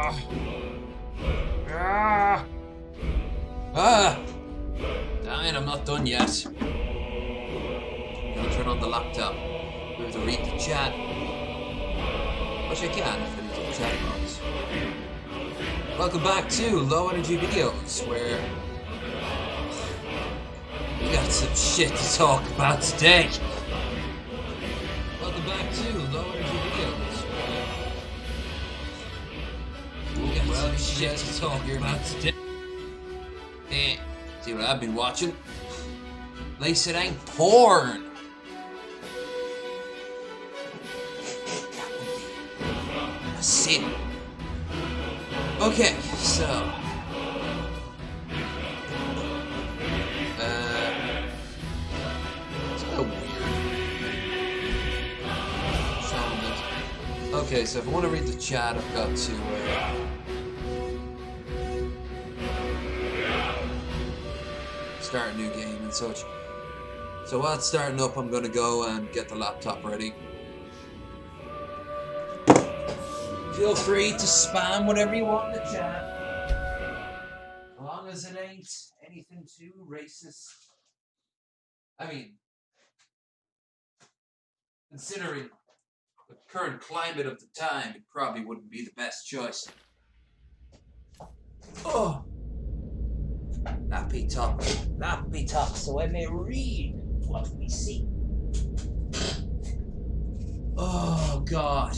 Damn it, I'm not done yet. I'll turn on the laptop. We have to read the chat. Which I can if I need to chat box. Welcome back to Low Energy Videos, where we got some shit to talk about today. Welcome back to Low Energy Videos, where we got some shit to talk about today. See what I've been watching? At least it ain't porn. That's it. Okay, so it's kind of weird. Okay, so if I want to read the chat, I've got to start a new game and such. So while it's starting up, I'm gonna go and get the laptop ready. Feel free to spam whatever you want in the chat, as long as it ain't anything too racist. I mean, considering the current climate of the time, it probably wouldn't be the best choice. Oh, lappy top, so I may read what we see. Oh God.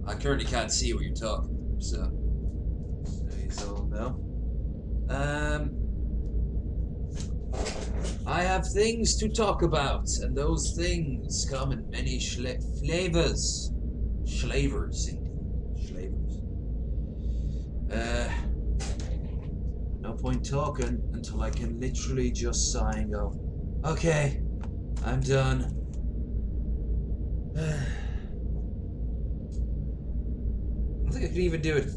I currently can't see what you're talking, so you all know. I have things to talk about, and those things come in many flavors. Slavers, indeed. Slavers. No point talking until I can literally just sigh and go, okay, I'm done. I don't think I can even do it.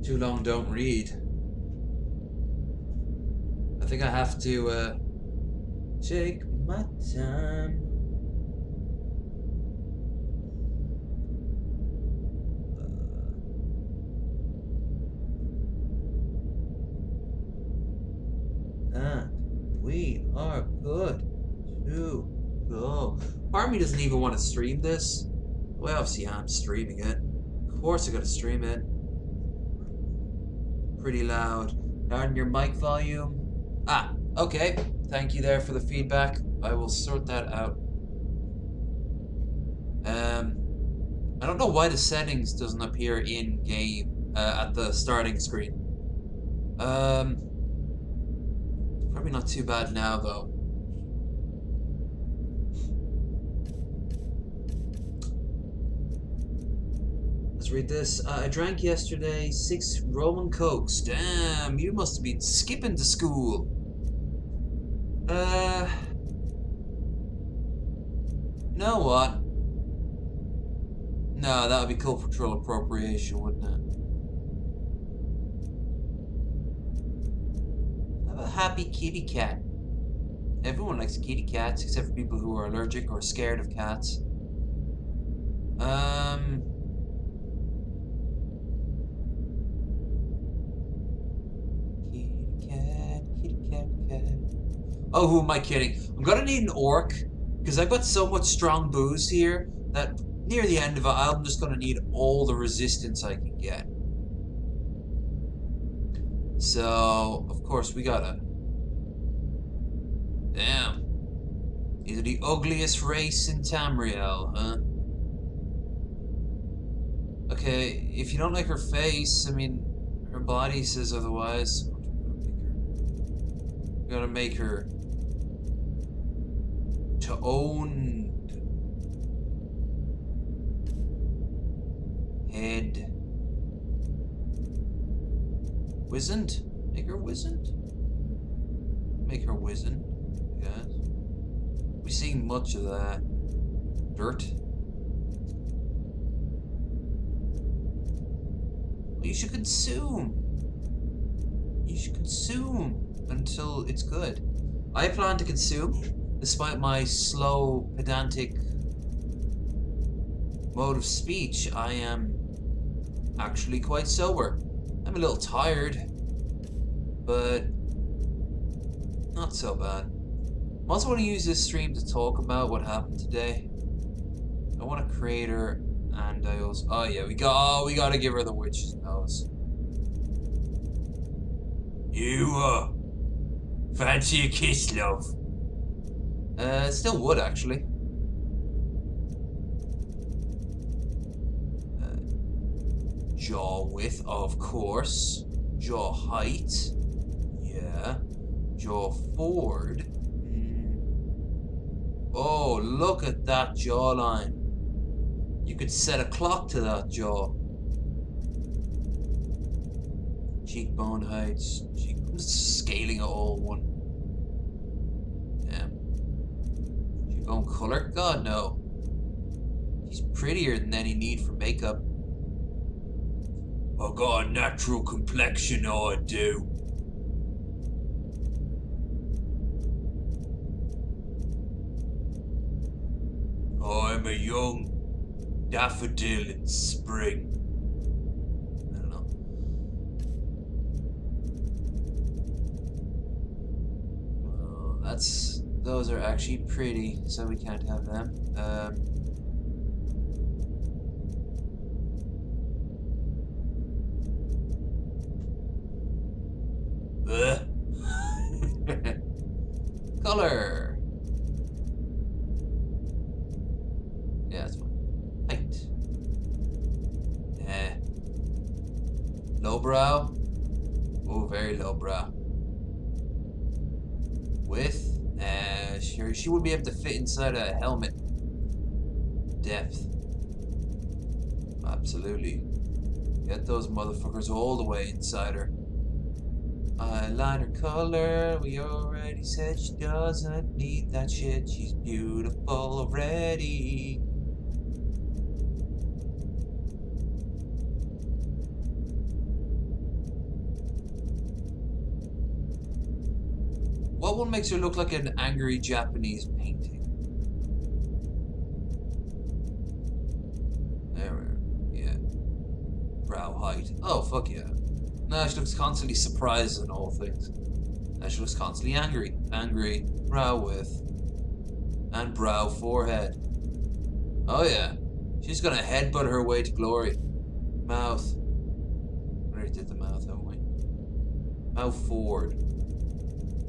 Too long, don't read. I think I have to take my time. And we are good to go. Part of me doesn't even want to stream this. Well, obviously I'm streaming it. Of course I gotta stream it. Pretty loud. Turn your mic volume. Ah, okay. Thank you there for the feedback. I will sort that out. I don't know why the settings doesn't appear in game at the starting screen. Probably not too bad now though. Let's read this. I drank yesterday 6 Roman Cokes. Damn, you must have been skipping to school. You know what? No, that would be cultural appropriation, wouldn't it? Have a happy kitty cat. Everyone likes kitty cats, except for people who are allergic or scared of cats. Oh, who am I kidding? I'm gonna need an orc, because I've got so much strong booze here that near the end of it, I'm just gonna need all the resistance I can get. So, of course, we gotta... Damn. These are the ugliest race in Tamriel, huh? Okay, if you don't like her face, I mean, her body says otherwise. We're gonna make her to own head. Wizened? Make her wizened? Make her wizened, yes. We see much of that. Dirt. Well, you should consume. You should consume until it's good. I plan to consume, despite my slow, pedantic Mode of speech. I am actually quite sober. I'm a little tired, but not so bad. I also want to use this stream to talk about what happened today. I want a creator, and I also... Oh yeah, we gotta give her the witch's nose. You, fancy a kiss, love? Still would, actually. Jaw width, of course. Jaw height. Yeah. Jaw forward. Oh, look at that jawline. You could set a clock to that jaw. Cheekbone heights. I'm just scaling it all one. Damn. Cheekbone color? God, no. He's prettier than any need for makeup. I got a natural complexion, I do. I'm a young daffodil in spring. I don't know. Oh, those are actually pretty, so we can't have them. Color. Yeah, that's fine. Height. Low brow. Oh, very low brow. Width. She would be able to fit inside a helmet. Depth. Absolutely. Get those motherfuckers all the way inside her. Eyeliner color, we already said she doesn't need that shit. She's beautiful already. What one makes her look like an angry Japanese painting? There, yeah. Brow height. Oh, fuck yeah. No, she looks constantly surprised in all things. She looks constantly angry. Angry, brow width, and brow forehead. Oh yeah. She's gonna headbutt her way to glory. Mouth. We already did the mouth, haven't we? Mouth forward.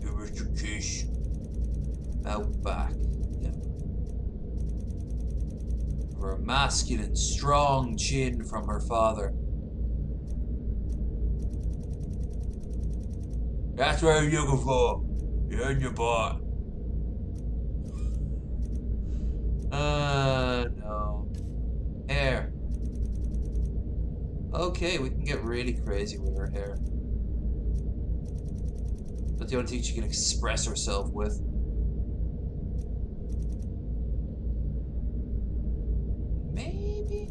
Give her your kiss. Mouth back. Yeah. Her masculine, strong chin from her father. That's what I'm looking for. You're in your bar. No. Hair. Okay, we can get really crazy with her hair. That's the only thing she can express herself with. Maybe?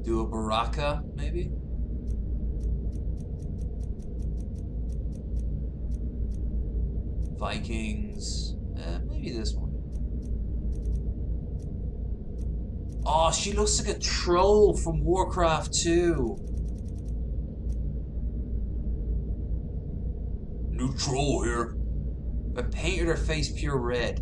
Do a Baraka, maybe? Vikings. Maybe this one. Oh, she looks like a troll from Warcraft 2. New troll here. I painted her face pure red.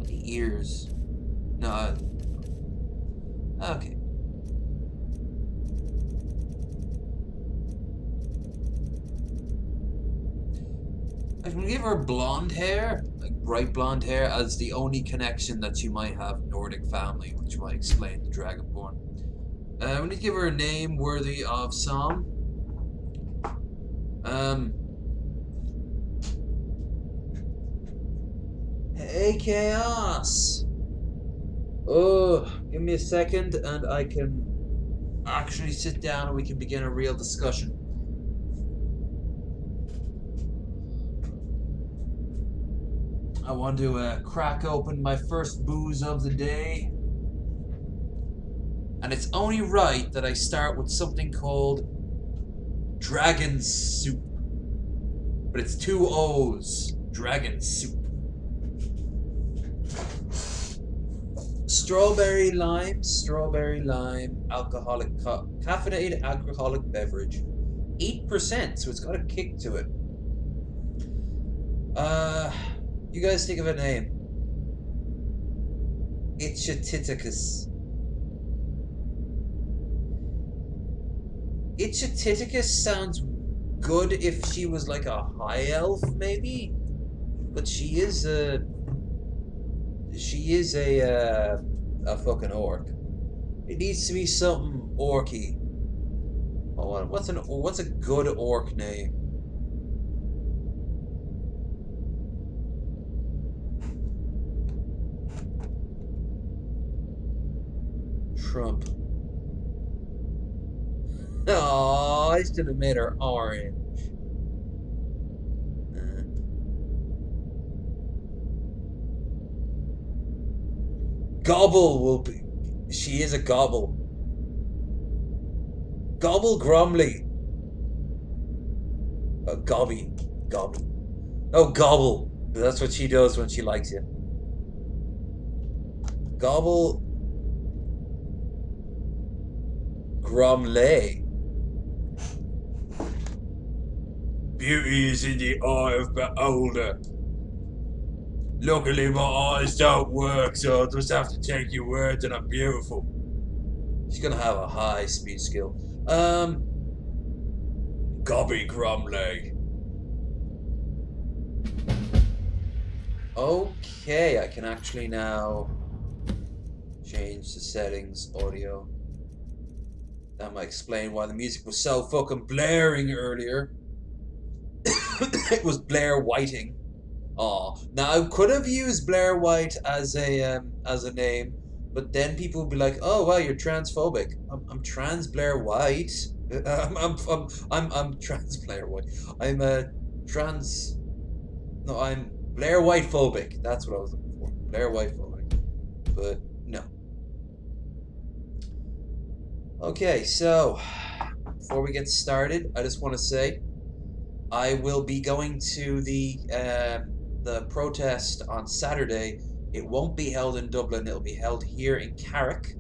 The ears. No. Okay. I'm gonna give her blonde hair, like bright blonde hair, as the only connection that she might have Nordic family, which might explain the Dragonborn. We need to give her a name worthy of some. Hey, Chaos! Oh, give me a second and I can actually sit down and we can begin a real discussion. I want to crack open my first booze of the day. And it's only right that I start with something called Dragon Soup. But it's 2 O's. Dragon Soup. Strawberry lime, caffeinated alcoholic beverage. 8%, so it's got a kick to it. You guys think of a name. Itchaticus. Itchaticus sounds good if she was like a high elf, maybe? But she is a fucking orc. It needs to be something orky. Oh, what's a good orc name? Trump. Oh, I should have made her orange. Gobble will be. She is a gobble. Gobble Grumley. Gobby. Oh, gobble. That's what she does when she likes you. Gobble Grumley. Beauty is in the eye of the beholder. Luckily, my eyes don't work, so I'll just have to take your word that I'm beautiful. She's gonna have a high speed skill. Gobby Grumley. Okay, I can actually now change the settings, audio. That might explain why the music was so fucking blaring earlier. It was Blair Whiting. Oh, now I could have used Blair White as a name, but then people would be like, "Oh, wow, you're transphobic." I'm trans Blair White. I'm trans Blair White. I'm a trans. No, I'm Blair White phobic. That's what I was looking for. Blair White phobic. But no. Okay, so before we get started, I just want to say I will be going to the protest on Saturday. It won't be held in Dublin. It'll be held here in Carrick.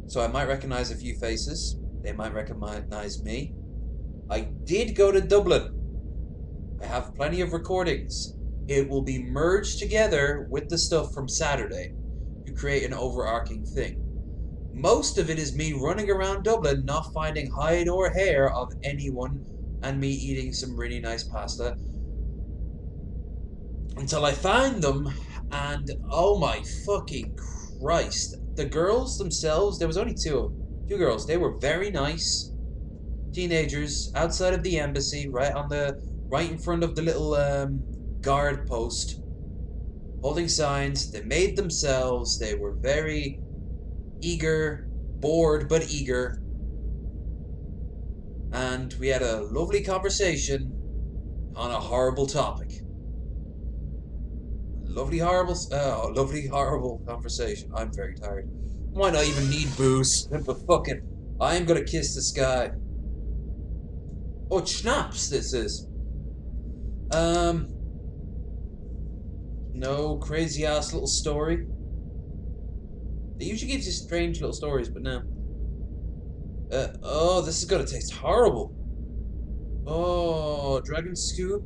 So I might recognize a few faces. They might recognize me. I did go to Dublin. I have plenty of recordings. It will be merged together with the stuff from Saturday to create an overarching thing. Most of it is me running around Dublin, not finding hide or hair of anyone, and me eating some really nice pasta until I find them. And oh my fucking Christ, the girls themselves, there was only two girls. They were very nice teenagers outside of the embassy, right in front of the little guard post, holding signs. They made themselves. They were very eager, bored but eager, and we had a lovely conversation on a horrible topic. Lovely horrible conversation. I'm very tired. Might not even need booze, but fucking, I'm gonna kiss the sky. Oh, schnapps this is. No crazy ass little story. It usually gives you strange little stories, but no. Oh, this is gonna taste horrible. Oh, Dragon Scoop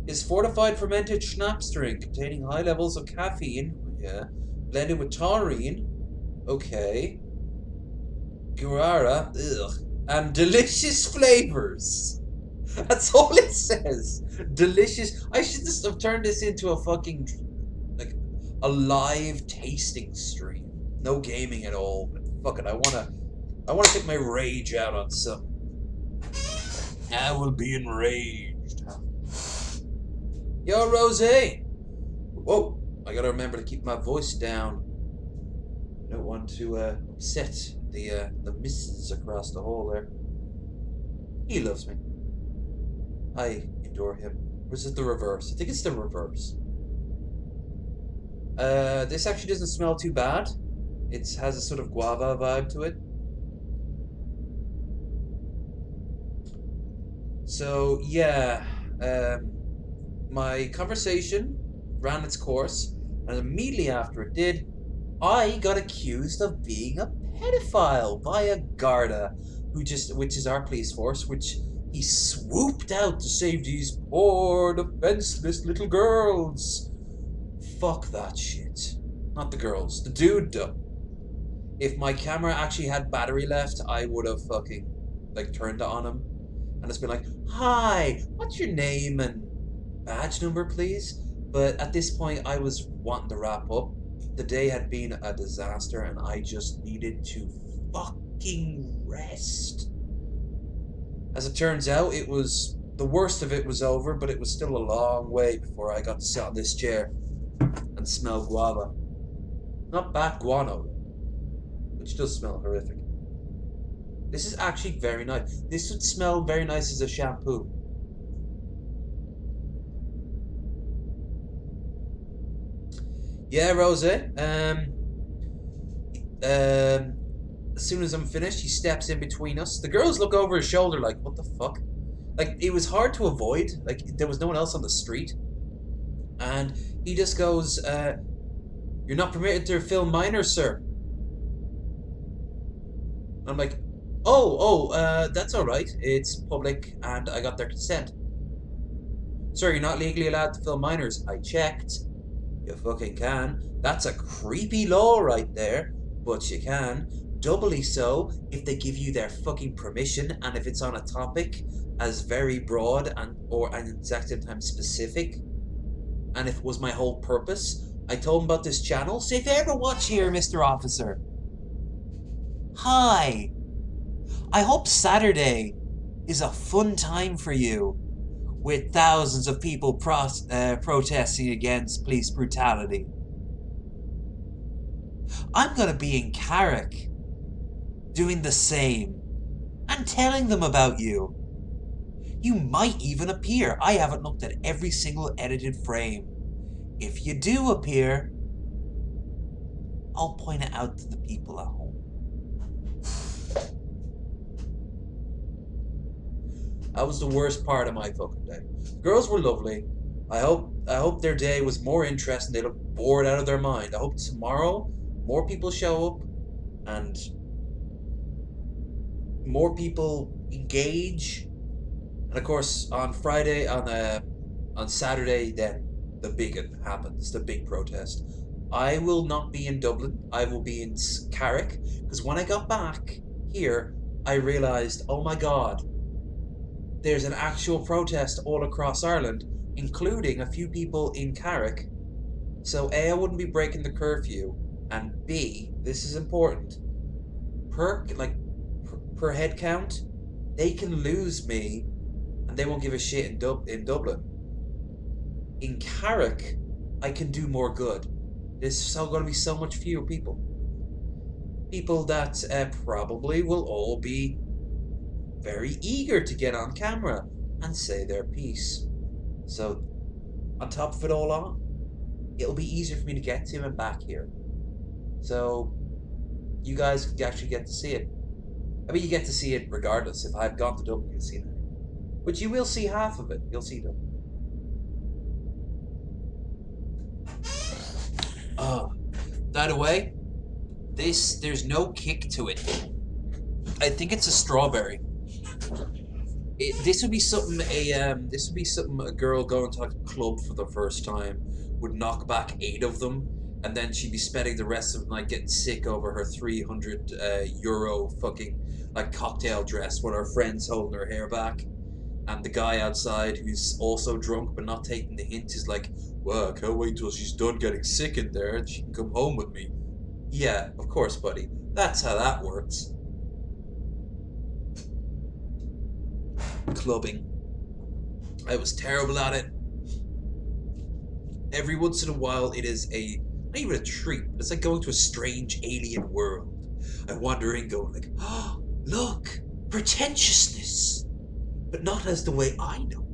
is fortified fermented schnapps drink containing high levels of caffeine, yeah, blended with taurine, okay, guarana, ugh, and delicious flavors. That's all it says. Delicious. I should just have turned this into a fucking, like, a live tasting stream. No gaming at all, but fuck it, I wanna take my rage out on some. I will be enraged. Yo, Rose! Whoa, I gotta remember to keep my voice down. I don't want to upset the missus across the hall there. He loves me. I adore him. Or is it the reverse? I think it's the reverse. This actually doesn't smell too bad. It has a sort of guava vibe to it. So yeah, my conversation ran its course, and immediately after it did, I got accused of being a pedophile by a Garda, which is our police force, which he swooped out to save these poor, defenseless little girls. Fuck that shit. Not the girls, the dude though. If my camera actually had battery left, I would have fucking like turned it on him, and it's been like, "Hi, what's your name and badge number, please?" But at this point, I was wanting to wrap up. The day had been a disaster, and I just needed to fucking rest. As it turns out, it was the worst of it was over, but it was still a long way before I got to sit on this chair and smell guava. Not bat guano, which does smell horrific. This is actually very nice. This would smell very nice as a shampoo. Yeah, Rose. As soon as I'm finished, he steps in between us. The girls look over his shoulder like, what the fuck? Like, it was hard to avoid. Like, there was no one else on the street. And he just goes, "You're not permitted to film minors, sir." I'm like, that's alright. It's public and I got their consent. "Sir, you're not legally allowed to film minors." I checked. You fucking can. That's a creepy law right there. But you can. Doubly so if they give you their fucking permission, and if it's on a topic as very broad and at the exact same time specific. And if it was my whole purpose, I told him about this channel. So if you ever watch here, Mr. Officer, hi. I hope Saturday is a fun time for you, with thousands of people protesting against police brutality. I'm going to be in Carrick, doing the same, and telling them about you. You might even appear. I haven't looked at every single edited frame. If you do appear, I'll point it out to the people at home. That was the worst part of my fucking day. The girls were lovely. I hope their day was more interesting. They looked bored out of their mind. I hope tomorrow more people show up and more people engage. And of course, on Saturday, then the big one happens, the big protest. I will not be in Dublin. I will be in Carrick, because when I got back here, I realised, oh my god, there's an actual protest all across Ireland, including a few people in Carrick. So A, I wouldn't be breaking the curfew, and B, this is important, per head count, they can lose me and they won't give a shit in Dublin. In Carrick, I can do more good. There's going to be so much fewer people. People that probably will all be very eager to get on camera and say their piece. So, on top of it all on, it'll be easier for me to get to and back here. So, you guys actually get to see it. I mean, you get to see it regardless. If I've gone to Dublin, you'll see it. But you will see half of it. You'll see them. By the way, there's no kick to it. I think it's a strawberry. This would be something a girl going to like a club for the first time would knock back 8 of them, and then she'd be spending the rest of the night getting sick over her 300 euro fucking like cocktail dress with her friends holding her hair back, and the guy outside who's also drunk but not taking the hint is like, "Well, I can't wait till she's done getting sick in there and she can come home with me." Yeah, of course, buddy. That's how that works. Clubbing. I was terrible at it. Every once in a while, it is not even a treat, but it's like going to a strange alien world. I wander in going like, "Oh, look, pretentiousness," but not as the way I know.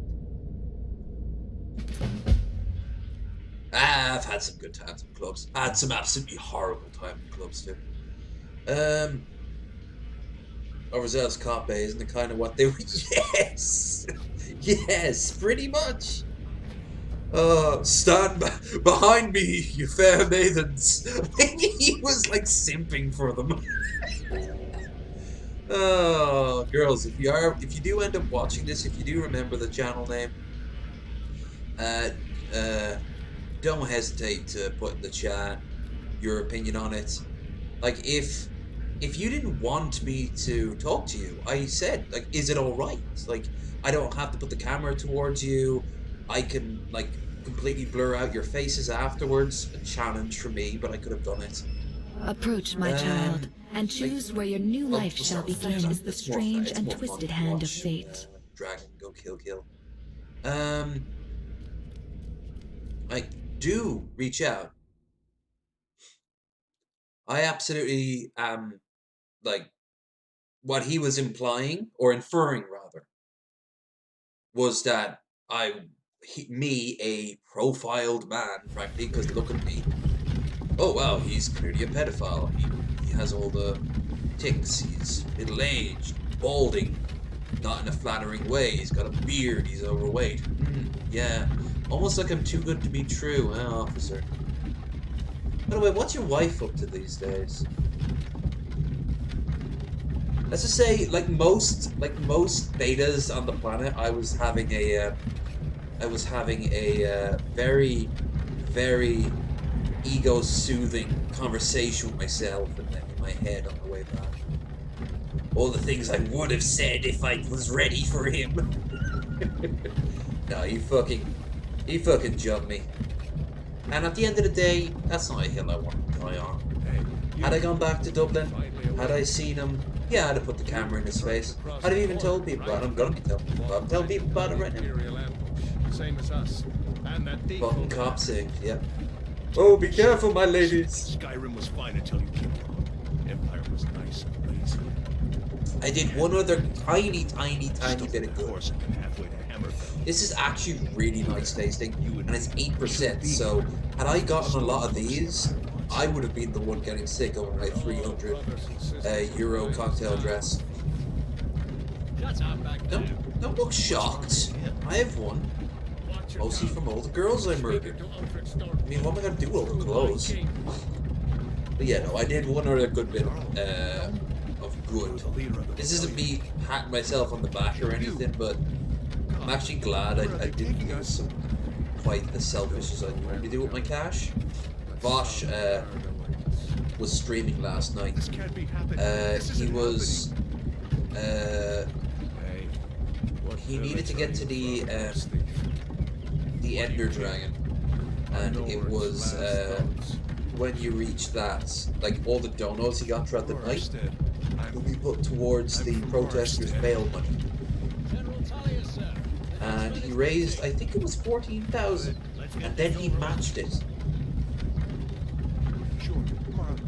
I've had some good times in clubs. I had some absolutely horrible time in clubs too. Overzealous cop, isn't it kind of what they were? Yes! Yes, pretty much. Stand behind me, you fair maidens. Maybe he was like simping for them. Oh, girls, if you do end up watching this, if you do remember the channel name, don't hesitate to put in the chat your opinion on it. Like, if you didn't want me to talk to you, I said, like, is it alright? Like, I don't have to put the camera towards you. I can, like, completely blur out your faces afterwards. A challenge for me, but I could have done it. Approach, my child, and choose where your new life shall begin is the strange and twisted hand of fate. Dragon, go kill. Like, do reach out. I absolutely am, like, what he was implying, or inferring rather, was that me, a profiled man, frankly, because look at me. Oh wow, he's clearly a pedophile. He has all the tics. He's middle-aged, balding, not in a flattering way. He's got a beard. He's overweight. Yeah, almost like I'm too good to be true, officer? By the way, what's your wife up to these days? Let's just say, like most betas on the planet, I was having a very, very ego-soothing conversation with myself in my head on the way back. All the things I would have said if I was ready for him. No, he fucking jumped me. And at the end of the day, that's not a hill I want to die on. Had I gone back to Dublin, had I seen him, yeah, I'd have put the camera in his face. I'd have even told people about it. I'm gonna be telling people about it. I'm telling people about it right now. Same as us. And that fucking cop saved, yeah. Oh, be careful, my ladies. Skyrim was fine until you came along. Empire was nice and lazy. I did one other tiny bit of good. This is actually really nice tasting, and it's 8%, so had I gotten a lot of these, I would have been the one getting sick over my 300 euro cocktail dress. Don't look shocked. I have one. Mostly from all the girls I murdered. I mean, what am I gonna do with all the clothes? But yeah, no, I did one other good bit of good. This isn't me patting myself on the back or anything, but I'm actually glad I didn't do some quite as selfish as I normally do with my cash. Vosh was streaming last night. He needed to get to the Ender Dragon, and it was when you reach that, like, all the donuts he got throughout the night will be put towards the protesters' bail money. And he raised, I think it was 14,000, and then he matched it.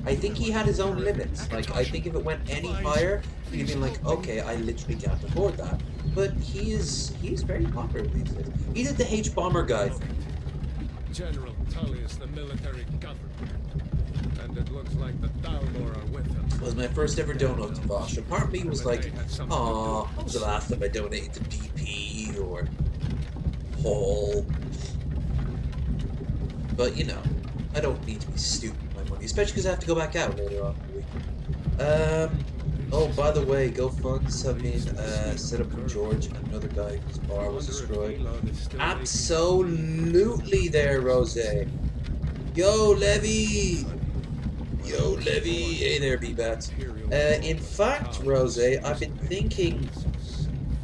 I think he had his own limits. Like, I think if it went any higher, he'd have been like, okay, I literally can't afford that. But he's very popular these days. He did the H-Bomber guy. General Tullius, the military government. And it looks like the Thalmor are with him. It was my first ever donut to Bosch. And part of me was like, aw, when was the last time I donated to DP or Hall? But, you know, I don't need to be stupid with my money, especially because I have to go back out later on in the week. Oh, by the way, GoFunds have been set up for George and another guy whose bar was destroyed. Absolutely there, Rose. Yo, Levy! Yo, Levy! Hey there, B-Bats. In fact, Rose, I've been thinking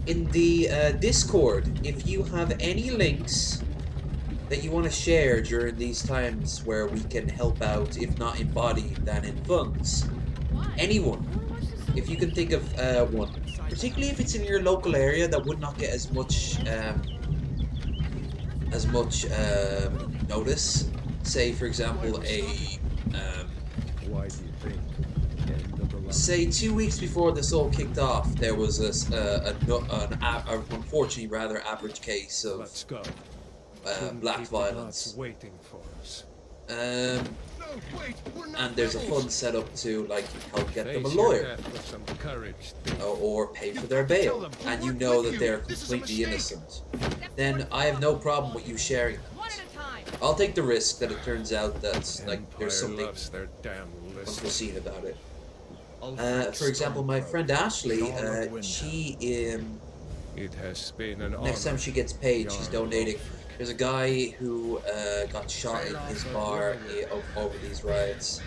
in the Discord, if you have any links that you want to share during these times where we can help out, if not in body, then in funds. Anyone. If you can think of one, particularly if it's in your local area that would not get as much notice. Say, for example, say 2 weeks before this all kicked off, there was an unfortunately rather average case of black violence. Um, No, wait, we're not and there's a rebels. fun setup to like help get them a Face your lawyer. death with some courage. Or pay for their got to tell bail, them we and you worked know with that you. they're This is a completely mistake. innocent, then I have no problem with you sharing One that. at a time. I'll take the risk that it turns out that like there's Empire something loves their damn list. unforeseen about it. Ulfric For example, my friend Ashley, Dawn of Windhelm. she It has been an next time honor. she gets paid, she's Jarl donating. Ulfric. There's a guy who got shot in his bar over these riots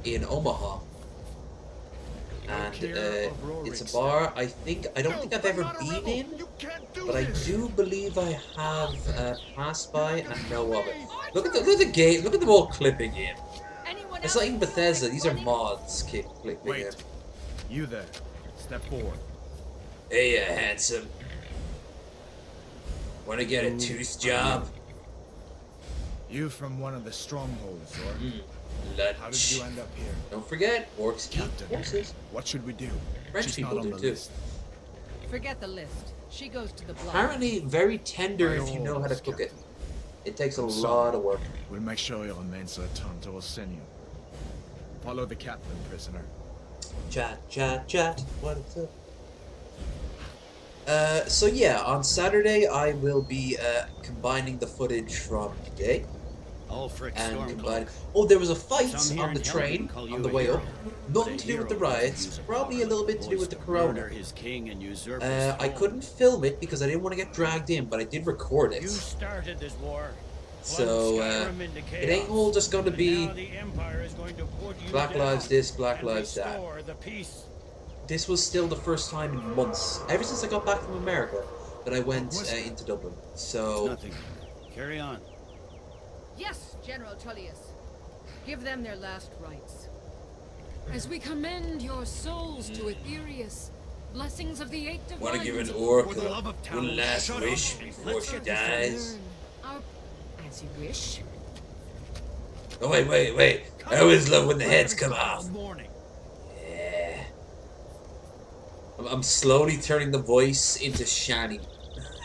in Omaha. And it's a bar I don't think I've ever been in, but I do believe I have passed by and know of it. Look at the game. Look at them all clipping in. Anyone It's else not even Bethesda. These are running? mods clipping in. Wait. You there. Step forward. Hey, handsome. Want to get a tooth job? You from one of the strongholds, or how did Lunch. you end up here? Don't forget, orcs eat Captain. horses. What should we do? French She's people not on do the too. list. Forget the list. She goes to the block. Apparently, very tender By if you know how to orders, cook it. Captain. It takes a I'm lot sorry. of work. We'll make sure your remains return to Orsinium. Follow the captain, prisoner. Chat, chat, chat. What's up? So yeah, on Saturday I will be combining the footage from today Ulfric and combining. Stormcloak. Oh, there was a fight Some here on the in Helgen train call you on the a way hero. up. But Nothing a to do with the hero doesn't riots. use a Probably a power little bit to do voice with the to corona. murder his king and usurp his I throne. couldn't film it because I didn't want to get dragged in, but I did record You it. started this war. So Plunged Skyrim into it ain't chaos. all just going to And be now the Empire is going to put you Black down Lives this, Black and Lives that. restore the peace. This was still the first time in months, ever since I got back from America, that I went into Dublin. So Nothing. Carry on. Yes, General Tullius. Give them their last rites. As we commend your souls to Aetherius, blessings of the eight divines. want to give an of orc For the love of one Talos, last shut wish up. before Let's she get this dies. our, as you wish. Oh wait! I always love when the heads come off. Morning. Yeah. I'm slowly turning the voice into Shani.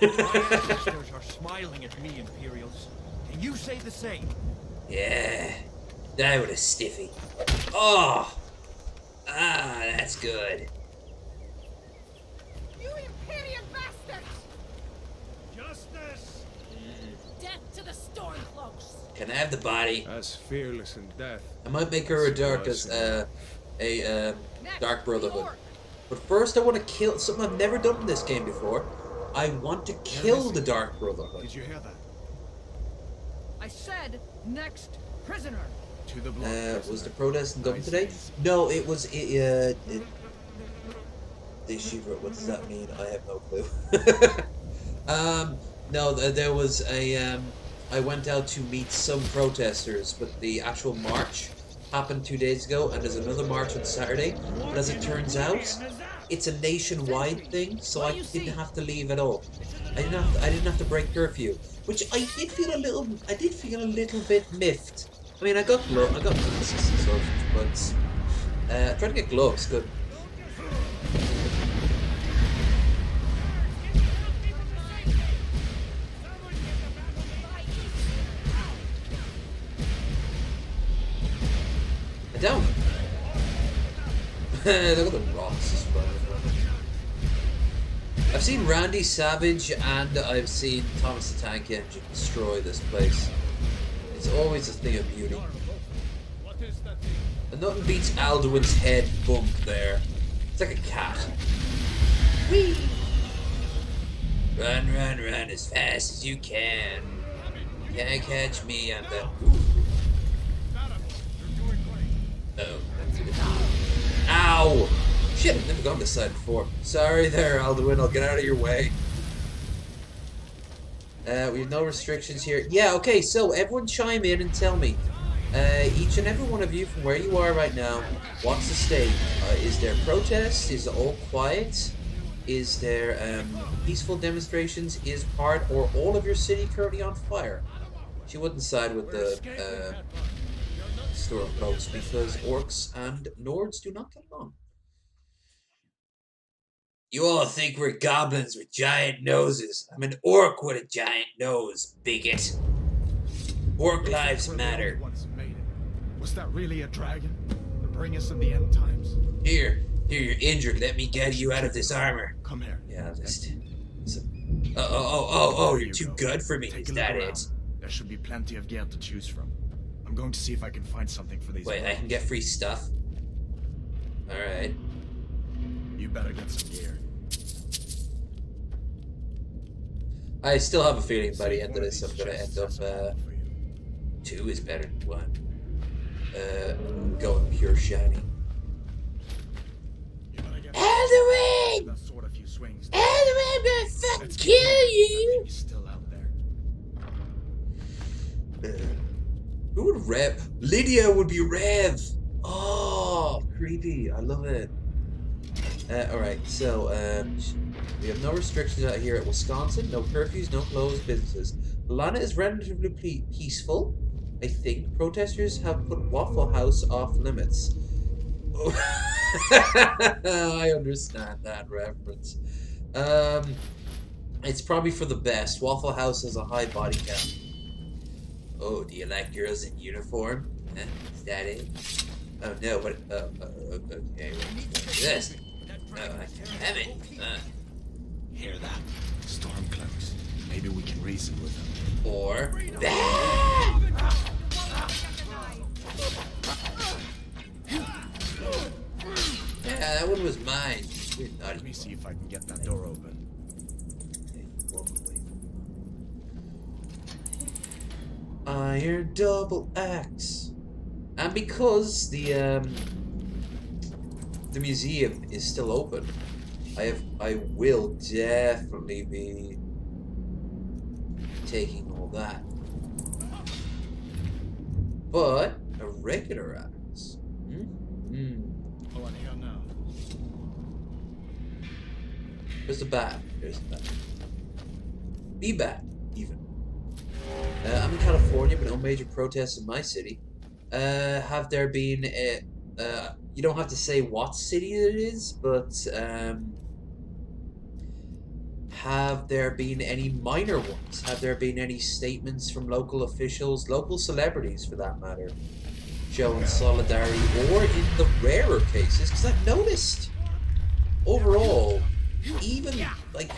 Ancestors are smiling at me, Imperials. Can you say the same? Yeah. Die with a stiffy. Oh! Ah, that's good. You Imperial bastards! Justice! Death to the Stormcloaks! Can I have the body? As fearless in death. I might make her a dark as Dark Brotherhood. But first I want to kill something I've never done in this game before. I want to kill the Dark Brotherhood. Did you hear that? I said next prisoner. To the block, Was prisoner. the protest in Dublin Nice today? easy. No, it was the Shiva. What does that mean? I have no clue. No, there was a I went out to meet some protesters, but the actual march happened 2 days ago, and there's another march on Saturday. But as it turns out, it's a nationwide thing, so I didn't have to leave at all. I didn't have to break curfew, which I did feel a little bit miffed. I mean, I got glasses and stuff, but trying to get gloves, good. I down. Look at the rocks just running around. I've seen Randy Savage and I've seen Thomas the Tank Engine destroy this place. It's always a thing of beauty. What is that thing? And nothing beats Alduin's head bump there. It's like a cat. Whee! Run, run, run as fast as you can. Can't catch me on the... Oh, that's it. Ow! Shit, I've never gone this side before. Sorry there, Alduin, I'll get out of your way. We have no restrictions here. Yeah, okay, so everyone chime in and tell me. Each and every one of you from where you are right now, what's the state? Is there protests? Is it all quiet? Is there peaceful demonstrations? Is part or all of your city currently on fire? She wouldn't side with the Stormcloaks because orcs and Nords do not get along. You all think we're goblins with giant noses. I'm an orc with a giant nose, bigot. Work Looks like lives we're the only matter. ones who made it. Was that really a dragon? To bring us in the end times? Here, you're injured. Let me get you out of this armor. Come here. Yeah, just. Oh, you're too good for me. Take Is a look that around. it? There should be plenty of gear to choose from. I'm going to see if I can find something for these. Wait, I can get free stuff? Alright. You better get some gear. I still have a feeling by the See if end one of this I'm these gonna chests end up, has a hole for you. 2 is better than 1. Going pure shiny. You better get Alduin! that sword a few swings. Alduin, I'm gonna fucking Let's kill you! He's still out there. Who would Rev? Lydia would be Rev! Oh, creepy. I love it. Alright, so, we have no restrictions out here at Wisconsin, no curfews, no closed businesses. Lana is relatively peaceful, I think. Protesters have put Waffle House off limits. I understand that reference. It's probably for the best. Waffle House has a high body count. Oh, do you like girls in uniform? Is that it? Oh no, what? Okay, what's this? Oh, I can have it. Hear that? Stormcloaks. Maybe we can reason with them. Or that. Yeah, that one was mine. You're Let naughty. me see if I can get that door open. Iron double axe. And because the museum is still open, I will definitely be taking all that. But a regular axe. Oh, and here now. There's the bat. There's the bat. Be bat, even. I'm in California, but no major protests in my city. Have there been you don't have to say what city it is, but have there been any minor ones? Have there been any statements from local officials, local celebrities for that matter, showing solidarity, or in the rarer cases? Because I've noticed overall, even like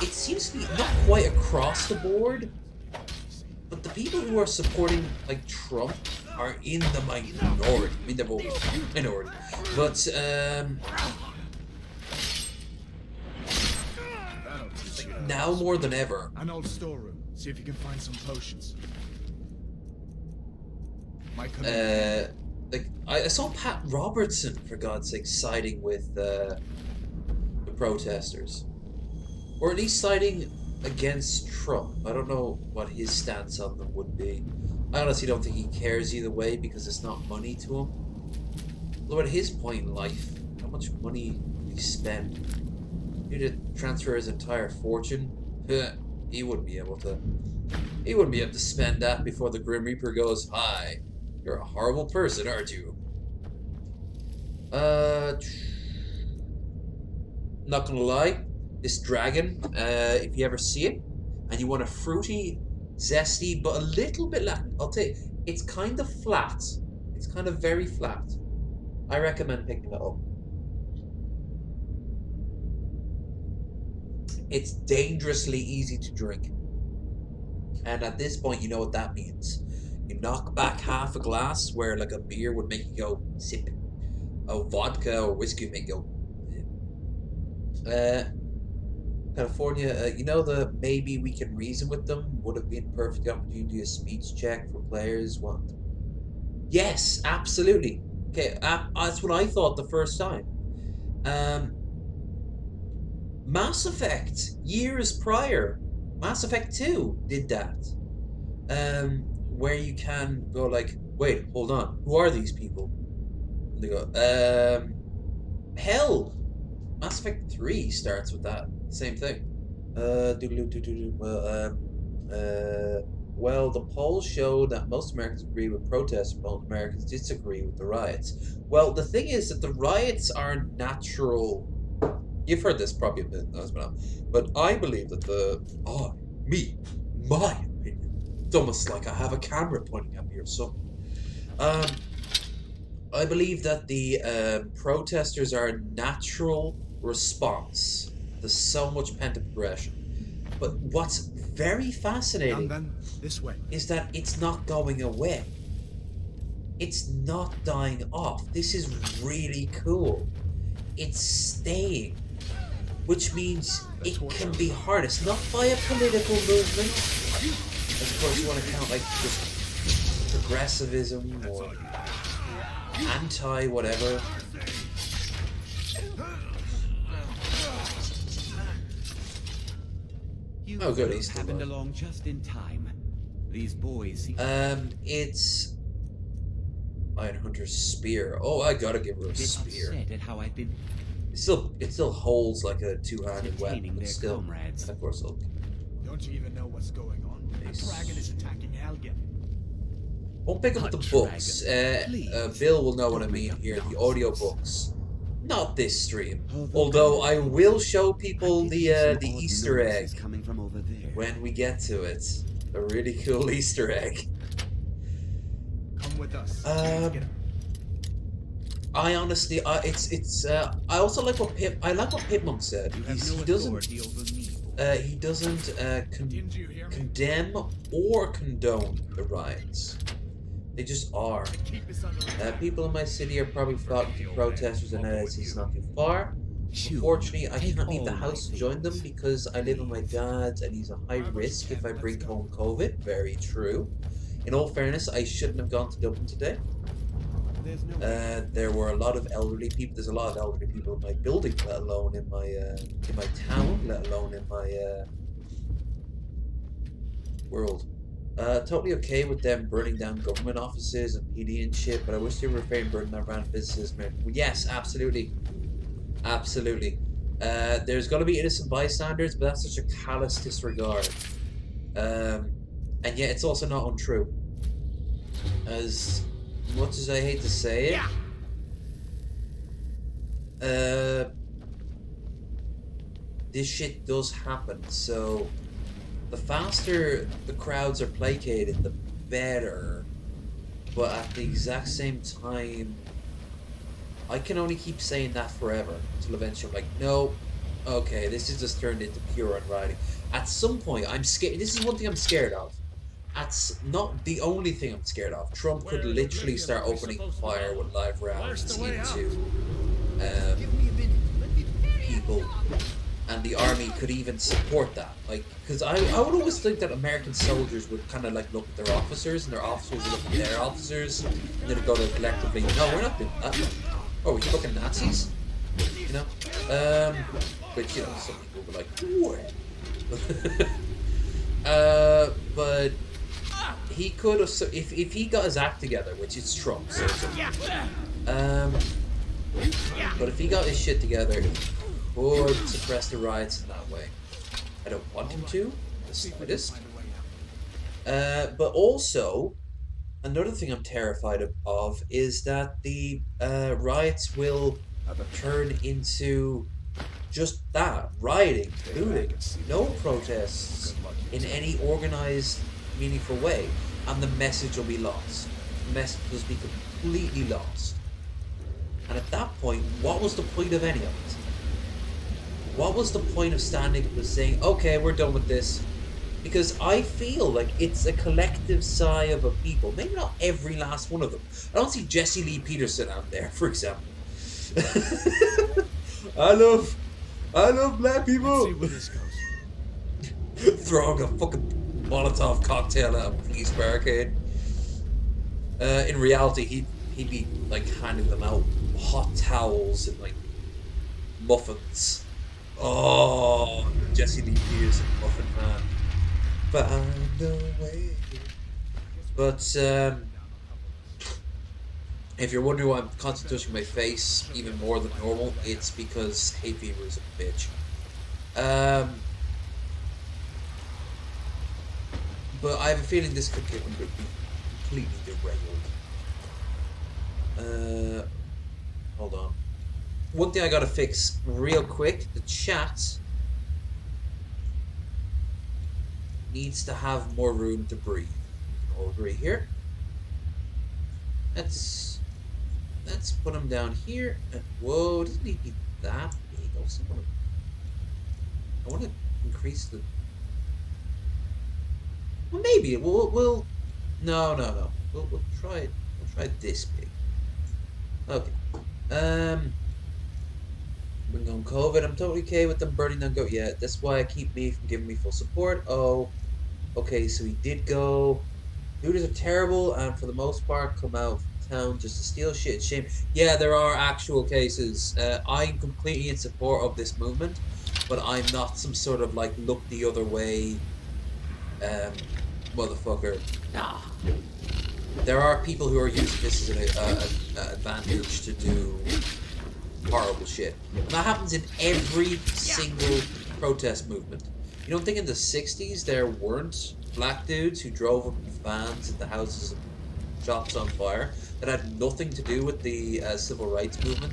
it seems to be not quite across the board, but the people who are supporting like Trump are in the minority. I mean, they're both minority, but That'll teach you. now more than ever. An old storeroom. See if you can find some potions. My Like I saw Pat Robertson, for God's sake, siding with the protesters, or at least siding against Trump. I don't know what his stance on them would be. I honestly don't think he cares either way because it's not money to him. Although at his point in life, how much money would he spend? He to transfer his entire fortune? He wouldn't be able to. He wouldn't be able to spend that before the Grim Reaper goes, "Hi, you're a horrible person, aren't you?" Not gonna lie, this dragon, if you ever see it, and you want a fruity, zesty, but a little bit lacking, I'll tell you, it's kind of flat. It's kind of very flat. I recommend picking it up. It's dangerously easy to drink. And at this point, you know what that means. You knock back half a glass where like a beer would make you go sip. A vodka or whiskey would make you go California, you know the maybe we can reason with them would have been a perfect opportunity to do a speech check for players. What? Yes, absolutely. Okay, that's what I thought the first time. Mass Effect, years prior, Mass Effect 2 did that. Where you can go like, wait, hold on, who are these people? And they go, hell, Mass Effect 3 starts with that. Same thing. Well, the polls show that most Americans agree with protests, and most Americans disagree with the riots. Well, the thing is that the riots are natural. You've heard this probably a bit as well, but I believe that my opinion, almost like I have a camera pointing at me or something. I believe that the protesters are a natural response to so much pent-up aggression. But what's very fascinating this way. is that it's not going away. It's not dying off. This is really cool. It's staying, which means it can be harnessed, not by a political movement. Of course, you want to count like just progressivism or anti-whatever. Oh, good, he's still happened alive. along just in time. These boys seem It's Iron Hunter's spear. Oh, I gotta give her a bit spear. upset at how I've been It still holds like a two-handed weapon, detaining but their still. comrades. And of course, it'll. Don't you even know what's going on? Nice. The dragon is attacking Helgen. Won't pick up A the books. please. Bill will know what I mean here. The audio books, not this stream. Although I will show people the Easter egg coming from over there. when we get to it. A really cool Easter egg. Come with us. I honestly, I also like what Pipmunk said. You have no He doesn't. authority over me. He doesn't Didn't you hear me? condemn or condone the riots. They just are. Keep us under People in my city are probably flocked to protesters and it's not too far. Shoot. Unfortunately, I Take cannot leave the all my house to join them things. because I live with my dad's and he's a high risk if I bring home COVID. Very true. In all fairness, I shouldn't have gone to Dublin today. There's no way. There were a lot of elderly people. There's a lot of elderly people in my building, let alone in my town, let alone in my world. Totally okay with them burning down government offices and PD and shit, but I wish they were afraid of burning down random businesses. Man. Well, yes, absolutely, absolutely. There's got to be innocent bystanders, but that's such a callous disregard. And yet it's also not untrue. As much as I hate to say it, this shit does happen. So the faster the crowds are placated, the better. But at the exact same time, I can only keep saying that forever until eventually I'm like, no, okay, this is just turned into pure unwriting. At some point, I'm scared. This is one thing I'm scared of. That's not the only thing I'm scared of. Trump could literally start opening fire with live rounds into people, and the army could even support that. Like, because I would always think that American soldiers would kind of like look at their officers, and their officers would look at their officers, and then go to collectively, no, we're not doing that. Oh, are you fucking Nazis? You know? But you know, some people were like, what? But he could have, if he got his act together, which is Trump, so but if he got his shit together, he could suppress the riots in that way. I don't want him to, the slightest. But also, another thing I'm terrified of is that the riots will turn into just that, rioting, looting, no protests in any organized, meaningful way, and the message will be lost. The message will be completely lost. And at that point, what was the point of any of it? What was the point of standing up and saying, okay, we're done with this? Because I feel like it's a collective sigh of a people. Maybe not every last one of them. I don't see Jesse Lee Peterson out there, for example. I love black people. See where this goes. Throwing a fucking Molotov cocktail at a police barricade. In reality, he'd be like handing them out hot towels and like muffins. Oh, Jesse Lee Peterson, muffin man. Find a way. But if you're wondering why I'm constantly touching my face even more than normal, it's because hay fever is a bitch. But I have a feeling this could be completely derailed. Hold on. One thing I gotta fix real quick, the chat needs to have more room to breathe. over here. Let's put him down here. Whoa, doesn't need to be that big. I want to increase the. Well, maybe we'll. No. We'll try it. We'll try this big. Okay. Bring on COVID. I'm totally okay with them burning down goat. Yeah, that's why I keep me from giving me full support. Oh, okay. So he did go. Looters are terrible, and for the most part, come out from town just to steal shit. Shame. Yeah, there are actual cases. I'm completely in support of this movement, but I'm not some sort of like look the other way, motherfucker. Nah. There are people who are using this as an advantage to do horrible shit. And that happens in every single protest movement. You don't think in the 60s there weren't black dudes who drove up in vans into houses and shops on fire that had nothing to do with the civil rights movement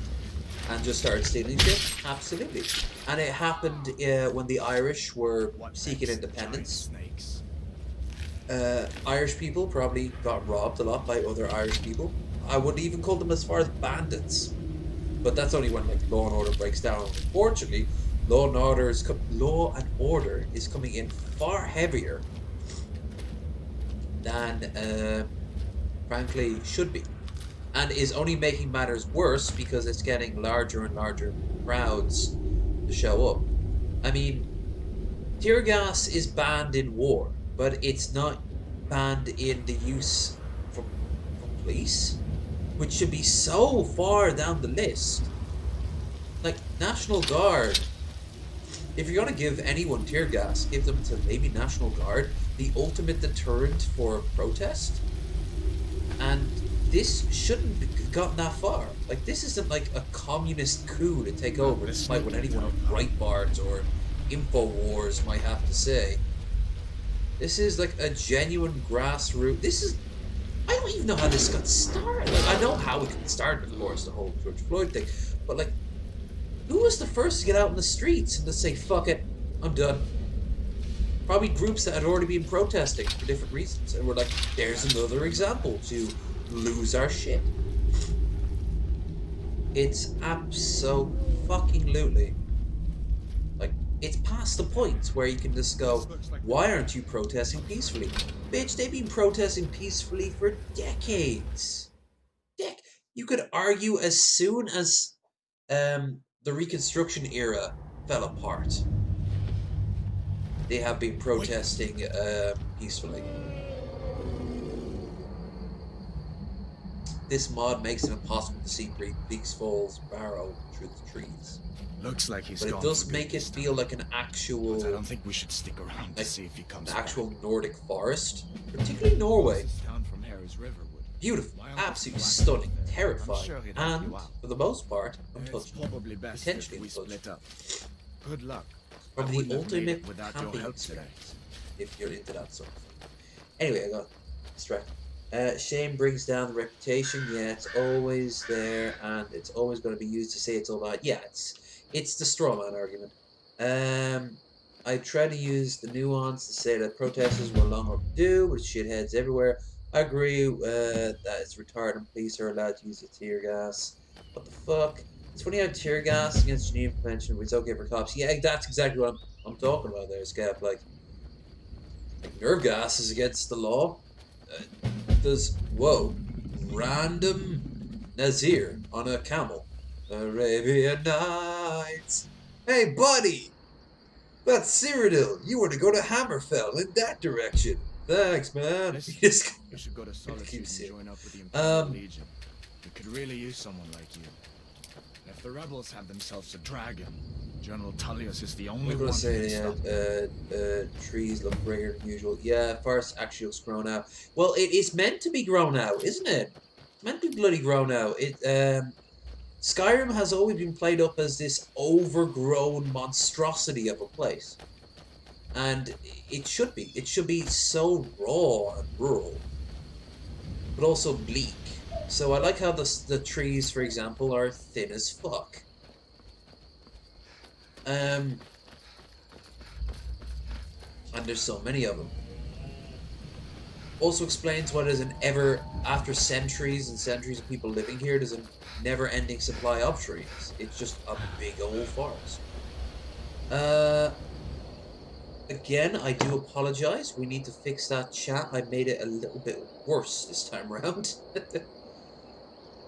and just started stealing shit? Absolutely. And it happened when the Irish were seeking independence. Irish people probably got robbed a lot by other Irish people. I wouldn't even call them as far as bandits, but that's only when like law and order breaks down. Unfortunately, law and order is coming in far heavier than frankly should be, and is only making matters worse because it's getting larger and larger crowds to show up. I mean, tear gas is banned in war, but it's not banned in the use from police, which should be so far down the list. Like, National Guard. If you're gonna give anyone tear gas, give them to maybe National Guard, the ultimate deterrent for protest. And this shouldn't have gotten that far. Like, this isn't like a communist coup to take over, despite what anyone on Breitbart or InfoWars might have to say. This is like a genuine grassroots. I don't even know how this got started. Like, I know how it got started, of course, the whole George Floyd thing. But like, who was the first to get out in the streets and to say, fuck it, I'm done? Probably groups that had already been protesting for different reasons. And we're like, there's another example to lose our shit. It's abso-fucking-lutely. Like, it's past the point where you can just go, why aren't you protesting peacefully? Bitch, they've been protesting peacefully for decades. You could argue as soon as the Reconstruction era fell apart, they have been protesting peacefully. This mod makes it impossible to see Bleak's Falls Barrow through the trees. Looks like he's but gone it does for make good it this feel time. like an actual. But I don't think we should stick around to see if he comes an back. actual Nordic forest, particularly Norway. Down from Harry's Riverwood. Beautiful, Why aren't absolutely we stunning, black? terrifying, I'm sure he'd help and you out. for the most part, It's untouchable. probably best Potentially if we untouchable. split up. Good luck. From I the wouldn't have made ultimate it without your camping help today. experience, if you're into that sort of thing. Anyway, I got distracted. Shame brings down the reputation. Yeah, it's always there, and it's always going to be used to say it's all bad. Yeah, it's the straw man argument. I try to use the nuance to say that protesters were long overdue with shitheads everywhere. I agree that it's retarded and police are allowed to use the tear gas. What the fuck? It's funny how tear gas against Geneva Convention, it's okay for cops. Yeah, that's exactly what I'm talking about there, Scap. Like nerve gas is against the law. Random Nazir on a camel. Arabian Nights. Hey, buddy! That's Cyrodiil. You were to go to Hammerfell in that direction. Thanks, man. Listen, You just- you should go to Solitude keep and saying- join up with the Imperial Legion. We could really use someone like you. If the rebels have themselves a dragon, General Tullius is the only I'm one gonna who say, can stop them. trees look greater than usual. Yeah, forest actually looks grown out. Well, it is meant to be grown out, isn't it? It's meant to be bloody grown out. Skyrim has always been played up as this overgrown monstrosity of a place. And it should be. It should be so raw and rural, but also bleak. So I like how the trees, for example, are thin as fuck. And there's so many of them. also explains why there's after centuries and centuries of people living here, there's a never-ending supply of trees. It's just a big old forest. Again, I do apologize. We need to fix that chat. I made it a little bit worse this time around.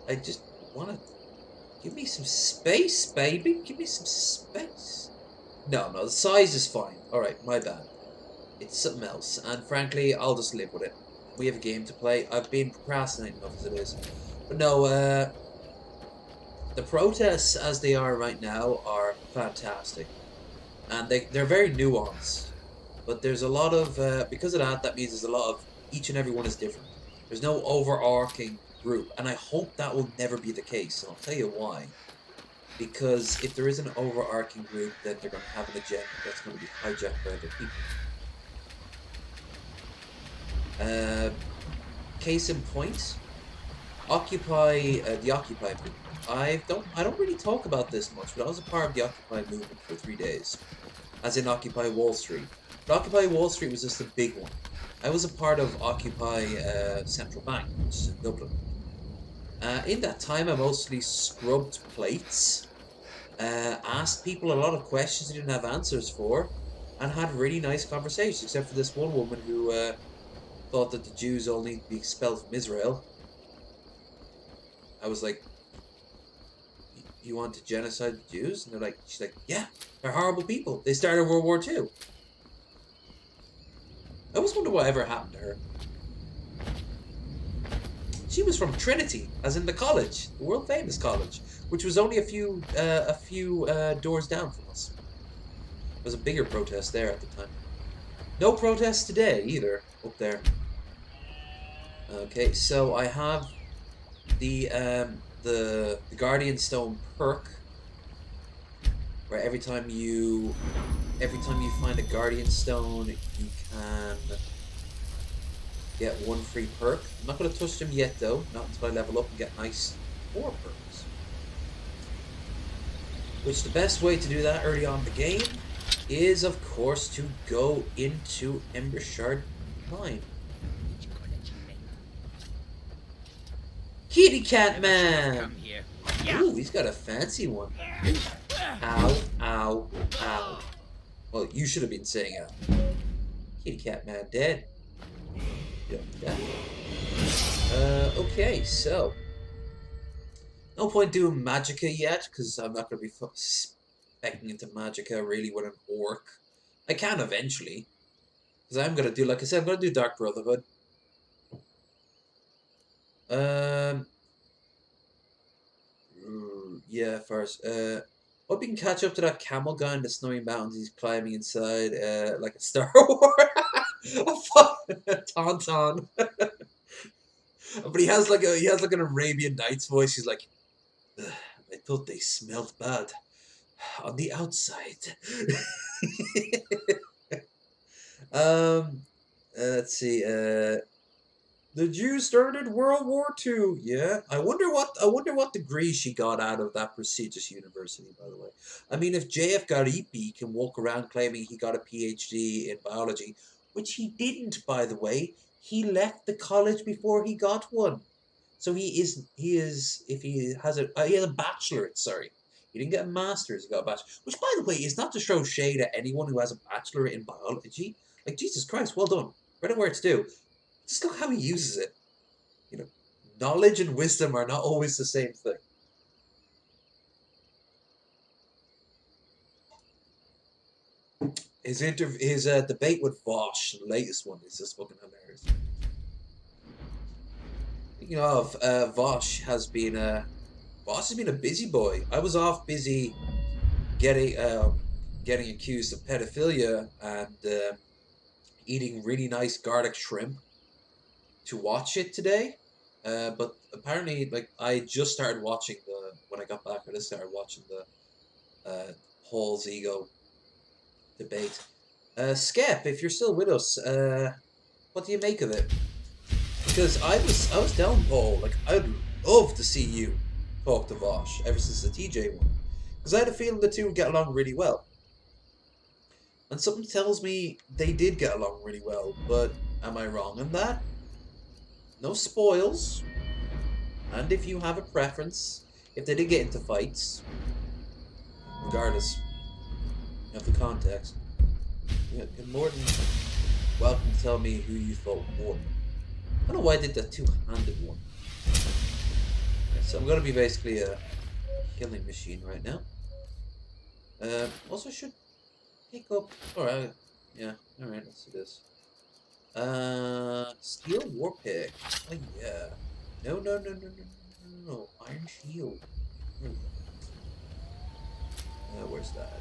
I just want to... Give me some space, baby. Give me some space. No, the size is fine. Alright, my bad. It's something else. And frankly, I'll just live with it. We have a game to play. I've been procrastinating enough as it is. But no, the protests as they are right now are fantastic. And they're very nuanced. But there's a lot of, because of that, that means there's a lot of, each and every one is different. There's no overarching group. And I hope that will never be the case. And I'll tell you why. Because if there is an overarching group, then they're going to have an agenda that's going to be hijacked by other people. Case in point, Occupy, the Occupy movement. I don't really talk about this much, but I was a part of the Occupy movement for 3 days. As in Occupy Wall Street. But Occupy Wall Street was just a big one. I was a part of Occupy Central Bank, which is in Dublin. In that time, I mostly scrubbed plates, asked people a lot of questions they didn't have answers for, and had really nice conversations, except for this one woman who thought that the Jews all need to be expelled from Israel. I was like, you want to genocide the Jews? And she's like, yeah, they're horrible people. They started World War II. I always wonder what ever happened to her. She was from Trinity, as in the college, the world famous college, which was only a few doors down from us. There was a bigger protest there at the time. No protests today either up there. Okay, so I have the Guardian Stone perk, where every time you find a Guardian Stone, you can get 1 free perk. I'm not going to touch them yet though, not until I level up and get nice 4 perks. Which the best way to do that early on in the game is, of course, to go into Embershard Mine. Kitty Cat Man! Come here. Ooh, he's got a fancy one. Ow, ow, ow. Well, you should have been saying ow. Kitty Cat Man dead. Yeah. Okay, so. No point doing Magicka yet, because I'm not going to be specking into Magicka really with an orc. I can eventually. Because I'm going to do, like I said, I'm going to do Dark Brotherhood. Yeah, first. Hope you can catch up to that camel guy in the snowy mountains. He's climbing inside, like a Star Wars. Tauntaun. But he has like an Arabian Nights voice. He's like, I thought they smelled bad on the outside. Let's see. The Jews started World War II. Yeah, I wonder what degree she got out of that prestigious university. By the way, I mean, if JF Garipi can walk around claiming he got a PhD in biology, which he didn't, by the way, he left the college before he got one. So he has a bachelorate. Sorry, he didn't get a master's. He got a bachelor, which, by the way, is not to throw shade at anyone who has a bachelorate in biology. Like, Jesus Christ, well done. Credit where it's due. Just look how he uses it. You know, knowledge and wisdom are not always the same thing. His debate with Vosh, the latest one, is just fucking hilarious. Speaking of, Vosh has been a busy boy. I was off busy getting accused of pedophilia and eating really nice garlic shrimp to watch it today, but apparently, like, I just started watching when I got back, I just started watching the Paul's ego debate. Skep, if you're still with us, what do you make of it? Because I was down Paul, like, I'd love to see you talk to Vosh ever since the TJ one, because I had a feeling the two would get along really well. And something tells me they did get along really well, but am I wrong in that? no spoils. And if you have a preference, if they did get into fights, regardless of the context, you're more than welcome to tell me who you thought won. I don't know why I did that two-handed one. Okay, so I'm gonna be basically a killing machine right now. Also should pick up. Alright, yeah, alright, let's do this. Steel war pick. Oh yeah. No. Iron shield. Where's that?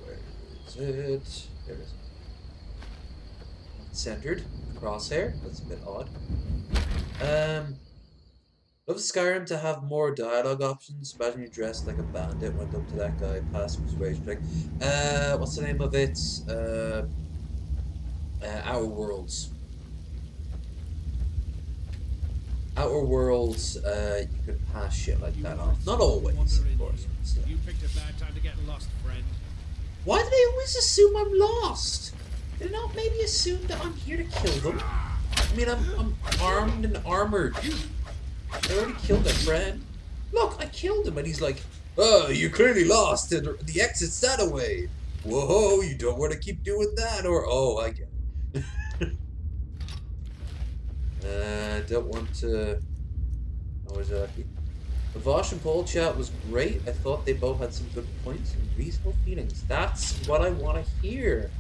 Where is it? There it is. Centered. Crosshair. That's a bit odd. Love Skyrim to have more dialogue options. Imagine you dressed like a bandit, went up to that guy, passed his rage check. What's the name of it? Outer Worlds. Outer Worlds, you could pass shit like that off. Not always, of course. You picked a bad time to get lost, friend. Why do they always assume I'm lost? Did they not maybe assume that I'm here to kill them? I mean, I'm armed and armored. I already killed their friend. Look, I killed him, and he's like, "Oh, you clearly lost. The exit's that away. Whoa, you don't want to keep doing that, or oh, I get it." Don't want to. Oh, exactly. The Vosh and Paul chat was great. I thought they both had some good points and reasonable feelings. That's what I want to hear.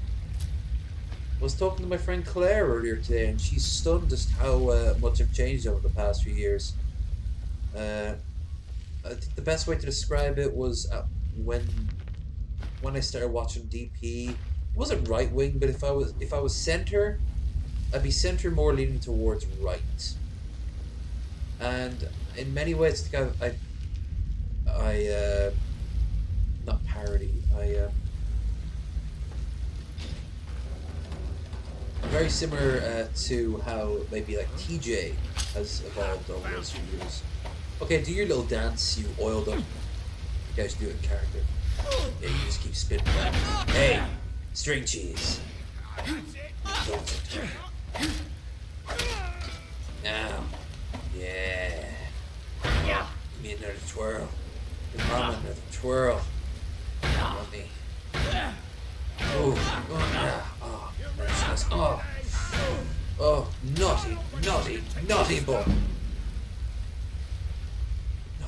I was talking to my friend Claire earlier today, and she's stunned just how much I've changed over the past few years. I think the best way to describe it was when I started watching DP. It wasn't right wing, but if I was center, I'd be center more leaning towards right. And in many ways, I not parody. Very similar to how maybe like TJ has evolved over those few years. Okay, do your little dance, you oiled up. You guys do it in character. Yeah, you just keep spinning back. Hey, string cheese. Now. Yeah. Give me another twirl. Give mama another twirl. Let me. Oh, yeah. Oh, that's nice. Oh, naughty boy.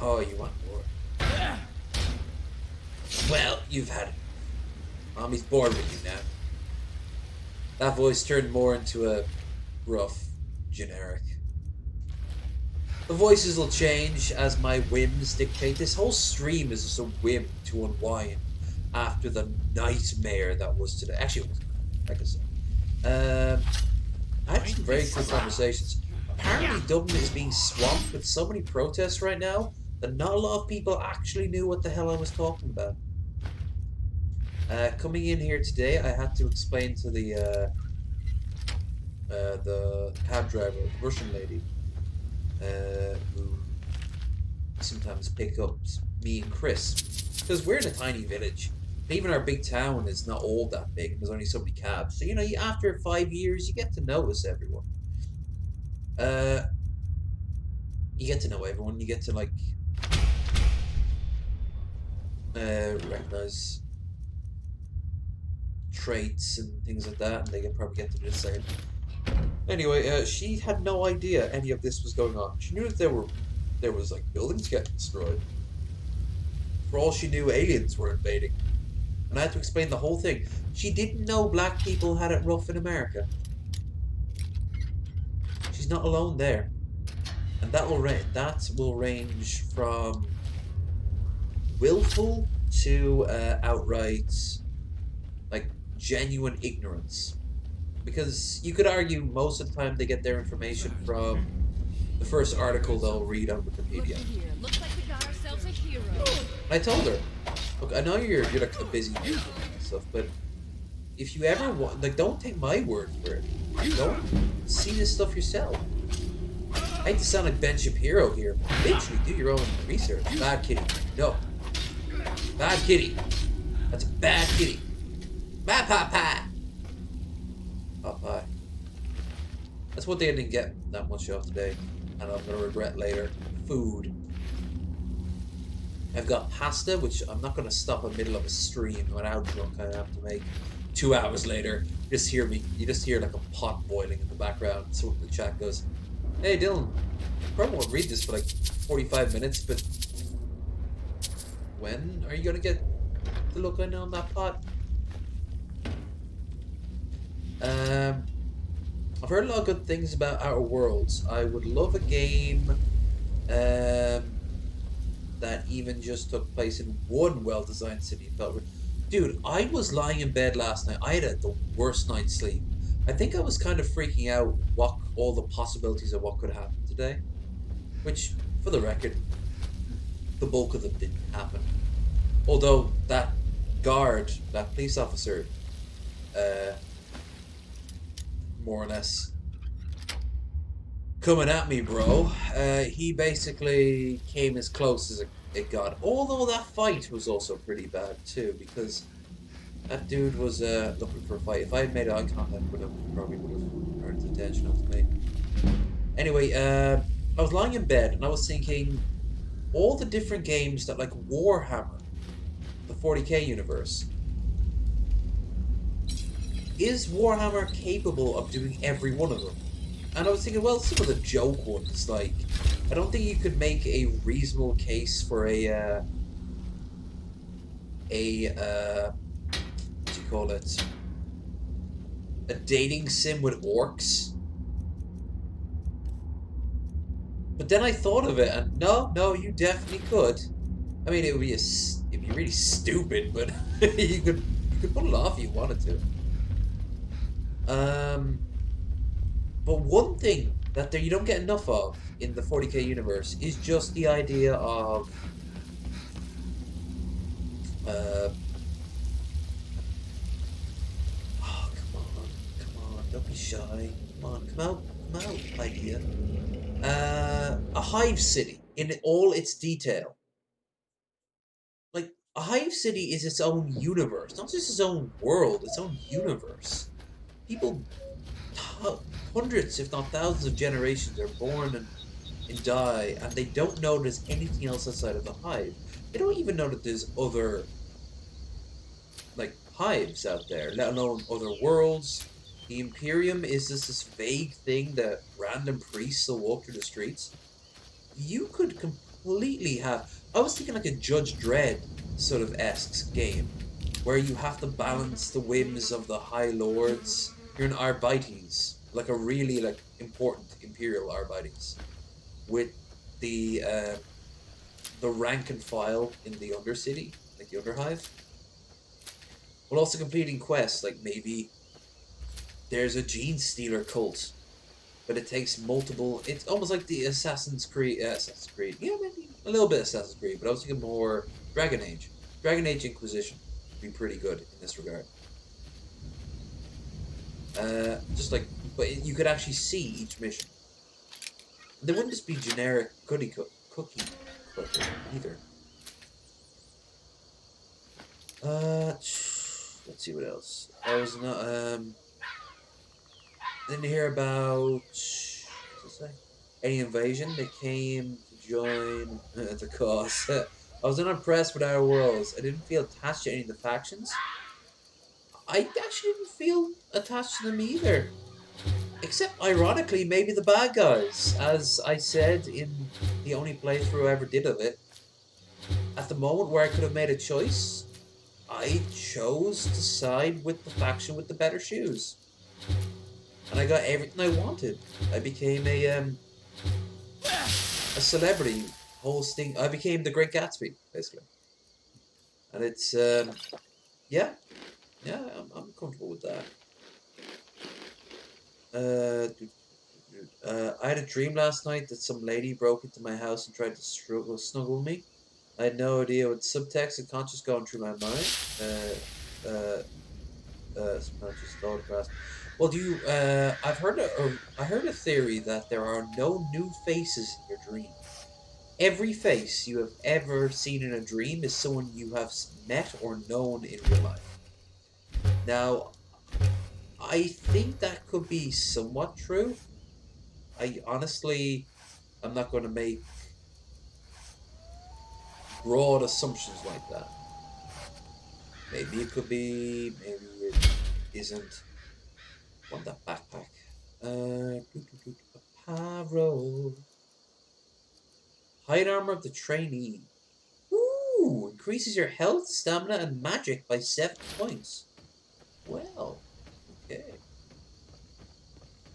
Oh, you want more? Well, you've had it. Mommy's bored with you now. That voice turned more into a rough, generic. The voices will change as my whims dictate. This whole stream is just a whim to unwind after the nightmare that was today. Actually, it wasn't, like I said. I had some very cool conversations. Apparently, Dublin is being swamped with so many protests right now that not a lot of people actually knew what the hell I was talking about. Coming in here today, I had to explain to the cab driver, the Russian lady, who sometimes pick up me and Chris, because we're in a tiny village. Even our big town is not all that big, and there's only so many cabs. So, you know, after 5 years, you get to notice everyone. You get to know everyone. You get to, like, recognize traits and things like that, and they can probably get to do the same. Anyway, she had no idea any of this was going on. She knew that there was like buildings getting destroyed. For all she knew, aliens were invading. And I had to explain the whole thing. She didn't know black people had it rough in America. She's not alone there. And that will range from willful to outright, like, genuine ignorance. Because you could argue most of the time they get their information from the first article they'll read on Wikipedia. Looks like we got ourselves a hero. I told her, look, I know you're like a busy person and stuff, but if you ever want, like, don't take my word for it. Don't see this stuff yourself. I hate to sound like Ben Shapiro here, but literally do your own research. Bad kitty. No. Bad kitty. That's a bad kitty. Bad pie pie. Pie pie. That's one thing I didn't get that much of today, and I'm gonna regret later. Food. I've got pasta, which I'm not gonna stop in the middle of a stream when how drunk I have to make. 2 hours later, you just hear like a pot boiling in the background. So the chat goes, "Hey Dylan, I probably won't read this for like 45 minutes, but when are you gonna get the look I know on that pot?" I've heard a lot of good things about Outer Worlds. I would love a game that even just took place in one well-designed city. Dude, I was lying in bed last night. I had the worst night's sleep. I think I was kind of freaking out what all the possibilities of what could happen today. Which, for the record, the bulk of them didn't happen. Although that guard, that police officer, more or less coming at me, bro. He basically came as close as it got. Although that fight was also pretty bad too, because that dude was looking for a fight. If I had made eye contact with him, he probably would have turned his attention off me. Anyway, I was lying in bed and I was thinking, all the different games that like Warhammer, the 40k universe. Is Warhammer capable of doing every one of them? And I was thinking, well, some of the joke ones, like, I don't think you could make a reasonable case for what do you call it? A dating sim with orcs. But then I thought of it, and no, you definitely could. I mean, it would be it'd be really stupid, but you could pull it off if you wanted to. But one thing that you don't get enough of in the 40k universe is just the idea of oh, come on, don't be shy. Come out, idea. A hive city in all its detail. Like, a hive city is its own universe, not just its own world, its own universe. People, hundreds, if not thousands of generations are born and die, and they don't know there's anything else outside of the hive. They don't even know that there's other, like, hives out there, let alone other worlds. The Imperium is just this vague thing that random priests will walk through the streets. You could completely have... I was thinking like a Judge Dredd sort of esque game, where you have to balance the whims of the High Lords. You're an Arbites, like a really like important Imperial Arbites, with the rank and file in the Undercity, like the Underhive. While also completing quests, like maybe there's a Gene Stealer cult, but it takes multiple... It's almost like the Assassin's Creed... yeah, maybe a little bit Assassin's Creed, but I was thinking more Dragon Age. Dragon Age Inquisition would be pretty good in this regard. Just like... But you could actually see each mission. There wouldn't just be generic cookie either. Let's see what else. I was not... Didn't hear about any invasion. They came to join the cause. I was unimpressed with Outer Worlds. I didn't feel attached to any of the factions. I actually didn't feel attached to them either. Except, ironically, maybe the bad guys. As I said in the only playthrough I ever did of it, at the moment where I could have made a choice, I chose to side with the faction with the better shoes. And I got everything I wanted. I became a celebrity hosting... I became the Great Gatsby, basically. And it's, yeah, I'm comfortable with that. I had a dream last night that some lady broke into my house and tried to snuggle me. I had no idea what subtext and conscious going through my mind. Subconscious thought process. Well, I heard a theory that there are no new faces in your dream. Every face you have ever seen in a dream is someone you have met or known in real life. Now, I think that could be somewhat true, I honestly, I'm not going to make broad assumptions like that. Maybe it could be, maybe it isn't. Want that backpack? Aparo. Hide armor of the trainee. Ooh, increases your health, stamina, and magic by 7 points. Well, okay.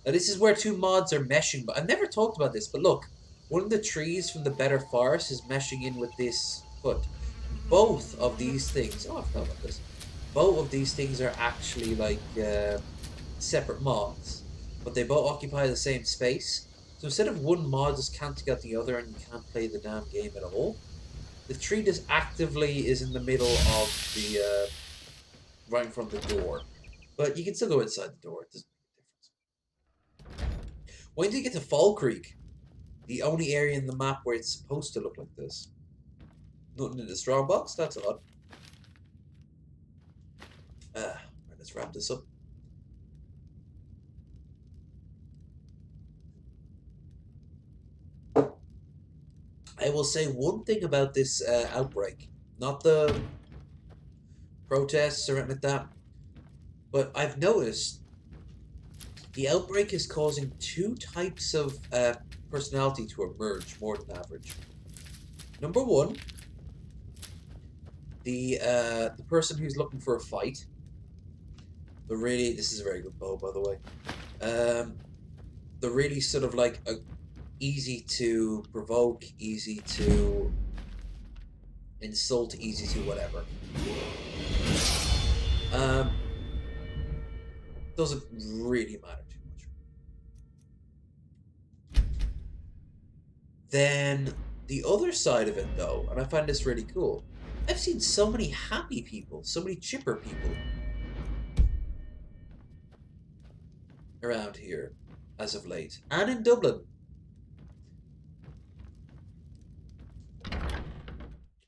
Now this is where 2 mods are meshing, but I've never talked about this, but look. One of the trees from the Better Forest is meshing in with this foot. Both of these things... Oh, I forgot about this. Both of these things are actually like separate mods. But they both occupy the same space. So instead of one mod just cancelling out the other and you can't play the damn game at all, the tree just actively is in the middle of the... right in front of the door. But you can still go inside the door. It doesn't make a difference. When do you get to Fall Creek? The only area in the map where it's supposed to look like this. Nothing in the strong box? That's odd. Right, let's wrap this up. I will say one thing about this outbreak. Not the protests or anything like that. But I've noticed the outbreak is causing 2 types of personality to emerge more than average. Number 1, the person who's looking for a fight. The really, this is a very good bow, by the way. The really sort of like easy to provoke, easy to insult, easy to whatever. Doesn't really matter too much. Then the other side of it, though, and I find this really cool, I've seen so many happy people, so many chipper people around here as of late, and in Dublin.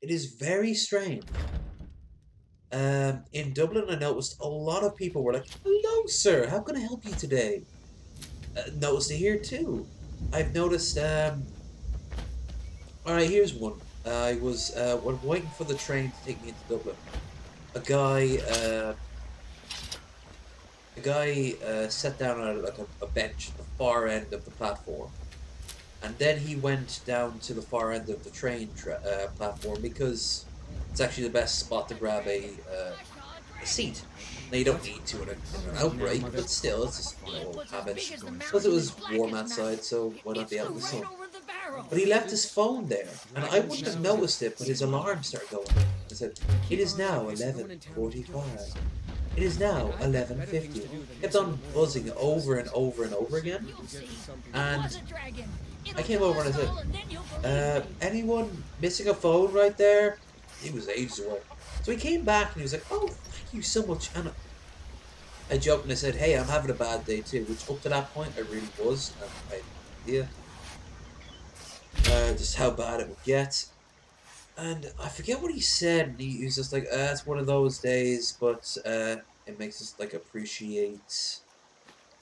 It is very strange. In Dublin, I noticed a lot of people were like, "Hello, sir. How can I help you today?" Noticed it here too. I've noticed. All right, here's one. I was waiting for the train to take me into Dublin. A guy sat down on like a bench at the far end of the platform, and then he went down to the far end of the train platform because it's actually the best spot to grab a seat. Now you don't need to in an outbreak, but still, it's just habit. Plus, it was warm outside, so why not be out in the sun? But he left his phone there, and I wouldn't have noticed it, but his alarm started going. I said, "It is now 11:45. It is now 11:50. Kept on buzzing over and over and over again. And I came over and I said, anyone missing a phone right there? He was ages away. So he came back and he was like, "Oh, thank you so much." And I joked and I said, "Hey, I'm having a bad day too," which up to that point I really was. And I had no idea just how bad it would get. And I forget what he said. He was just like, "It's one of those days, but it makes us like appreciate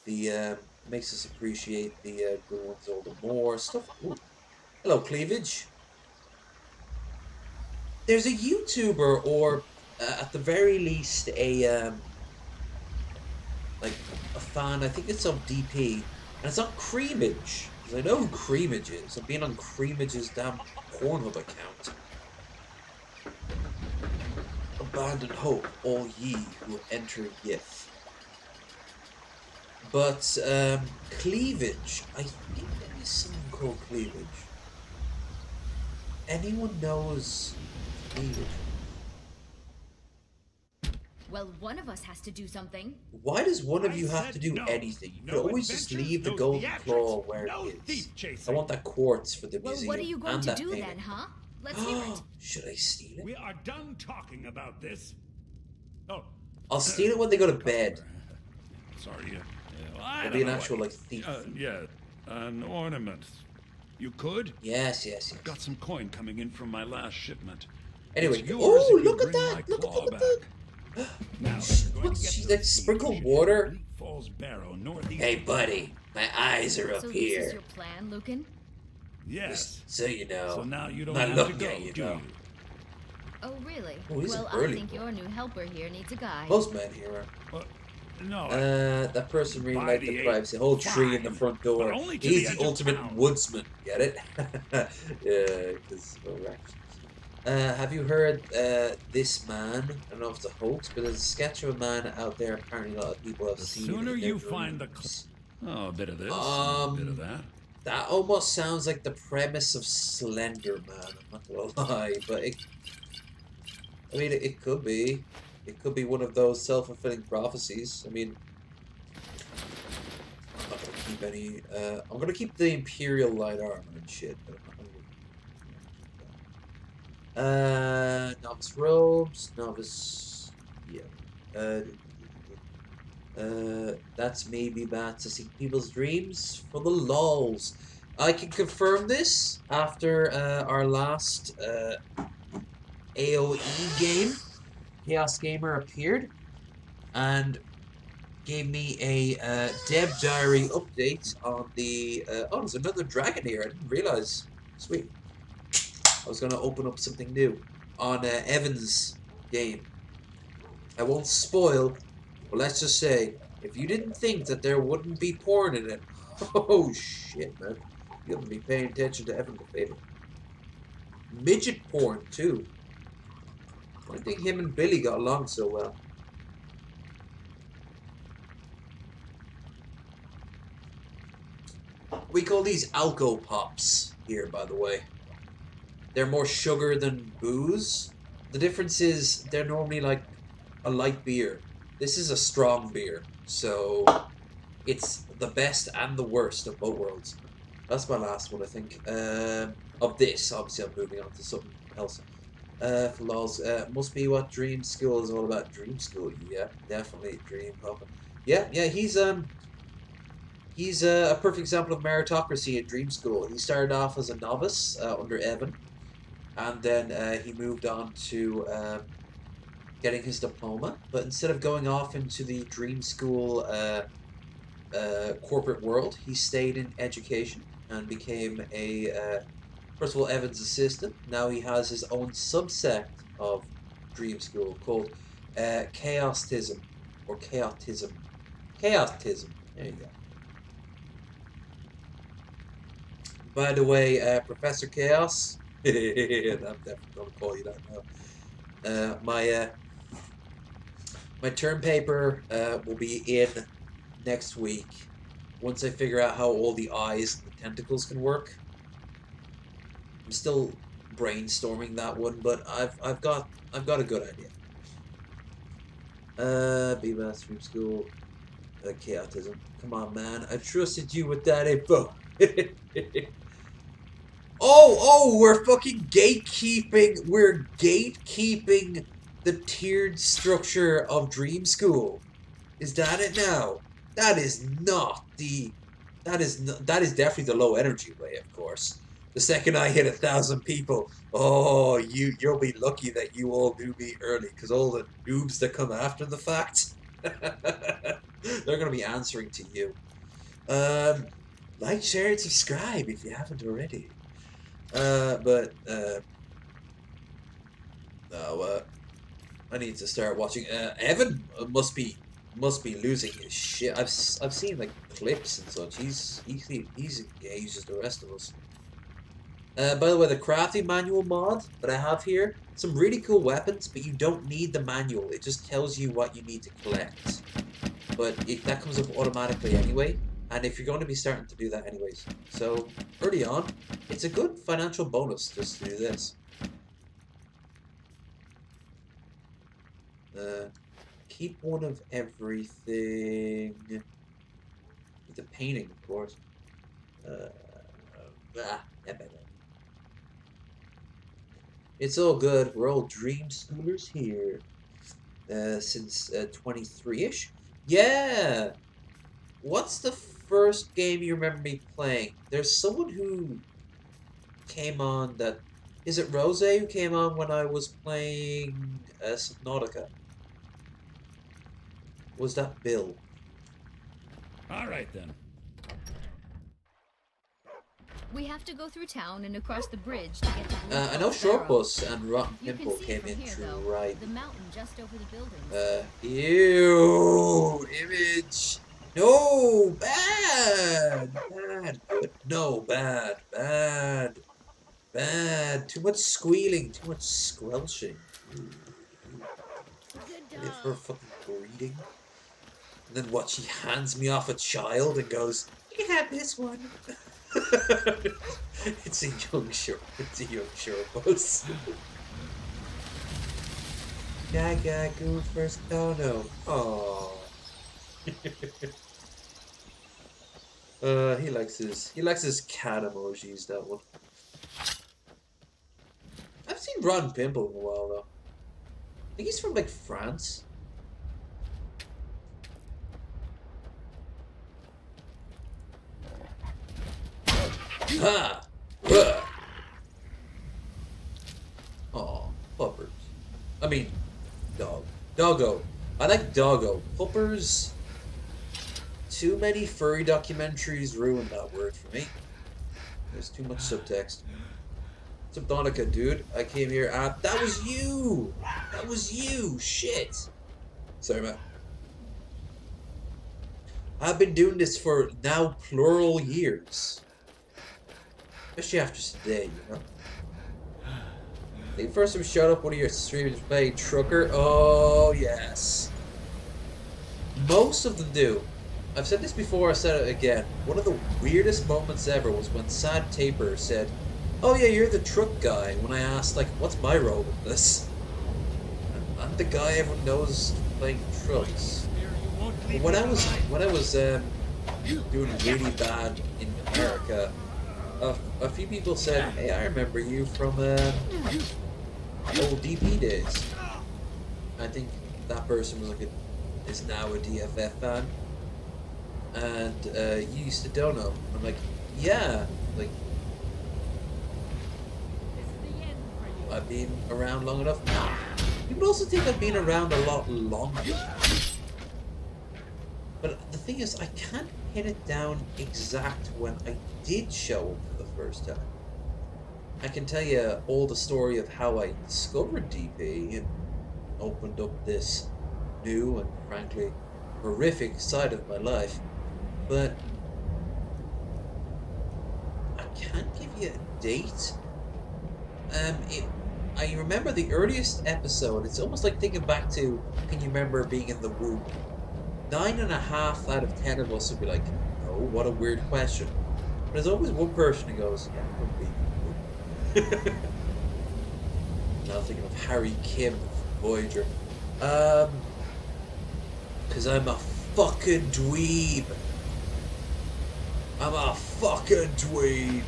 the good ones all the more stuff." Ooh. Hello, Cleavage. There's a YouTuber, or at the very least a like a fan. I think it's on DP, and it's on Creamage. Because I know who Creamage is. I've been on Creamage's damn Pornhub account. Abandon hope, all ye who enter Yith. But Cleavage, I think there is someone called Cleavage. Anyone knows Cleavage? Well, one of us has to do something. Why does one of you have to do anything? You could always just leave the golden claw where it is. I want that quartz for the museum. Well, what are you going and to that do painting. then, huh? Let's hear it. Should I steal it? We are done talking about this. Oh, I'll steal it when they go to bed. sorry. I'll be an actual like thief. Yeah, an ornament. You could? Yes. Got some coin coming in from my last shipment. Anyway, It's yours oh, if you look at bring that! my Look claw at that! Now, What's she like? Sprinkled water? Falls Barrow, northeast. Hey, buddy. My eyes are up So here. this is your plan, Lucan? Yes. So you know. So now you don't not have to looking go, at you, do though. you? Oh, really? Oh, he's well, an early I think boy. your new helper here needs a guide. Most men here are. No. That person really By liked the the eight, privacy. Whole tree in the fine, front but door. only to He's the edge the of ultimate town. woodsman. Get it? Yeah, because have you heard this man? I don't know if it's a hoax, but there's a sketch of a man out there. Apparently, a lot of people have The seen. sooner in their you find the dreams. Oh, a bit of this, a bit of that. That almost sounds like the premise of Slender Man. I'm not gonna lie, but I mean, it could be. It could be one of those self-fulfilling prophecies. I mean, I'm not gonna keep any. I'm gonna keep the Imperial light armor and shit. But I'm not gonna. Novice robes, novice. Yeah. That's maybe bad to see people's dreams for the lols. I can confirm this after our last AoE game. Chaos Gamer appeared and gave me a Dev Diary update on the. Oh, there's another dragon here. I didn't realize. Sweet. I was gonna open up something new on Evan's game. I won't spoil. Well, let's just say, if you didn't think that there wouldn't be porn in it, oh shit, man. You haven't been paying attention to Evan the Fatal. Midget porn, too. I think him and Billy got along so well. We call these Alco Pops here, by the way. They're more sugar than booze. The difference is they're normally like a light beer. This is a strong beer, so it's the best and the worst of both worlds. That's my last one, I think. Of this, obviously, I'm moving on to something else. For lols, must be what Dream School is all about. Dream School, yeah, definitely Dream Papa. Yeah, he's a perfect example of meritocracy in Dream School. He started off as a novice under Evan, and then he moved on to getting his diploma, but instead of going off into the Dream School corporate world, he stayed in education and became a, first of all, Evan's assistant. Now he has his own subsect of Dream School called Chaostism, or Chaotism. Chaotism, there you go. By the way, Professor Chaos, I'm definitely going to call you that now. My term paper will be in next week once I figure out how all the eyes and the tentacles can work. I'm still brainstorming that one, but I've got a good idea. BBAS Dream School, Chaotism. Come on, man! I trusted you with that info. Oh, we're fucking gatekeeping. We're gatekeeping the tiered structure of Dream School. Is that it now? That is not the. That is definitely the low energy way, of course. The second I hit 1,000 people, oh, you'll be lucky that you all knew me early, because all the noobs that come after the fact, they're gonna be answering to you. Like, share, and subscribe if you haven't already. I need to start watching. Evan must be losing his shit. I've seen like clips and such. He's engaged as the rest of us. By the way, the crafting manual mod that I have here, some really cool weapons, but you don't need the manual. It just tells you what you need to collect. But that comes up automatically anyway. And if you're going to be starting to do that anyways. So, early on, it's a good financial bonus just to do this. Keep one of everything. With the painting, of course. It's all good. We're all Dream Schoolers here. Since 23-ish. Yeah! What's the first game you remember me playing? There's someone who came on that... Is it Rose who came on when I was playing Subnautica? Was that Bill? All right, then. We have to go through town and across the bridge to get to Blue I know Falls Barrow. Shortbus and Rotten You Pimple can see came it from in here, through though. right. The mountain just over the buildings. Ew, image. No, bad, good. No, bad. Too much squealing, too much squelching. Ready for fucking breeding. And then what? She hands me off a child and goes, "You can have this one." It's a young Shortbus. Gaga Goofers Dono. Oh. He likes his cat emojis, that one. I've seen Ron Pimple in a while though. I think he's from like France. Ha! Oh, puppers. I mean, dog. Doggo. I like Doggo. Puppers. Too many furry documentaries ruined that word for me. There's too much subtext. Subdonica, dude. I came here. That was you! That was you! Shit! Sorry, man. I've been doing this for now plural years. Especially after today, you know. I think first time showed up one of your streamers playing Trucker. Oh, yes. Most of them do. I've said this before, I said it again. One of the weirdest moments ever was when Sad Taper said, "Oh yeah, you're the truck guy," when I asked, like, what's my role in this? I'm the guy everyone knows playing trucks. But when I was doing really bad in America, a few people said, "Hey, I remember you from old DP days." I think that person was is now a DFF fan, and you used to dono. I'm like, yeah, like I've been around long enough. People also think I've been around a lot longer. But the thing is, I can't pin it down exact when I did show up for the first time. I can tell you all the story of how I discovered DP and opened up this new and frankly horrific side of my life, but I can't give you a date. I remember the earliest episode. It's almost like thinking back to, can you remember being in the womb? 9.5 out of 10 of us would be like, no, what a weird question. But there's always one person who goes, yeah, it would be. Now thinking of Harry Kim from Voyager. Because I'm a fucking dweeb. I'm a fucking dweeb.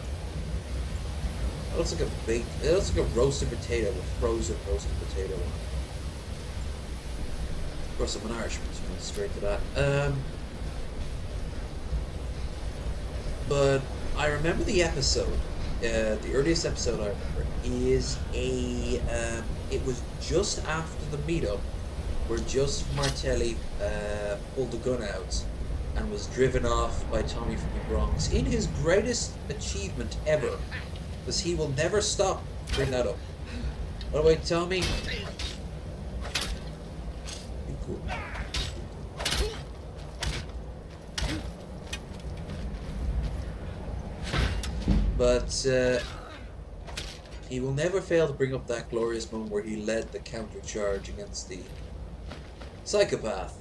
It looks like it looks like a roasted potato with frozen roasted potato on it. Of course, I'm an Irishman, so I'm straight to that. But I remember the episode. The earliest episode I remember is it was just after the meetup where Joseph Martelli pulled the gun out and was driven off by Tommy from the Bronx in his greatest achievement ever. Because he will never stop. Bring that up. By the way, Tommy. Be cool. But he will never fail to bring up that glorious moment where he led the counter-charge against the psychopath.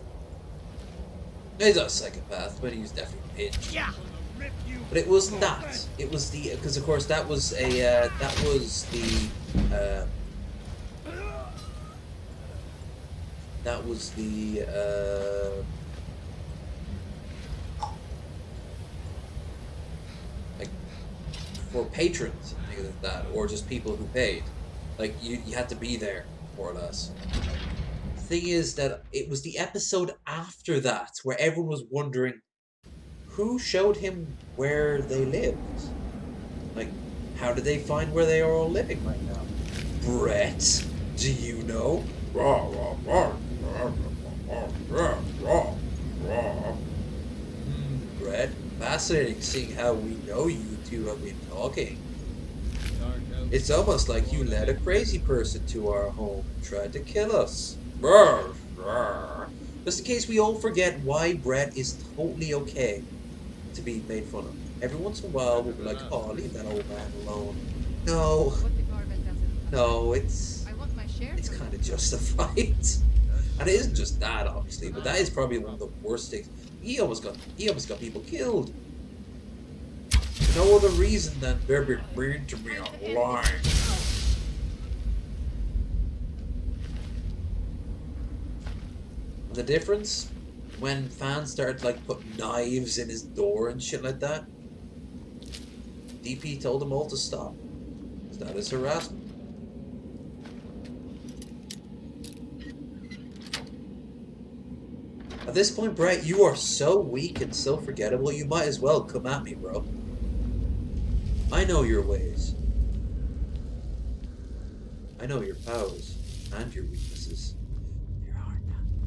He's not a psychopath, but he was definitely pinched. Yeah. But it wasn't that. It was the, because of course that was a like for patrons and things like that, or just people who paid. Like you had to be there more or less. The thing is that it was the episode after that where everyone was wondering who showed him where they lived. Like, how did they find where they are all living right now? Brett, do you know? Brett, fascinating seeing how we know you two have been talking. Dark elves. It's almost like you led a crazy person to our home and tried to kill us. Brr, brr. Just in case we all forget why Brett is totally okay to be made fun of. Every once in a while we'll be like, oh, leave that old man alone. No, What department does it? no, it's I want my share. it's kind of justified. And it isn't just that, obviously, but that is probably one of the worst things. He almost got people killed. For no other reason than they're being mean to me online. The difference when fans started like putting knives in his door and shit like that. DP told them all to stop. That is harassment. At this point, Brett, you are so weak and so forgettable, you might as well come at me, bro. I know your ways. I know your powers and your weaknesses. There are none.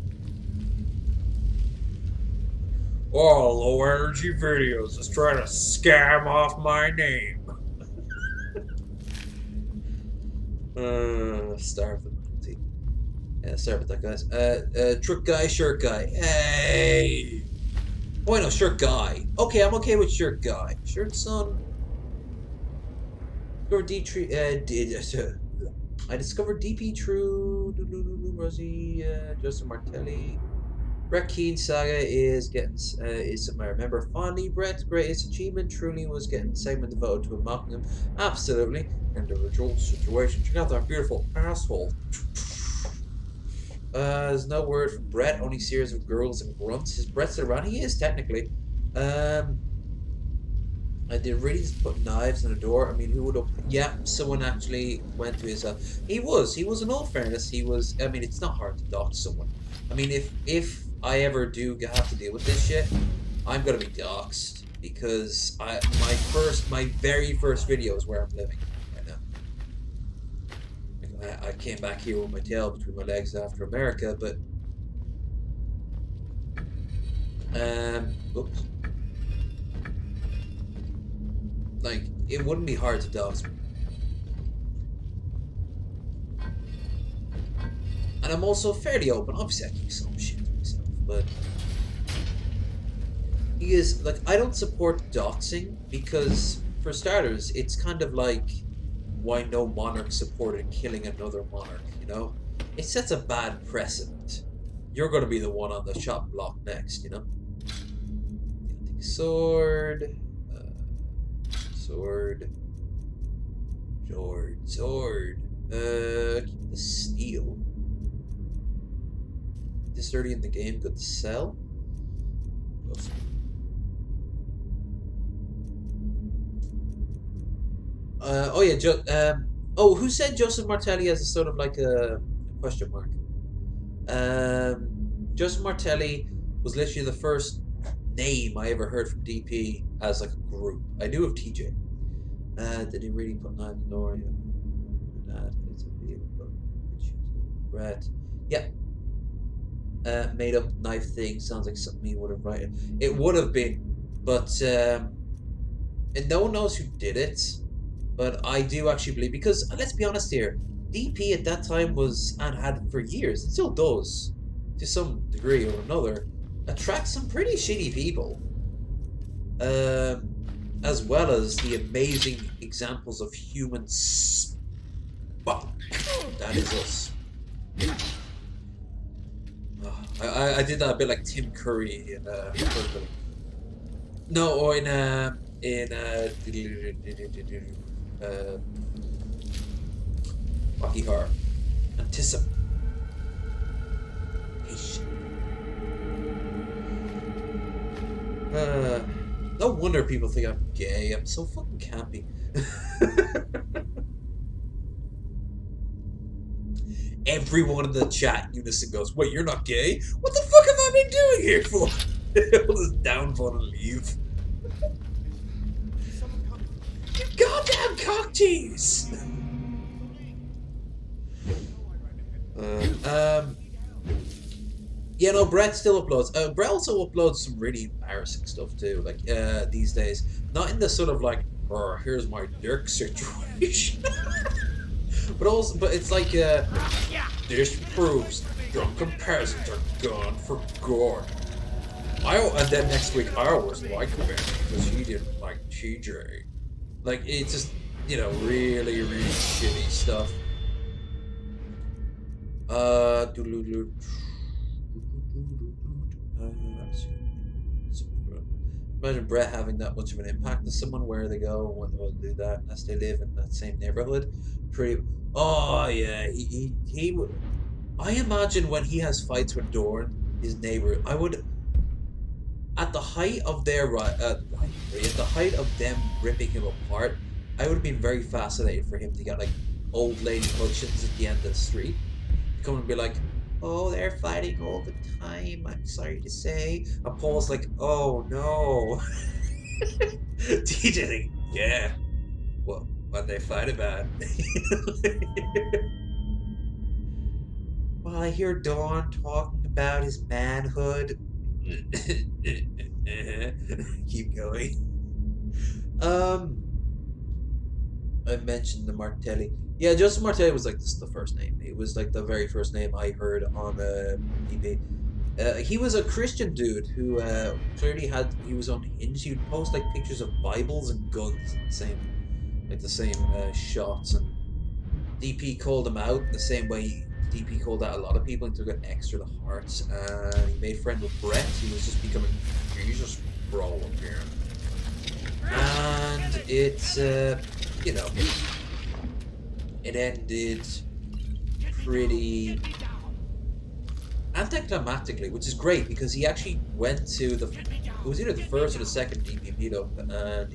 Oh, low energy videos is trying to scam off my name. Starve the penalty. Yeah, sorry about that, guys. Trick guy, shirt guy. Hey! Oh, wait, no, shirt guy. Okay, I'm okay with shirt guy. Shirt son. I discovered DP True, Rosie, Justin Martelli. Brett Keane saga is getting is something I remember fondly. Brett's greatest achievement truly was getting a segment devoted to him mocking him. Absolutely. Individual situation. Check out that beautiful asshole. There's no word from Brett, only series of girls and grunts. Is Brett still around? He is technically. I did really just put knives in a door. I mean, who would have? Yeah, someone actually went to his. He was. In all fairness, he was. I mean, it's not hard to dox someone. I mean, if I ever do have to deal with this shit, I'm gonna be doxxed because my very first video is where I'm living right now. I came back here with my tail between my legs after America, but oops. Like, it wouldn't be hard to dox me. And I'm also fairly open. Obviously, I keep some shit to myself, but he is like, I don't support doxing because, for starters, it's kind of like why no monarch supported killing another monarch. You know, it sets a bad precedent. You're going to be the one on the shop block next. You know. Sword. Sword. Keep the steel. This early in the game, good to sell. Oh yeah, who said Joseph Martelli as a sort of like a question mark? Joseph Martelli was literally the first name I ever heard from DP as like a group. I knew of TJ. Did he really put knives in the door? Brett. Yeah. Made up knife thing sounds like something he would have written. It would have been, but and no one knows who did it. But I do actually believe, because let's be honest here, DP at that time was, and had for years, it still does, to some degree or another, attract some pretty shitty people. As well as the amazing examples of human spunk. That is us. I did that a bit like Tim Curry in no, or in Rocky Horror. Anticipation. No wonder people think I'm gay. I'm so fucking campy. Everyone in the chat unison goes, "Wait, you're not gay? What the fuck have I been doing here for?" I'll just downvote and leave. You goddamn cock tease! Yeah, no, Brett still uploads. Brett also uploads some really embarrassing stuff too, like these days. Not in the sort of like here's my dick situation. but it's like, this proves drunken peasants are gone for good. And then next week, I always liked him because he didn't like TJ. Like, it's just, you know, really, really shitty stuff. Imagine Brett having that much of an impact on someone, where they go and when they'll do that, unless they live in that same neighborhood. Oh yeah, he would. I imagine when he has fights with Dorn, his neighbor, I would. At the height of their at the height of them ripping him apart, I would have been very fascinated for him to get like old lady Hutchins at the end of the street, come and be like, "Oh, they're fighting all the time. I'm sorry to say." And Paul's like, "Oh no." TJ like, "Yeah. Well, when they fight about." Well, I hear Dawn talking about his manhood. Keep going. I mentioned the Martelli. Yeah, Joseph Martelli was like the first name. It was like the very first name I heard on DP. He was a Christian dude who clearly he was on Hinge. He would post like pictures of Bibles and guns, the same shots. And DP called him out the same way DP called out a lot of people and took it extra to heart. He made friends with Brett. He was just becoming Jesus bro up here. And it's you know, it ended pretty anticlimactically, which is great because he actually went to it was either the first or the second DP meetup, and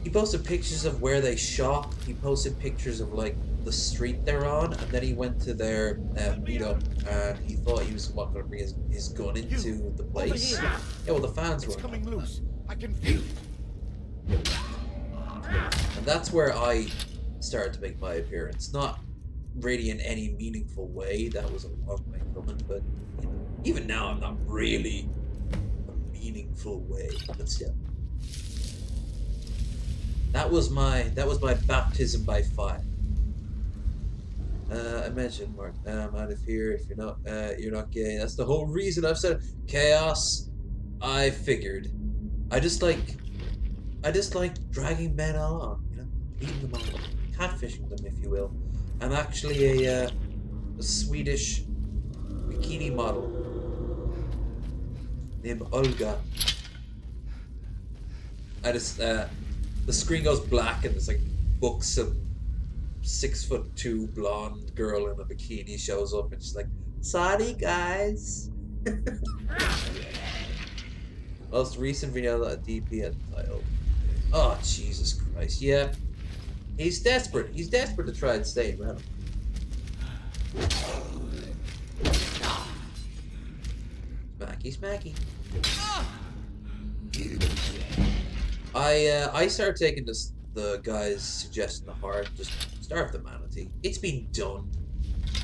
he posted pictures of where they shop. He posted pictures of like the street they're on, and then he went to their meetup, and he thought he was going to bring his gun into the place. Yeah, well, the fans were coming loose. I can feel it. And that's where I started to make my appearance. Not really in any meaningful way. That was a long way coming, but you know, even now I'm not really a meaningful way. But still, that was my baptism by fire. I mentioned Mark. I'm out of here. If you're not gay. That's the whole reason I've said it. Chaos. I figured. I just like dragging men on, you know, leading them on, catfishing them, if you will. I'm actually a Swedish bikini model named Olga. I just the screen goes black and there's like buxom 6'2" blonde girl in a bikini shows up and she's like, "Sorry guys." Most recent video that DP had titled. Oh Jesus Christ! Yeah, he's desperate. He's desperate to try and stay relevant. Smacky. I started taking the guy's suggestion to heart. Just starve the manatee. It's been done.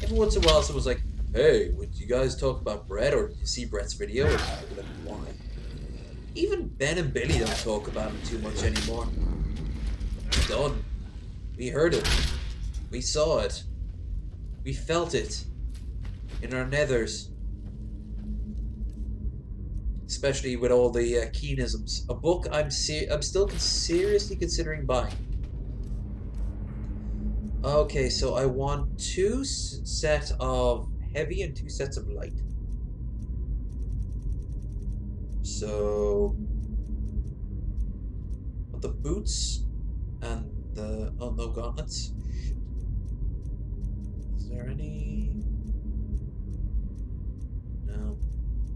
Every once in a while, someone's like, "Hey, would you guys talk about Brett, or did you see Brett's video?" Or why? Even Ben and Billy don't talk about him too much anymore. It's done. We heard it. We saw it. We felt it. In our nethers. Especially with all the Keenisms. A book I'm still seriously considering buying. Okay, so I want 2 sets of heavy and 2 sets of light. So, the boots and the no gauntlets. Is there any? No.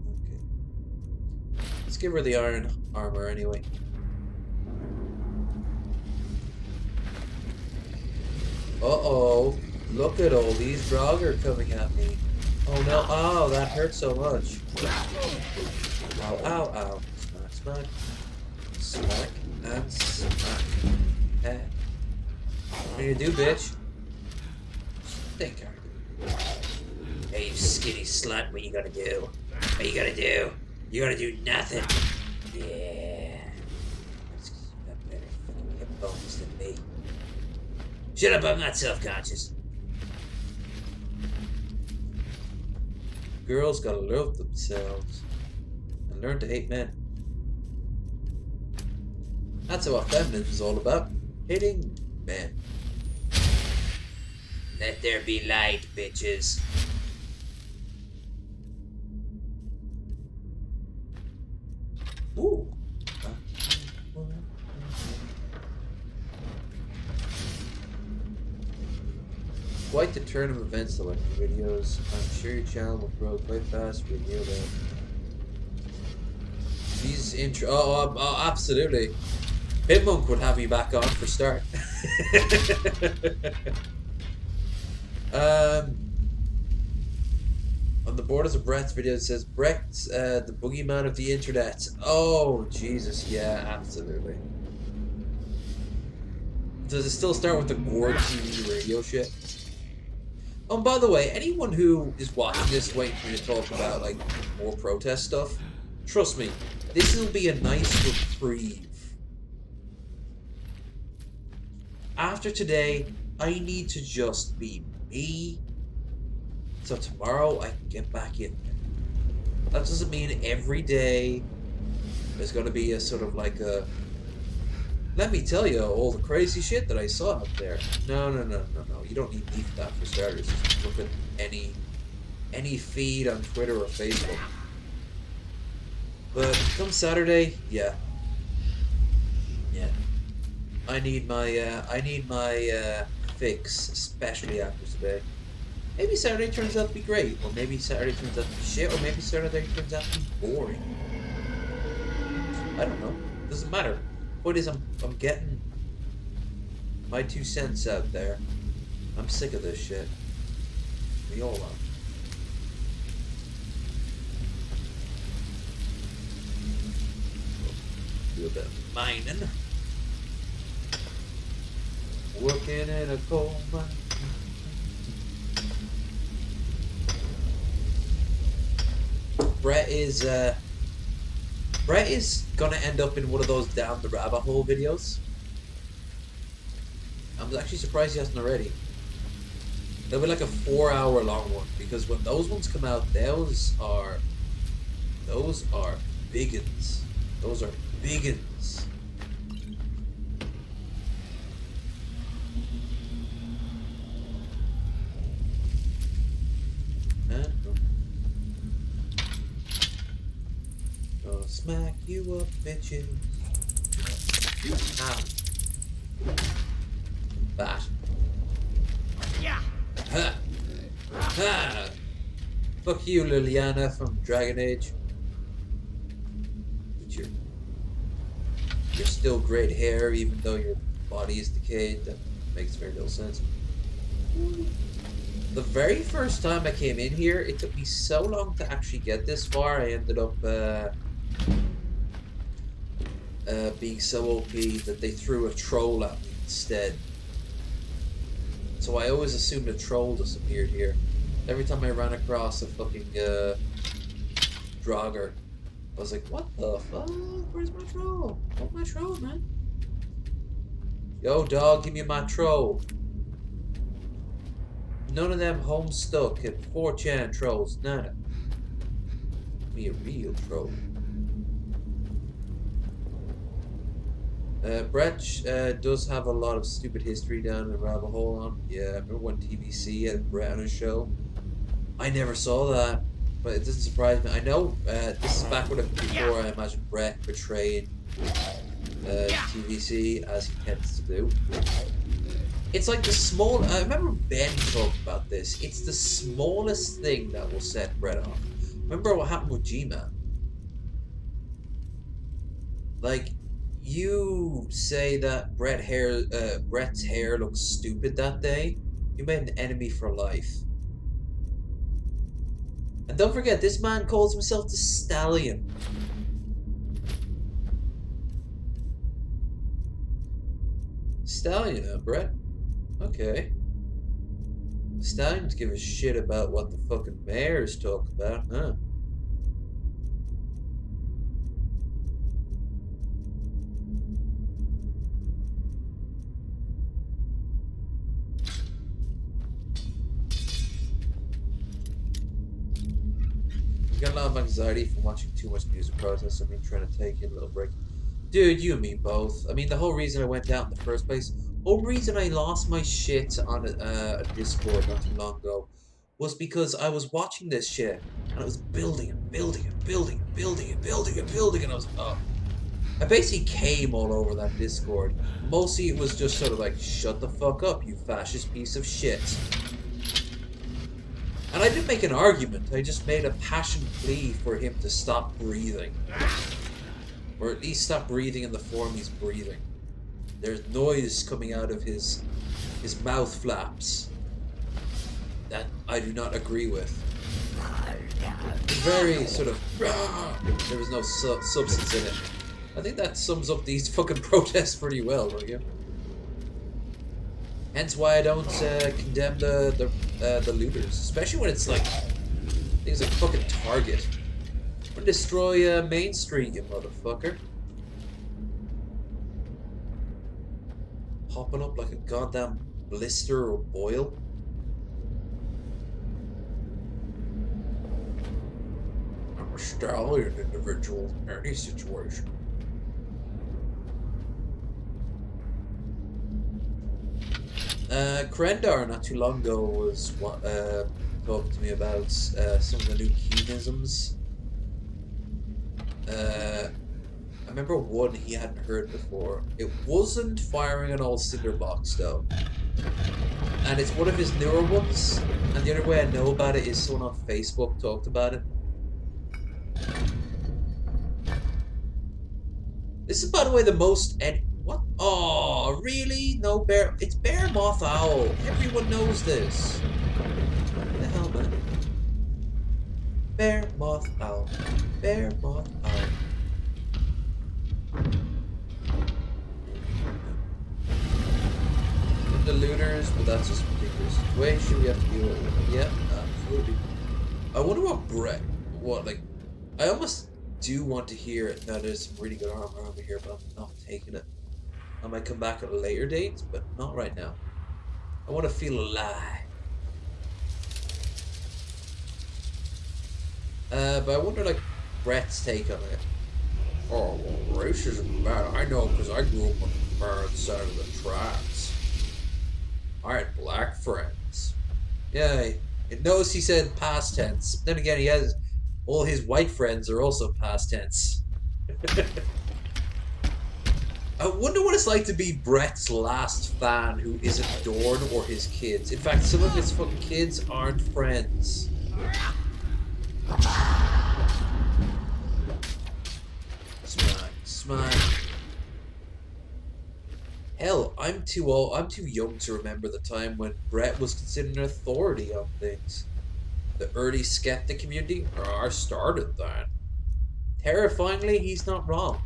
Okay. Let's give her the iron armor anyway. Uh-oh. Look at all these Draugr coming at me. Oh no. Oh, that hurt so much. Ow, ow, ow. Smack. Smack and smack. Hey. What are you gonna do, bitch? Think I do. Hey, you skinny slut, what you gonna do? What you gonna do? You gonna do nothing. Yeah. Shut up, I'm not self-conscious. Girls gotta love themselves and learn to hate men. That's what feminism is all about. Hating men. Let there be light, bitches. Ooh. Quite the turn of events though, like the videos. I'm sure your channel will grow quite fast when you know. These intro. Oh, absolutely. Hitmonk would have me back on for start. On the borders of Brett's video, it says Brett's the boogeyman of the internet. Oh, Jesus, yeah, absolutely. Does it still start with the Gore TV radio shit? Oh, and by the way, anyone who is watching this waiting for me to talk about, like, more protest stuff, trust me, this will be a nice reprieve. After today, I need to just be me. So tomorrow I can get back in there. That doesn't mean every day there's going to be a sort of like a... Let me tell you all the crazy shit that I saw up there. No. You don't need me for that, for starters. Just look at any feed on Twitter or Facebook. But come Saturday, yeah. I need my fix, especially after today. Maybe Saturday turns out to be great, or maybe Saturday turns out to be shit, or maybe Saturday turns out to be boring. I don't know. Doesn't matter. Point is, I'm getting my 2 cents out there. I'm sick of this shit. We all are. Do a bit of mining. Working in a coal mine. Brett is gonna end up in one of those down the rabbit hole videos. I'm actually surprised he hasn't already. They'll be like a 4-hour long one, because when those ones come out, those are biggins. Those are biggins. Gonna smack you up, bitches. Ow. That. Yeah. Ha. Ha. Fuck you, Liliana from Dragon Age. With your still great hair, even though your body is decayed. That makes very little sense. The very first time I came in here, it took me so long to actually get this far. I ended up being so OP that they threw a troll at me instead. So I always assumed a troll just appeared here. Every time I ran across a fucking Draugr, I was like, what the fuck? Where's my troll? Where's my troll, man? Yo, dog, give me my troll. None of them homestuck at 4chan trolls, nada. Me a real troll. Brett does have a lot of stupid history down in Rabbit Hole on. Yeah, I remember when TBC had Brett on his show. I never saw that, but it doesn't surprise me. I know this is back before I imagine Brett betrayed TBC, as he tends to do. It's like the small... I remember Ben talked about this. It's the smallest thing that will set Brett off. Remember what happened with G-Man? Like, you say that Brett's hair looks stupid that day, you made an enemy for life. And don't forget, this man calls himself the Stallion. Stallion, huh, Brett? Okay. Stallions give a shit about what the fucking mayors talk about, huh? got a lot of anxiety from watching too much music protests. I've been trying to take a little break. Dude, you and me both. I mean, the whole reason I went out in the first place, whole reason I lost my shit on a Discord not too long ago, was because I was watching this shit, and I was building and building and building and building and building and building, and I was, I basically came all over that Discord. Mostly it was just sort of like, shut the fuck up, you fascist piece of shit. And I didn't make an argument, I just made a passionate plea for him to stop breathing. Or at least stop breathing in the form he's breathing. There's noise coming out of his mouth flaps that I do not agree with. Very sort of, there was no substance in it. I think that sums up these fucking protests pretty well, don't you? Hence why I don't condemn the looters, especially when it's like things like fucking Target. I'm gonna destroy Main Street, you motherfucker. Popping up like a goddamn blister or boil. I'm a stallion individual in any situation. Krendar not too long ago was talking to me about some of the new Keenisms. I remember one he hadn't heard before. It wasn't firing an old cinder box though. And it's one of his newer ones. And the other way I know about it is someone on Facebook talked about it. This is, by the way, the most what? Oh, really? No bear. It's Bear Moth Owl. Everyone knows this. What the hell, man? Bear Moth Owl. Bear Moth Owl. The looters, but that's just ridiculous. Wait, should we have to deal with it? Yeah, absolutely. I wonder what I almost do want to hear it. Now there's some really good armor over here, but I'm not taking it. I might come back at a later date, but not right now. I want to feel alive. But I wonder, like, Brett's take on it. Oh, well, racism is bad. I know, because I grew up on the far side of the tracks. I had black friends. Yeah, it knows he said past tense. Then again, he has all his white friends are also past tense. I wonder what it's like to be Brett's last fan who isn't Dorn or his kids. In fact, some of his fucking kids aren't friends. Smack. Hell, I'm too young to remember the time when Brett was considered an authority on things. The early skeptic community, I started that. Terrifyingly, he's not wrong.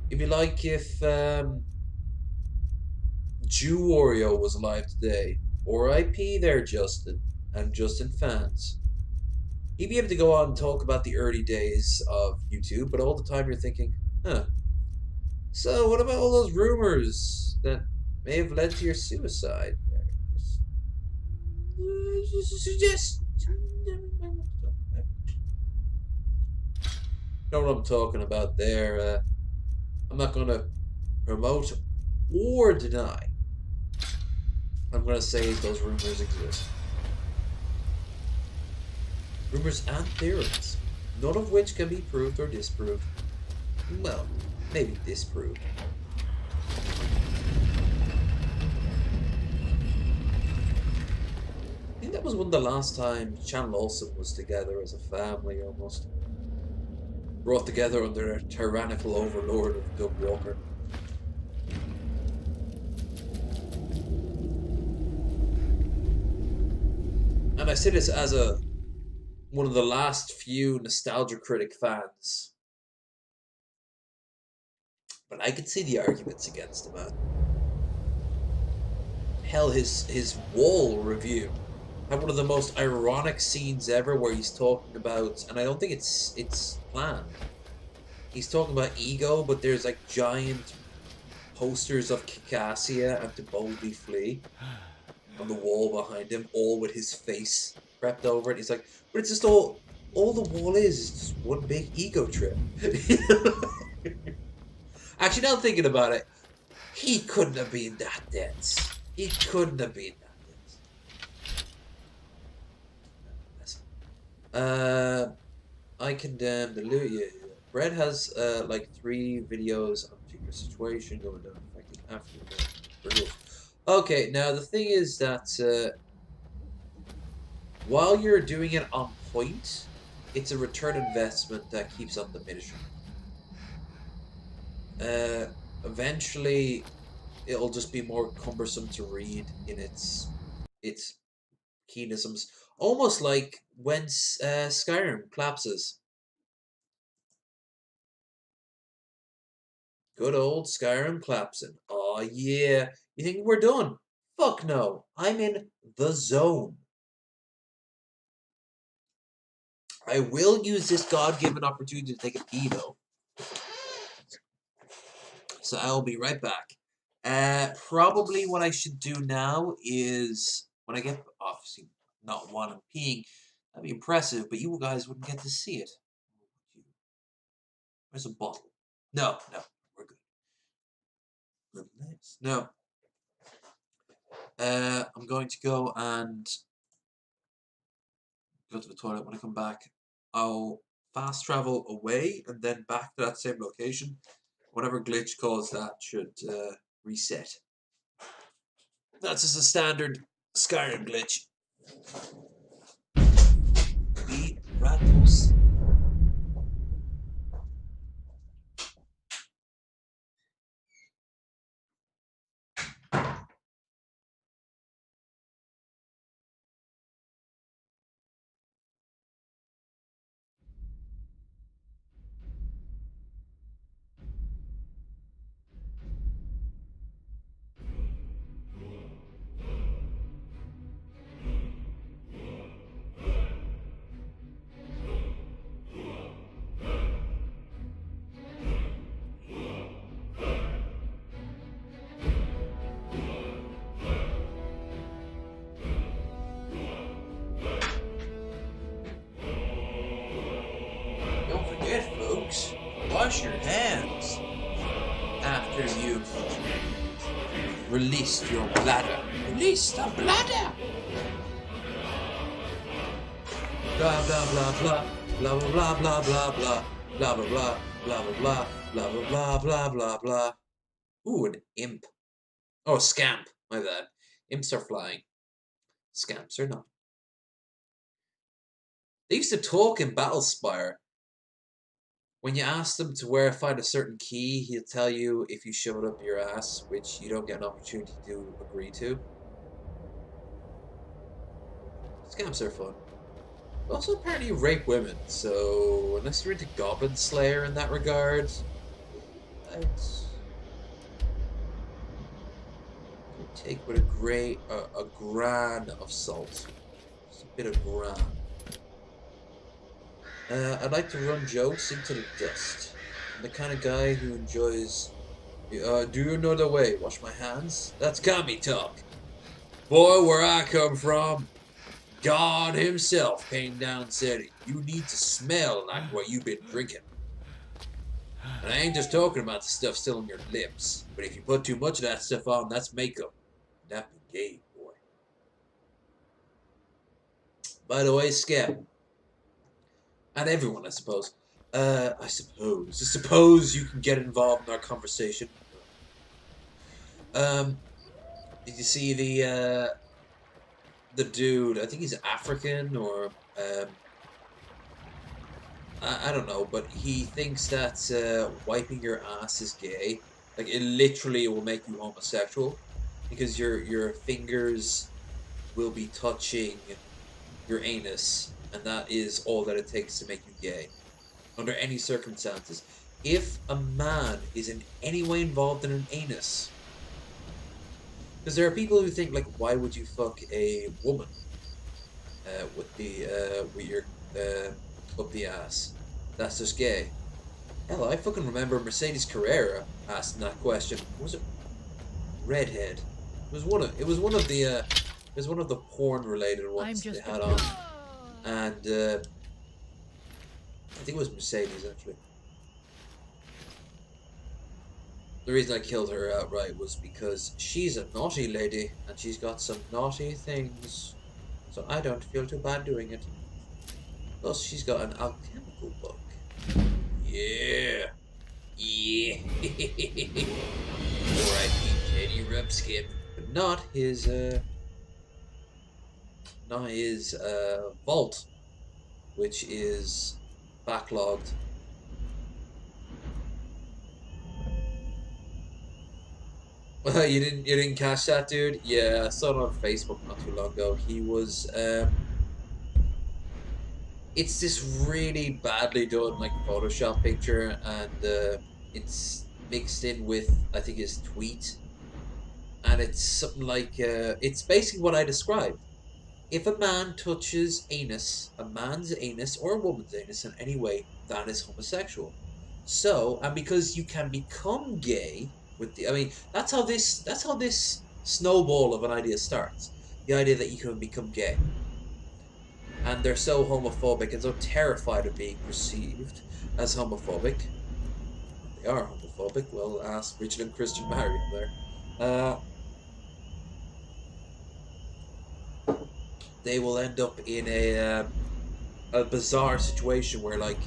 It'd be like if Jew Wario was alive today. R.I.P. there, Justin, and Justin fans. He'd be able to go on and talk about the early days of YouTube, but all the time you're thinking, huh. So what about all those rumors that may have led to your suicide? Just know what I'm talking about there. I'm not going to promote or deny. I'm going to say those rumors exist. Rumors and theories, none of which can be proved or disproved. Well, maybe disproved. I think that was one of the last times Channel Olsen was together as a family, almost. Brought together under a tyrannical overlord of Doug Walker. And I say this as one of the last few Nostalgia Critic fans. But I could see the arguments against him, man. Hell, his Wall review had one of the most ironic scenes ever where he's talking about, and I don't think it's planned. He's talking about ego, but there's like giant posters of Kikassia and To Boldly Flee on the wall behind him, all with his face prepped over it. He's like, but it's just all the wall is just one big ego trip. Actually, now thinking about it, he couldn't have been that dense. He couldn't have been that dense. I condemn the loot. Yeah. Brett has like 3 videos on a particular situation going down affecting after. Okay, now the thing is that while you're doing it on point, it's a return investment that keeps on diminishing. Eventually, it'll just be more cumbersome to read in its keynisms, almost like when Skyrim collapses. Good old Skyrim collapsing. Oh yeah. You think we're done? Fuck no. I'm in the zone. I will use this God-given opportunity to take a pee though. So I'll be right back. Probably what I should do now is when I get obviously not one I'm peeing, that'd be impressive, but you guys wouldn't get to see it. Where's a bottle? No, we're good. No. I'm going to go and go to the toilet. When I come back, I'll fast travel away and then back to that same location. Whatever glitch caused that should reset. That's just a standard Skyrim glitch. Be rattles. Wash your hands after you've released your bladder. Release the bladder! Blah blah blah blah blah blah blah blah blah blah blah blah blah blah blah blah blah blah blah. Ooh, an imp. Oh, scamp. My bad. Imps are flying. Scamps are not. They used to talk in Battlespire. When you ask them to find a certain key, he'll tell you if you shove it up your ass, which you don't get an opportunity to agree to. Scamps are fun. Also, apparently rape women, so unless you're into Goblin Slayer in that regard, I'd take with a gran of salt. Just a bit of gran. I'd like to run jokes into the dust. I'm the kind of guy who enjoys... do you know the way? Wash my hands? That's commie talk. Boy, where I come from, God himself came down and said, you need to smell like what you've been drinking. And I ain't just talking about the stuff still on your lips, but if you put too much of that stuff on, that's makeup. That be gay, boy. By the way, Skep. And everyone, I suppose. I suppose you can get involved in our conversation. Did you see the dude? I think he's African or I don't know, but he thinks that wiping your ass is gay. Like it literally will make you homosexual because your fingers will be touching your anus. And that is all that it takes to make you gay. Under any circumstances. If a man is in any way involved in an anus. Because there are people who think, like, why would you fuck a woman? With your, up the ass. That's just gay. Hell, I fucking remember Mercedes Carrera asking that question. What was it? Redhead. It was one of the porn related ones they had on. and I think it was Mercedes actually. The reason I killed her outright was because she's a naughty lady and she's got some naughty things, so I don't feel too bad doing it. Plus, she's got an alchemical book. Yeah. Yeah. Alright, Katie Rubskin. But not his vault, which is backlogged. Well, you didn't catch that, dude? Yeah, I saw it on Facebook not too long ago. He was it's this really badly done like Photoshop picture, and it's mixed in with I think his tweet, and it's something like it's basically what I described. If a man touches anus, a man's anus or a woman's anus in any way, that is homosexual. So, and because you can become gay with the, I mean, that's how this snowball of an idea starts. The idea that you can become gay. And they're so homophobic and so terrified of being perceived as homophobic. They are homophobic. Well, ask Richard and Christian Marion there. They will end up in a bizarre situation where, like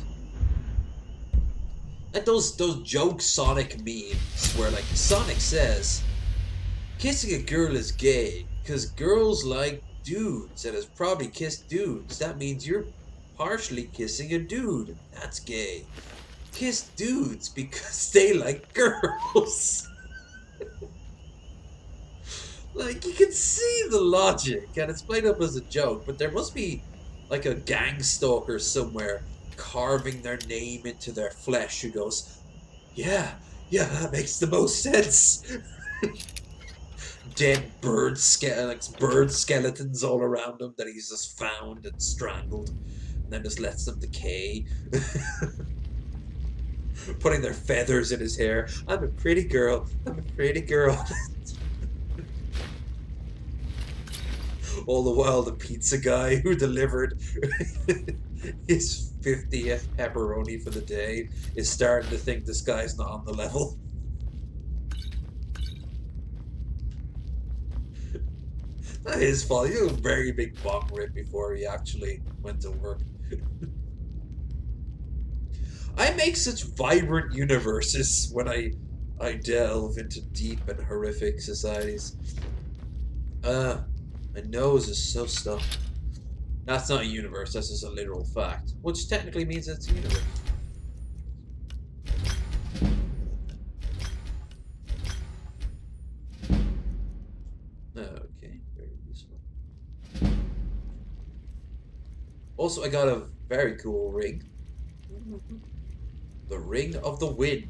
those joke Sonic memes where, like, Sonic says kissing a girl is gay because girls like dudes and has probably kissed dudes. That means you're partially kissing a dude. That's gay. Kiss dudes because they like girls. Like, you can see the logic, and it's played up as a joke, but there must be like a gang stalker somewhere carving their name into their flesh who goes, yeah, that makes the most sense. Dead bird skeletons all around him that he's just found and strangled, and then just lets them decay. Putting their feathers in his hair. I'm a pretty girl. All the while, the pizza guy who delivered his 50th pepperoni for the day is starting to think this guy's not on the level. Not his fault. He was a very big bong rip before he actually went to work. I make such vibrant universes when I delve into deep and horrific societies. My nose is so stuffed. That's not a universe, that's just a literal fact. Which technically means it's a universe. Okay, very useful. Also, I got a very cool ring. The Ring of the Wind.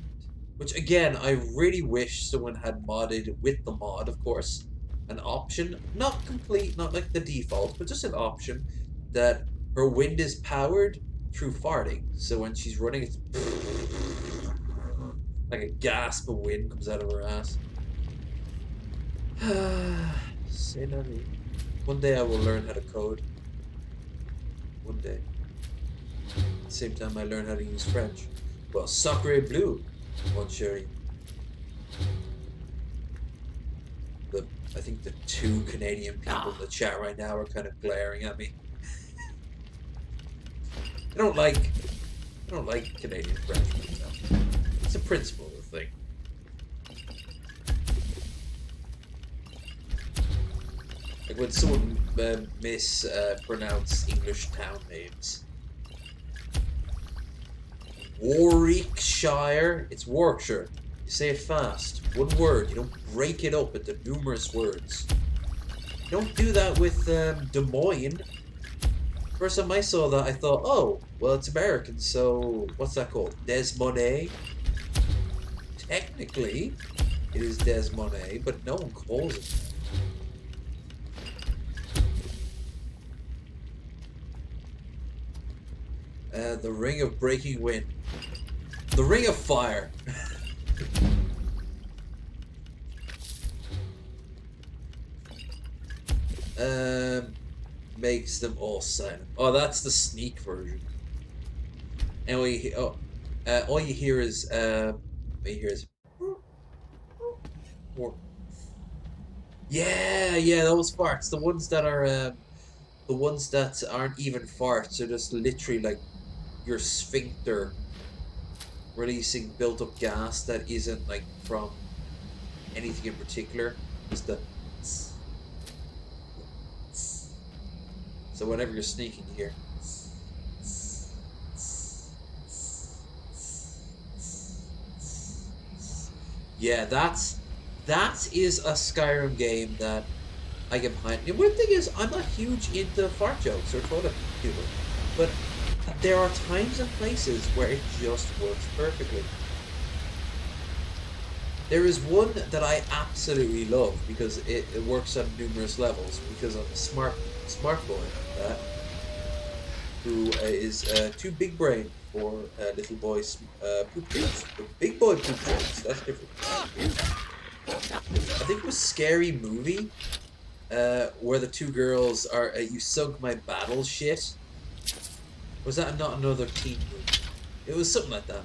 Which, again, I really wish someone had modded with the mod, of course. An option, not complete, not like the default, but just an option that her wind is powered through farting. So when she's running, it's like a gasp of wind comes out of her ass. C'est la vie. One day I will learn how to code. One day. At the same time I learn how to use French. Well, sacre bleu, mon chéri. I think the 2 Canadian people in the chat right now are kind of glaring at me. I don't like Canadian French myself. It's a principle of the thing. Like when someone mispronounce English town names. Warwickshire, it's Warwickshire. You say it fast. One word. You don't break it up into numerous words. You don't do that with Des Moines. First time I saw that, I thought, oh, well, it's American, so what's that called? Des Moines? Technically, it is Des Moines, but no one calls it that. The Ring of Breaking Wind. The Ring of Fire. makes them all silent. Oh, that's the sneak version. And all you hear is yeah, those farts. The ones that aren't even farts are just literally like your sphincter releasing built-up gas that isn't like from anything in particular. Just the. So whenever you're sneaking here. Yeah, that is a Skyrim game that I get behind. The weird thing is, I'm not huge into fart jokes or toilet humor, but there are times and places where it just works perfectly. There is one that I absolutely love because it works on numerous levels. Because I'm a smart boy, who is too big brain for little boys poop jokes. But big boy poop jokes, that's different. I think it was Scary Movie, where the two girls are you sunk my battle shit. Was that not another teen movie? It was something like that.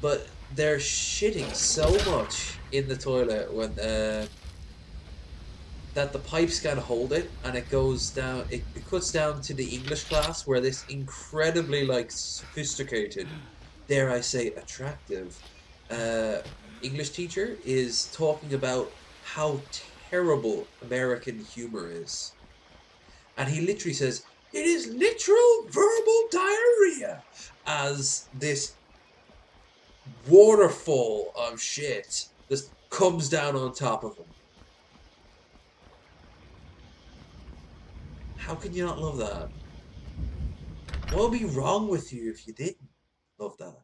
But they're shitting so much in the toilet when that the pipes can't hold it, and it goes down. It cuts down to the English class where this incredibly like sophisticated, dare I say, attractive English teacher is talking about how terrible American humor is, and he literally says it is literal verbal diarrhea as this waterfall of shit just comes down on top of him. How can you not love that? What would be wrong with you if you didn't love that?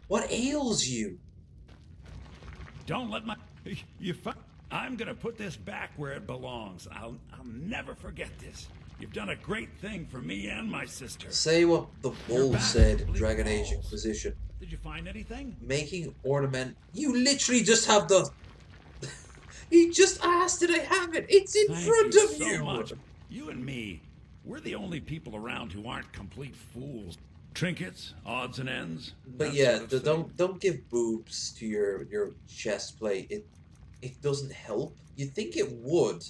What ails you? Don't let my... I'm gonna put this back where it belongs. I'll never forget this. You've done a great thing for me and my sister. Say what the bull said in Dragon Age Inquisition. Did you find anything? Making ornament. You literally just have the... He just asked did I have it. It's in front of you. So much. You and me, we're the only people around who aren't complete fools. Trinkets, odds and ends. But yeah, don't give boobs to your chest plate. It doesn't help. You'd think it would,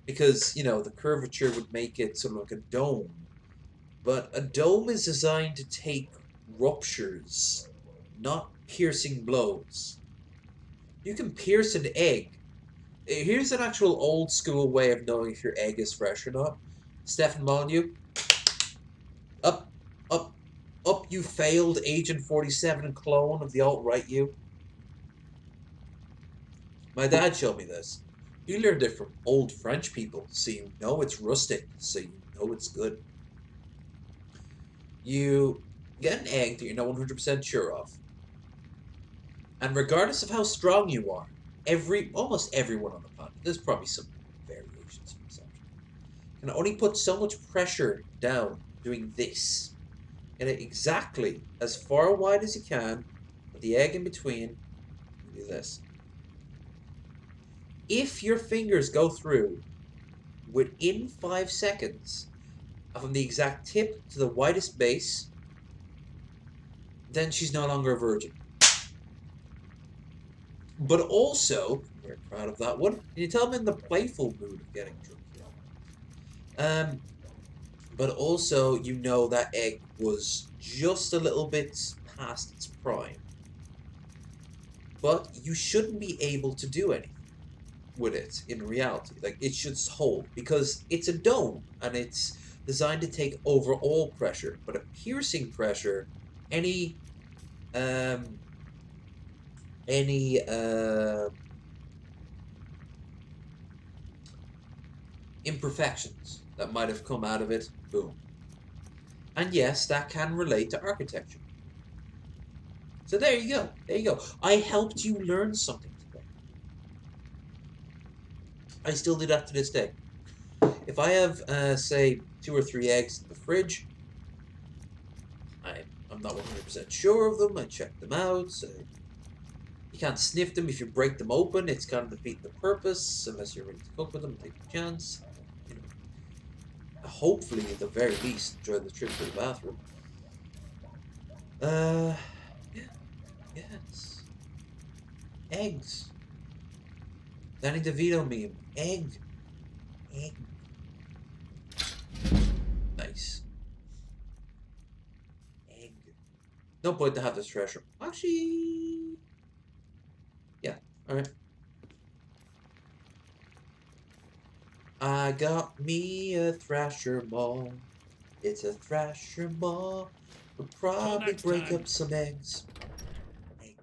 because you know the curvature would make it sort of like a dome. But a dome is designed to take ruptures, not piercing blows. You can pierce an egg. Here's an actual old school way of knowing if your egg is fresh or not. Stefan Molyneux. Up, you failed Agent 47 clone of the alt-right you. My dad showed me this. He learned it from old French people, so you know it's rustic, so you know it's good. You get an egg that you're not 100% sure of. And regardless of how strong you are, almost everyone on the planet, there's probably some variations in perception, can only put so much pressure down doing this. Get it exactly as far wide as you can, put the egg in between, and do this. If your fingers go through within 5 seconds from the exact tip to the widest base, then she's no longer a virgin. But also, I'm very proud of that one. Can you tell I'm in the playful mood of getting drunk? But also, you know that egg was just a little bit past its prime. But you shouldn't be able to do anything with it in reality. Like, it should hold, because it's a dome, and it's designed to take overall pressure. But a piercing pressure, any imperfections that might have come out of it, boom. And yes, that can relate to architecture. So there you go. There you go. I helped you learn something today. I still do that to this day. If I have, say, 2 or 3 eggs in the fridge, I'm not 100% sure of them. I check them out. So you can't sniff them. If you break them open, it's kind of defeating the purpose, unless you're ready to cook with them, take a chance. You know. hopefully, at the very least, enjoy the trip to the bathroom. Yeah. Yes. Eggs. Danny DeVito meme. Egg. Egg. Nice. Egg. No point to have this treasure. Actually. Yeah. Alright. I got me a Thrasher ball. It's a Thrasher ball. We'll probably break up some eggs. Egg.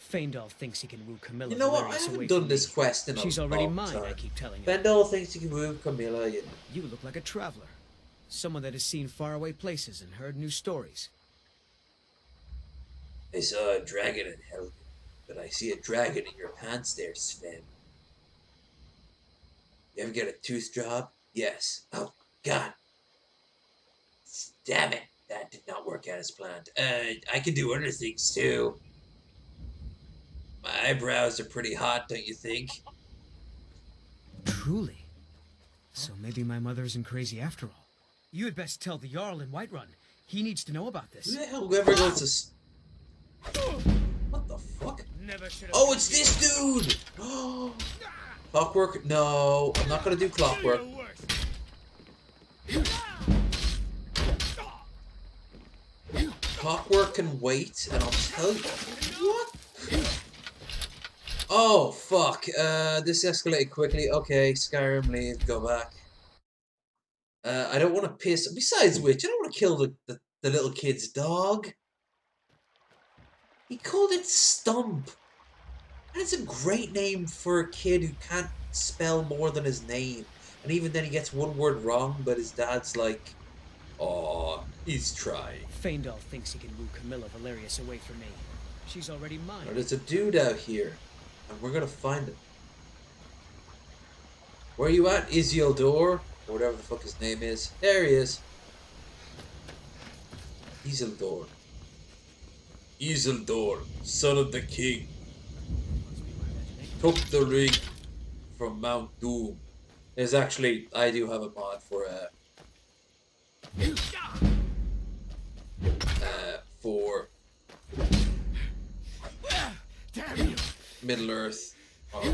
Faendal thinks he can woo Camilla. You know what? I Valerius away haven't done from this me. quest in a She's already long mine, time. I keep telling him. Faendal thinks he can move Camilla. You look like a traveler. Someone that has seen faraway places and heard new stories. I saw a dragon in Helgen, but I see a dragon in your pants there, Sven. You ever get a tooth job? Yes. Oh, God. Damn it. That did not work out as planned. I can do other things, too. My eyebrows are pretty hot, don't you think? Truly? So maybe my mother isn't crazy after all. You had best tell the Jarl in Whiterun. He needs to know about this. Who the hell whoever goes to... What the fuck? Oh, it's this dude! Clockwork? No, I'm not gonna do clockwork. Clockwork can wait, and I'll tell you... What? Oh, fuck. This escalated quickly. Okay, Skyrim, leave, go back. I don't want to piss... Besides which, I don't want to kill the little kid's dog. He called it Stump. And it's a great name for a kid who can't spell more than his name. And even then he gets one word wrong, but his dad's like, "Aw, he's trying." Faendal thinks he can woo Camilla Valerius away from me. She's already mine. Now, there's a dude out here, and we're gonna find him. Where are you at, Isildur? Or whatever the fuck his name is. There he is. Isildur. Isildur, son of the king, took the ring from Mount Doom. There's actually, I do have a mod for Middle Earth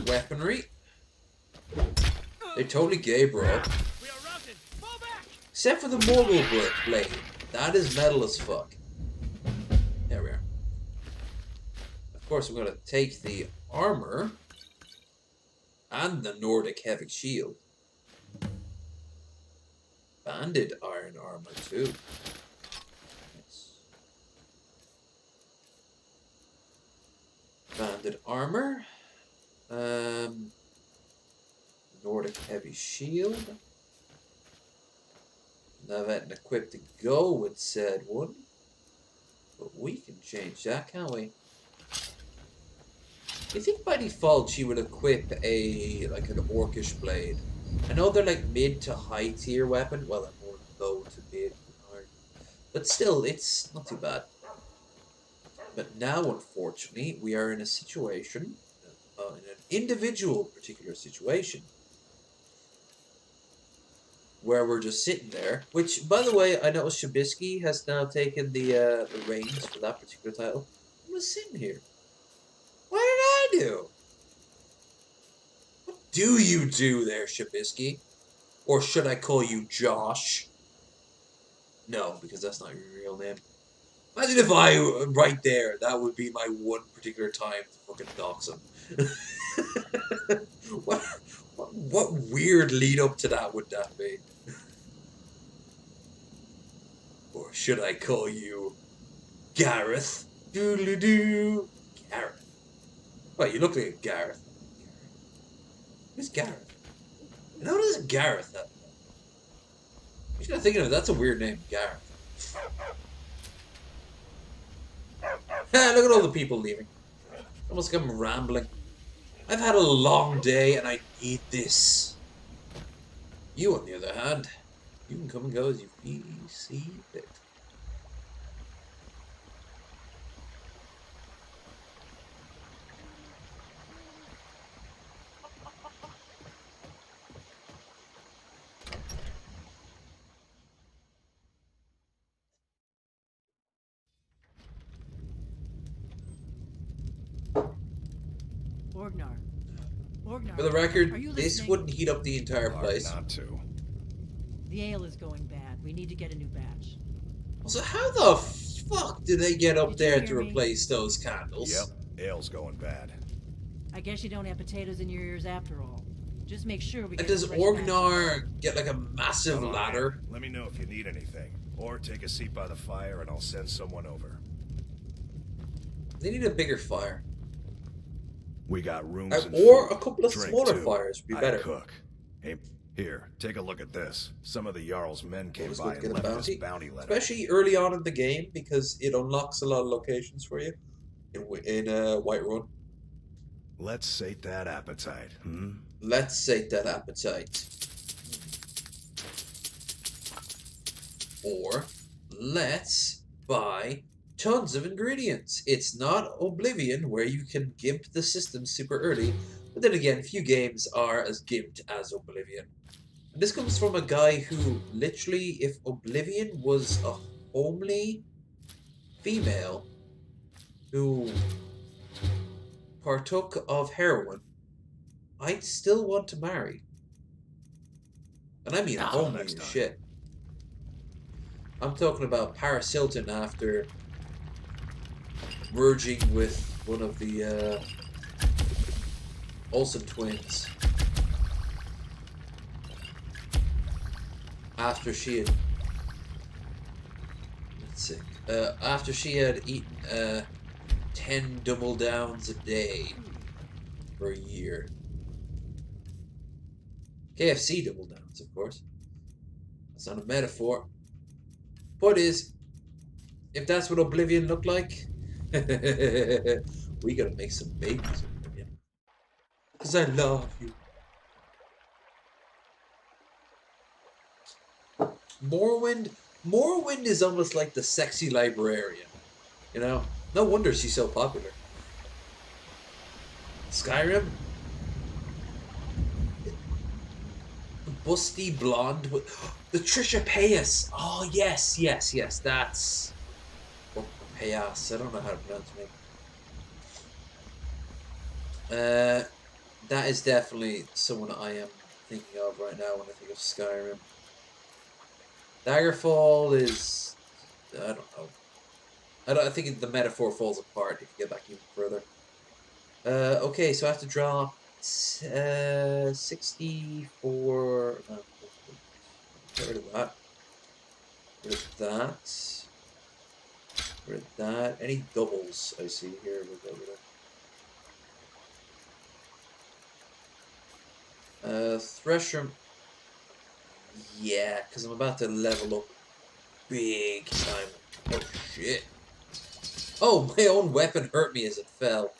weaponry. They're totally gay, bro. Except for the Morgul blade. That is metal as fuck. There we are. Of course, we're going to take the armor and the Nordic heavy shield. Banded iron armor too. Nice. Banded armor. Nordic heavy shield. Now that equipped to go with said one. But we can change that, can't we? I think by default she would equip like an orcish blade. I know they're like mid to high tier weapon. Well, they're more low to mid and hard. But still, it's not too bad. But now, unfortunately, we are in a situation, in an individual particular situation, where we're just sitting there. Which, by the way, I noticed Shabisky has now taken the reins for that particular title. I'm just sitting here. What did I do? What do you do there, Shabisky? Or should I call you Josh? No, because that's not your real name. Imagine if right there, that would be my one particular time to fucking dox him. What weird lead up to that would that be? Or should I call you Gareth? Doodly-doo. Gareth. Well, you look like a Gareth. Who's Gareth? And how does Gareth that? I'm just thinking of it, that's a weird name, Gareth. Look at all the people leaving. Almost like I'm rambling. I've had a long day and I need this. You, on the other hand, you can come and go as you see fit. Orgnar. Orgnar. For the are record, you this listening? wouldn't heat up the entire Hard place. not to. The ale is going bad. We need to get a new batch. So how the fuck did they get up Did you there hear to me? replace those candles? Yep, ale's going bad. I guess you don't have potatoes in your ears after all. Just make sure we get And does a fresh batch. Orgnar get like a massive Come on, ladder? man. Let me know if you need anything. Or take a seat by the fire and I'll send someone over. They need a bigger fire. We got rooms and Or food. a couple of Drink, smaller too. fires would be I better. cook. Hey, here, take a look at this. Some of the Jarl's men came Always by good to and get a left this bounty. bounty letter. Especially early on in the game, because it unlocks a lot of locations for you in Whiterun. Let's sate that appetite, hmm? Let's sate that appetite. Or let's buy tons of ingredients. It's not Oblivion where you can gimp the system super early, but then again, few games are as gimped as Oblivion. And this comes from a guy who literally, if Oblivion was a homely female who partook of heroin, I'd still want to marry. And I mean homely as shit. I'm talking about Paris Hilton after merging with one of the Olsen twins. After she had... Let's see. After she had eaten 10 double downs a day for a year. KFC double downs, of course. That's not a metaphor. Point is, if that's what Oblivion looked like, we gotta make some babies, Oblivion. Because I love you. Morrowind is almost like the sexy librarian. You know? No wonder she's so popular. Skyrim? The busty blonde with... The Trisha Paytas! Oh, yes, yes, yes, that's... Or Payas, I don't know how to pronounce it. That is definitely someone I am thinking of right now when I think of Skyrim. Daggerfall is... I don't know. I think the metaphor falls apart if you get back even further. Okay, so I have to draw 64... Get rid of that. Rid of that. Rid of that. Any doubles I see here, we'll get rid of. Thresher... Yeah, because I'm about to level up big time. Oh, shit. Oh, my own weapon hurt me as it fell.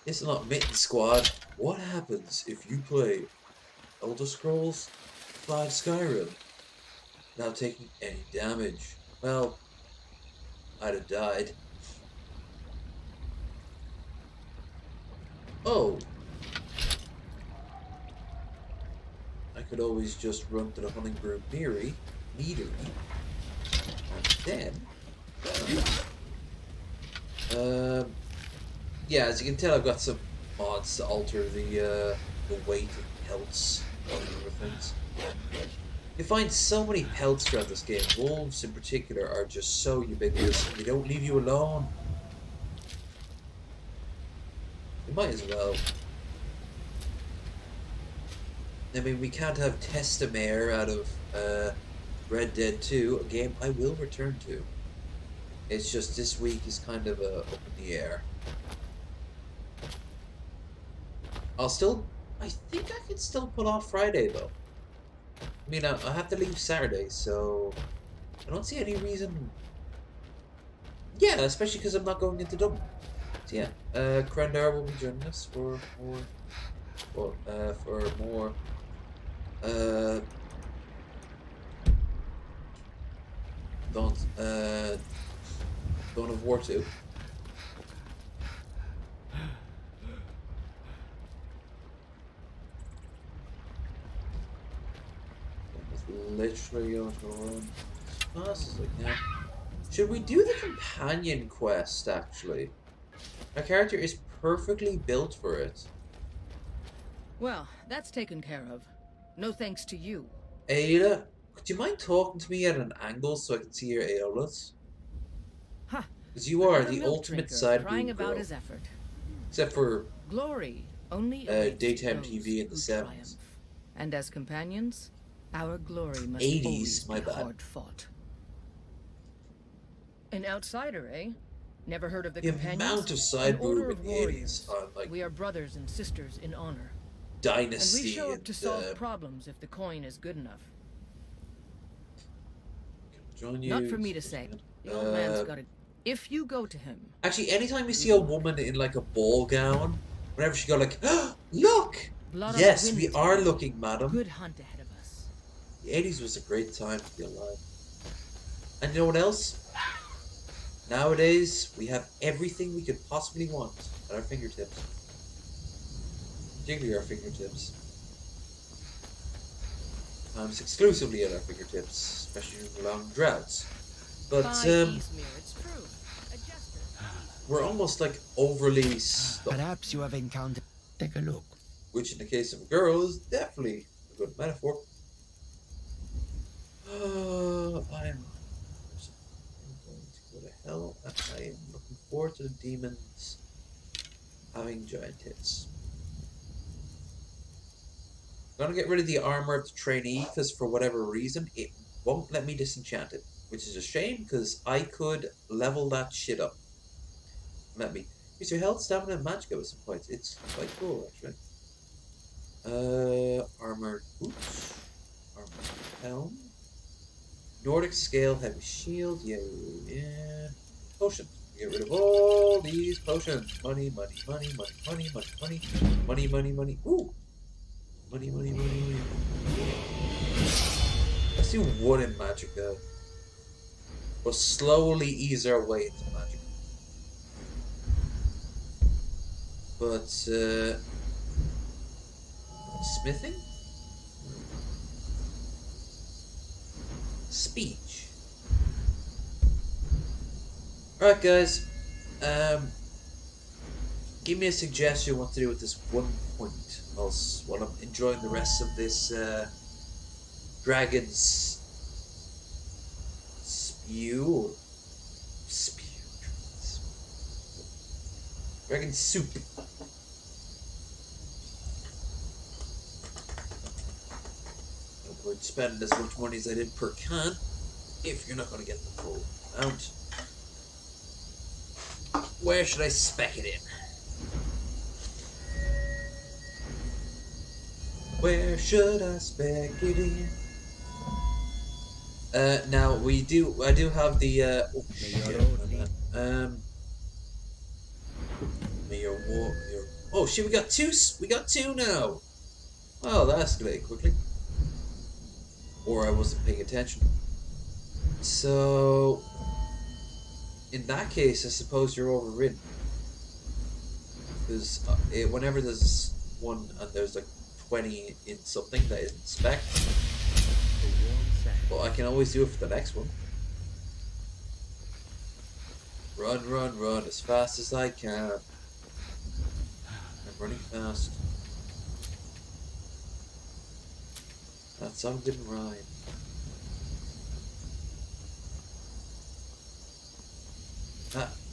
It's not Mitten Squad. What happens if you play Elder Scrolls 5 Skyrim without taking any damage? Well, I'd have died. Oh. I could always just run to the Hunting Brew Meadery, and then... yeah, as you can tell, I've got some mods to alter the weight and pelts and other things. You find so many pelts throughout this game. Wolves, in particular, are just so ubiquitous. They don't leave you alone. You might as well. I mean, we can't have Testamare out of Red Dead 2, a game I will return to. It's just this week is kind of up in the air. I think I can still pull off Friday, though. I mean, I have to leave Saturday, so I don't see any reason. Yeah, especially because I'm not going into Dublin. So yeah, Krendar will be joining us for more. Dawn of War 2. Literally going to run as fast as I can. Should we do the companion quest, actually? My character is perfectly built for it. Well, that's taken care of. No thanks to you. Ada, could you mind talking to me at an angle so I can see your Aeolus? Ha! Because you are Another the milk ultimate drinker side crying boob about girl. his effort. Except for Glory only awaits daytime those TV in the who 70s. triumph. And as companions, our glory must 80s, always my be bad. hard fought. An outsider, eh? Never heard of the The companions? amount of side An order boob of in the warriors. 80s on like We are brothers and sisters in honor. Dynasty And we show up to solve and, problems if the coin is good enough. join you. Not for me to say. The old man's got it. If you go to him, Actually, anytime you see a woman in like a ball gown, whenever she go like, oh, look! blood on Yes, the we wind are tonight. looking, madam. Good hunt ahead of us. The 80s was a great time to be alive. And you know what else? Nowadays, we have everything we could possibly want at our fingertips. Particularly our fingertips. Sometimes exclusively at our fingertips, especially in long droughts. But, By Eastmere, it's true. A jester. we're almost like overly stuck. Perhaps you have encountered. Take a look. Which in the case of a girl is definitely a good metaphor. I'm going to go to hell, and I am looking forward to the demons having giant tits. I'm gonna get rid of the armor of the trainee because for whatever reason it won't let me disenchant it, which is a shame because I could level that shit up. Let me use your health, stamina, and magic at some points. It's quite cool actually. Armored boots, armored helm, Nordic scale, heavy shield, yeah. Potions. Get rid of all these potions. Money, money, money, money, money, money, money, money, money, money. Ooh, money, money, money, money. Let's do one in magic though. We'll slowly ease our way into magic. But smithing? Speech. Alright guys, give me a suggestion what to do with this one point while I'm enjoying the rest of this dragon's spew. Dragon soup. Avoid spending as much money as I did per can if you're not going to get the full amount. Where should I spec it in? Where should I spec it in? Now I do have the oh shit, we got two now. Oh, that escalated quickly. Or I wasn't paying attention. So in that case, I suppose you're overridden. Because whenever there's one and there's like 20 in something that isn't spec, well, I can always do it for the next one. Run, run, run as fast as I can. I'm running fast. That song didn't rhyme.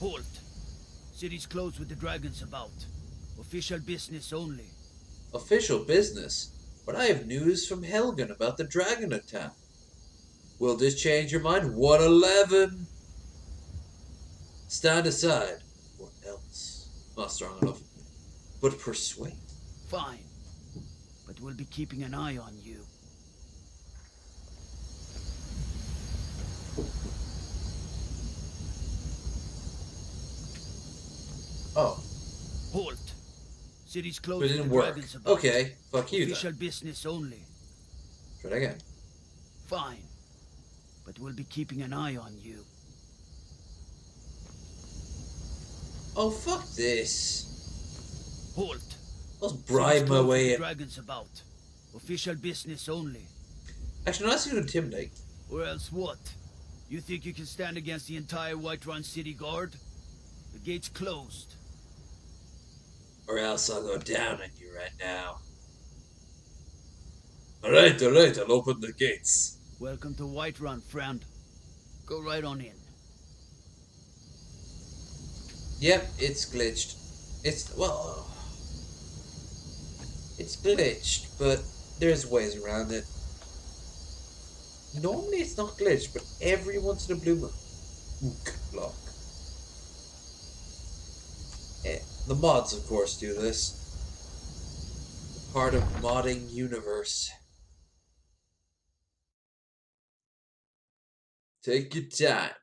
Halt. City's closed with the dragons about. Official business only. Official business? But I have news from Helgen about the dragon attack. Will this change your mind? 111! Stand aside. What else? Not strong enough. But persuade. Fine. But we'll be keeping an eye on you. Oh. Halt. City's closed But it with didn't the work. dragons about. Okay, fuck you Official then. business only. Try it again. Fine. But we'll be keeping an eye on you. Oh, fuck this. Halt. Let's bribe City's my closed way with the in. dragons about. Official business only. Actually, no, that's going to intimidate. Or else what? You think you can stand against the entire Whiterun City Guard? The gate's closed. Or else I'll go down on you right now. Alright, I'll open the gates. Welcome to Whiterun, friend. Go right on in. Yep, it's glitched. It's glitched, but there's ways around it. Normally it's not glitched, but every once in a blue moon. Block. Yeah, the mods, of course, do this. Part of modding universe. Take your time.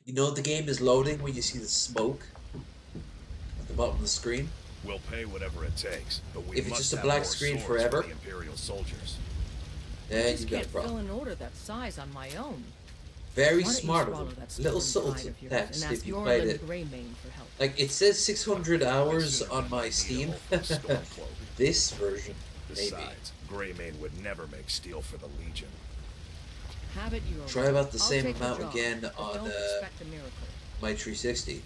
You know the game is loading when you see the smoke at the bottom of the screen? We'll pay whatever it takes, but we If it's must just a have black more screen swords forever? for the Imperial soldiers. Then Just you've got a can't fill problem. an order that size on my own. Very Why don't you smart of swallow them. that Little stubborn subtle pride of yours text and if ask you Yorlin played it. Greymane for help. Like, it says 600 hours on my Steam. This version, maybe. Besides, Greymane would never make steel for the Legion. Have it your Try way. about the I'll same take the amount job, again but on don't expect a miracle. my 360.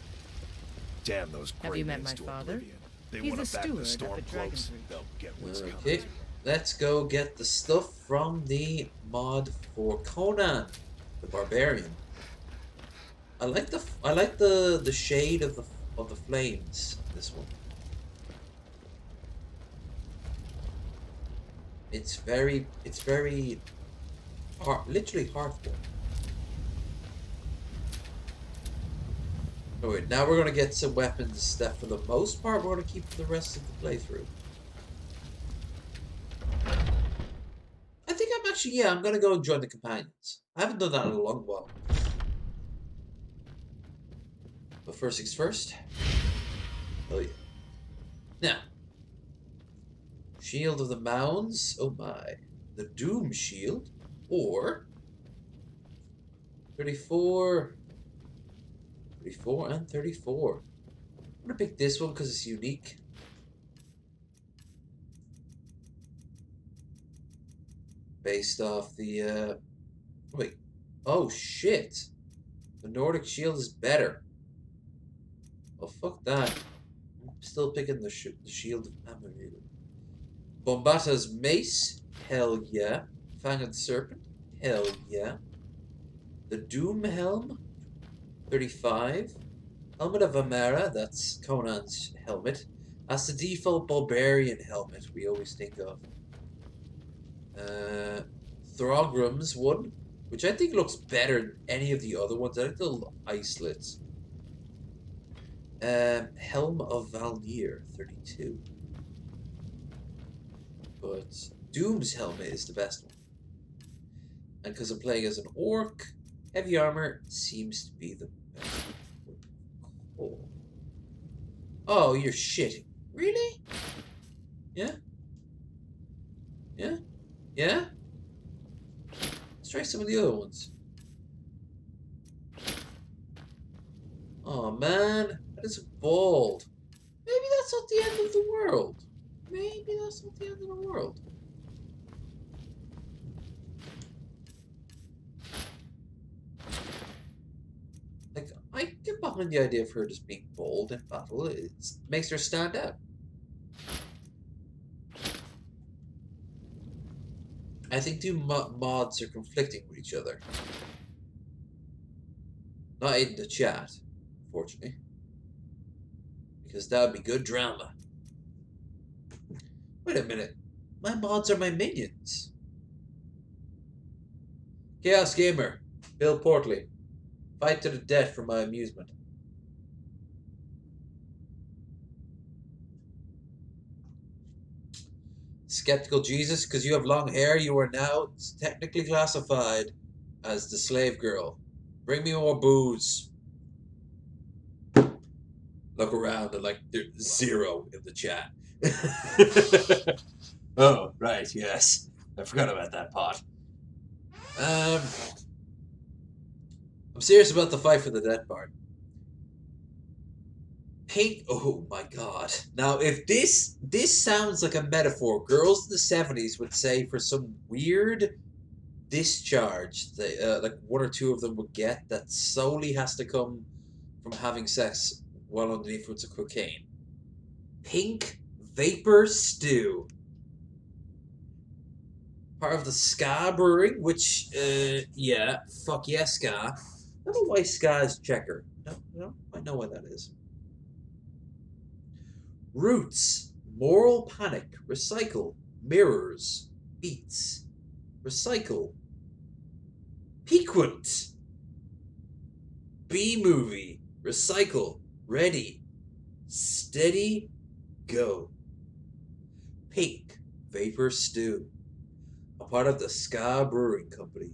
Damn those Have you met Greymanes my to father? oblivion. They He's want a to back the steward up at Stormcloaks. Dragonsreach. They'll get what's Okay, coming. let's go get the stuff from the mod for Conan, the Barbarian. I like the shade of the flames. This one. It's very literally heartful. Oh wait, now we're gonna get some weapons that for the most part we're gonna keep for the rest of the playthrough. I think I'm gonna go and join the companions. I haven't done that in a long while. But first things first. Oh yeah. Now. Shield of the Mounds. Oh my. The Doom Shield. Or 34 and 34. I'm gonna pick this one because it's unique. Based off the wait. Oh shit. The Nordic Shield is better. Oh fuck that. I'm still picking the Shield of Amaril. Bombata's Mace. Hell yeah. Fanged Serpent. Hell yeah. The Doom Helm. 35. Helmet of Amara. That's Conan's helmet. That's the default Barbarian helmet we always think of. Throgram's one, which I think looks better than any of the other ones. I like the little eye slits. Helm of Valnir, 32. But Doom's helmet is the best one. And because I'm playing as an orc, heavy armor seems to be the best. Oh, you're shitting. Really? Yeah? Yeah? Yeah? Let's try some of the other ones. Oh man, that is bald. Maybe that's not the end of the world. Maybe that's not the end of the world. Like, I get behind the idea of her just being bold in battle. It makes her stand out. I think two mods are conflicting with each other. Not in the chat, unfortunately. Because that would be good drama. Wait a minute. My mods are my minions. Chaos Gamer, Bill Portley. Fight to the death for my amusement. Skeptical Jesus, because you have long hair, you are now technically classified as the slave girl. Bring me more booze. Look around and like there's 0 in the chat. Oh, right, yes. I forgot about that part. I'm serious about the fight for the dead part. Pink. Oh my god. Now, if this sounds like a metaphor, girls in the 70s would say for some weird discharge, they, like 1 or 2 of them would get that solely has to come from having sex while under the influence of cocaine. Pink Vapor Stew. Part of the Ska Brewing, which, yeah, fuck yeah, Ska. I don't know why Ska is checker. No, I know why that is. Roots, Moral Panic, Recycle, Mirrors, Beats, Recycle, Piquant, B-Movie, Recycle, Ready, Steady, Go. Pink Vapor Stew. A part of the Ska Brewing Company.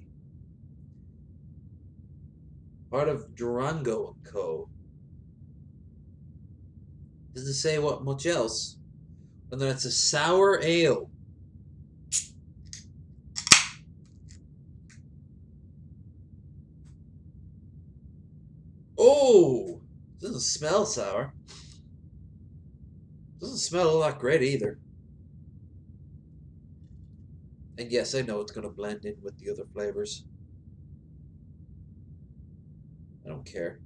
Part of Durango & Co. Doesn't say what much else. And then it's a sour ale. Oh! Doesn't smell sour. Doesn't smell all that great either. And yes, I know it's going to blend in with the other flavors. I don't care.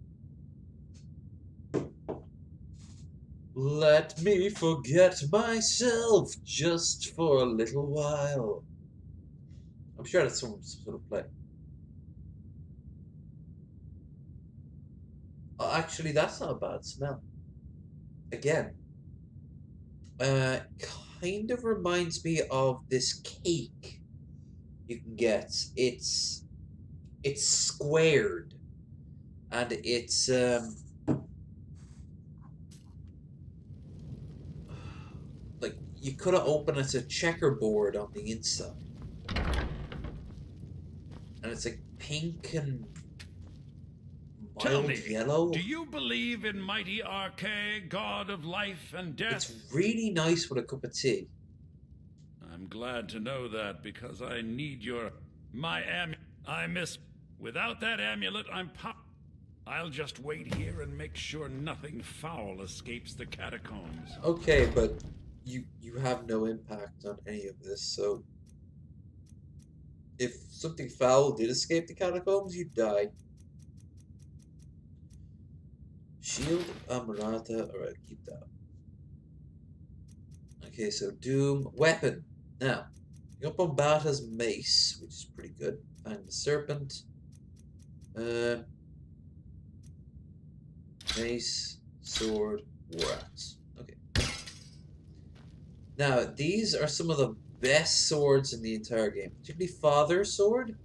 Let me forget myself just for a little while. I'm sure that's some sort of play. Oh, actually, that's not a bad smell. Again. Kind of reminds me of this cake you can get. It's squared. And it's like you could have opened it as a checkerboard on the inside. And it's like pink and Tell mild me, yellow. do you believe in mighty Arche, god of life and death? It's really nice with a cup of tea. I'm glad to know that because I need my amulet. I miss. Without that amulet, I'm I'll just wait here and make sure nothing foul escapes the catacombs. Okay, but you have no impact on any of this, so if something foul did escape the catacombs, you'd die. Shield, Amaranta, alright, keep that. Okay, so Doom, weapon. Now, you got Bombata's mace, which is pretty good. Find the serpent. Mace, sword, war axe. Okay. Now, these are some of the best swords in the entire game, particularly Father's Sword.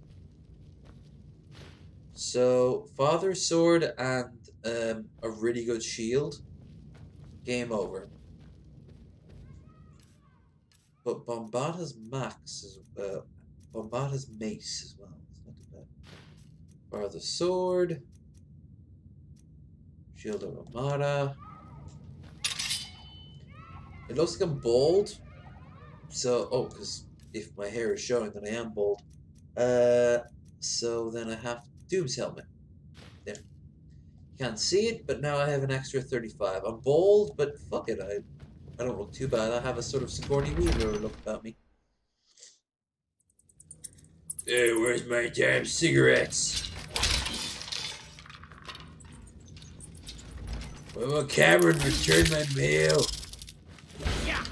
So, Father's Sword and a really good shield. Game over. But Bombata's max is Bombata's mace as well. It's not too bad. Father's Sword. Shield of Armada. It looks like I'm bald. So, oh, because if my hair is showing, then I am bald. So then I have Doom's helmet. There. You can't see it, but now I have an extra 35. I'm bald, but fuck it, I don't look too bad. I have a sort of Sigourney Weaver look about me. Hey, where's my damn cigarettes? Well, will Cameron return my mail? Yeah.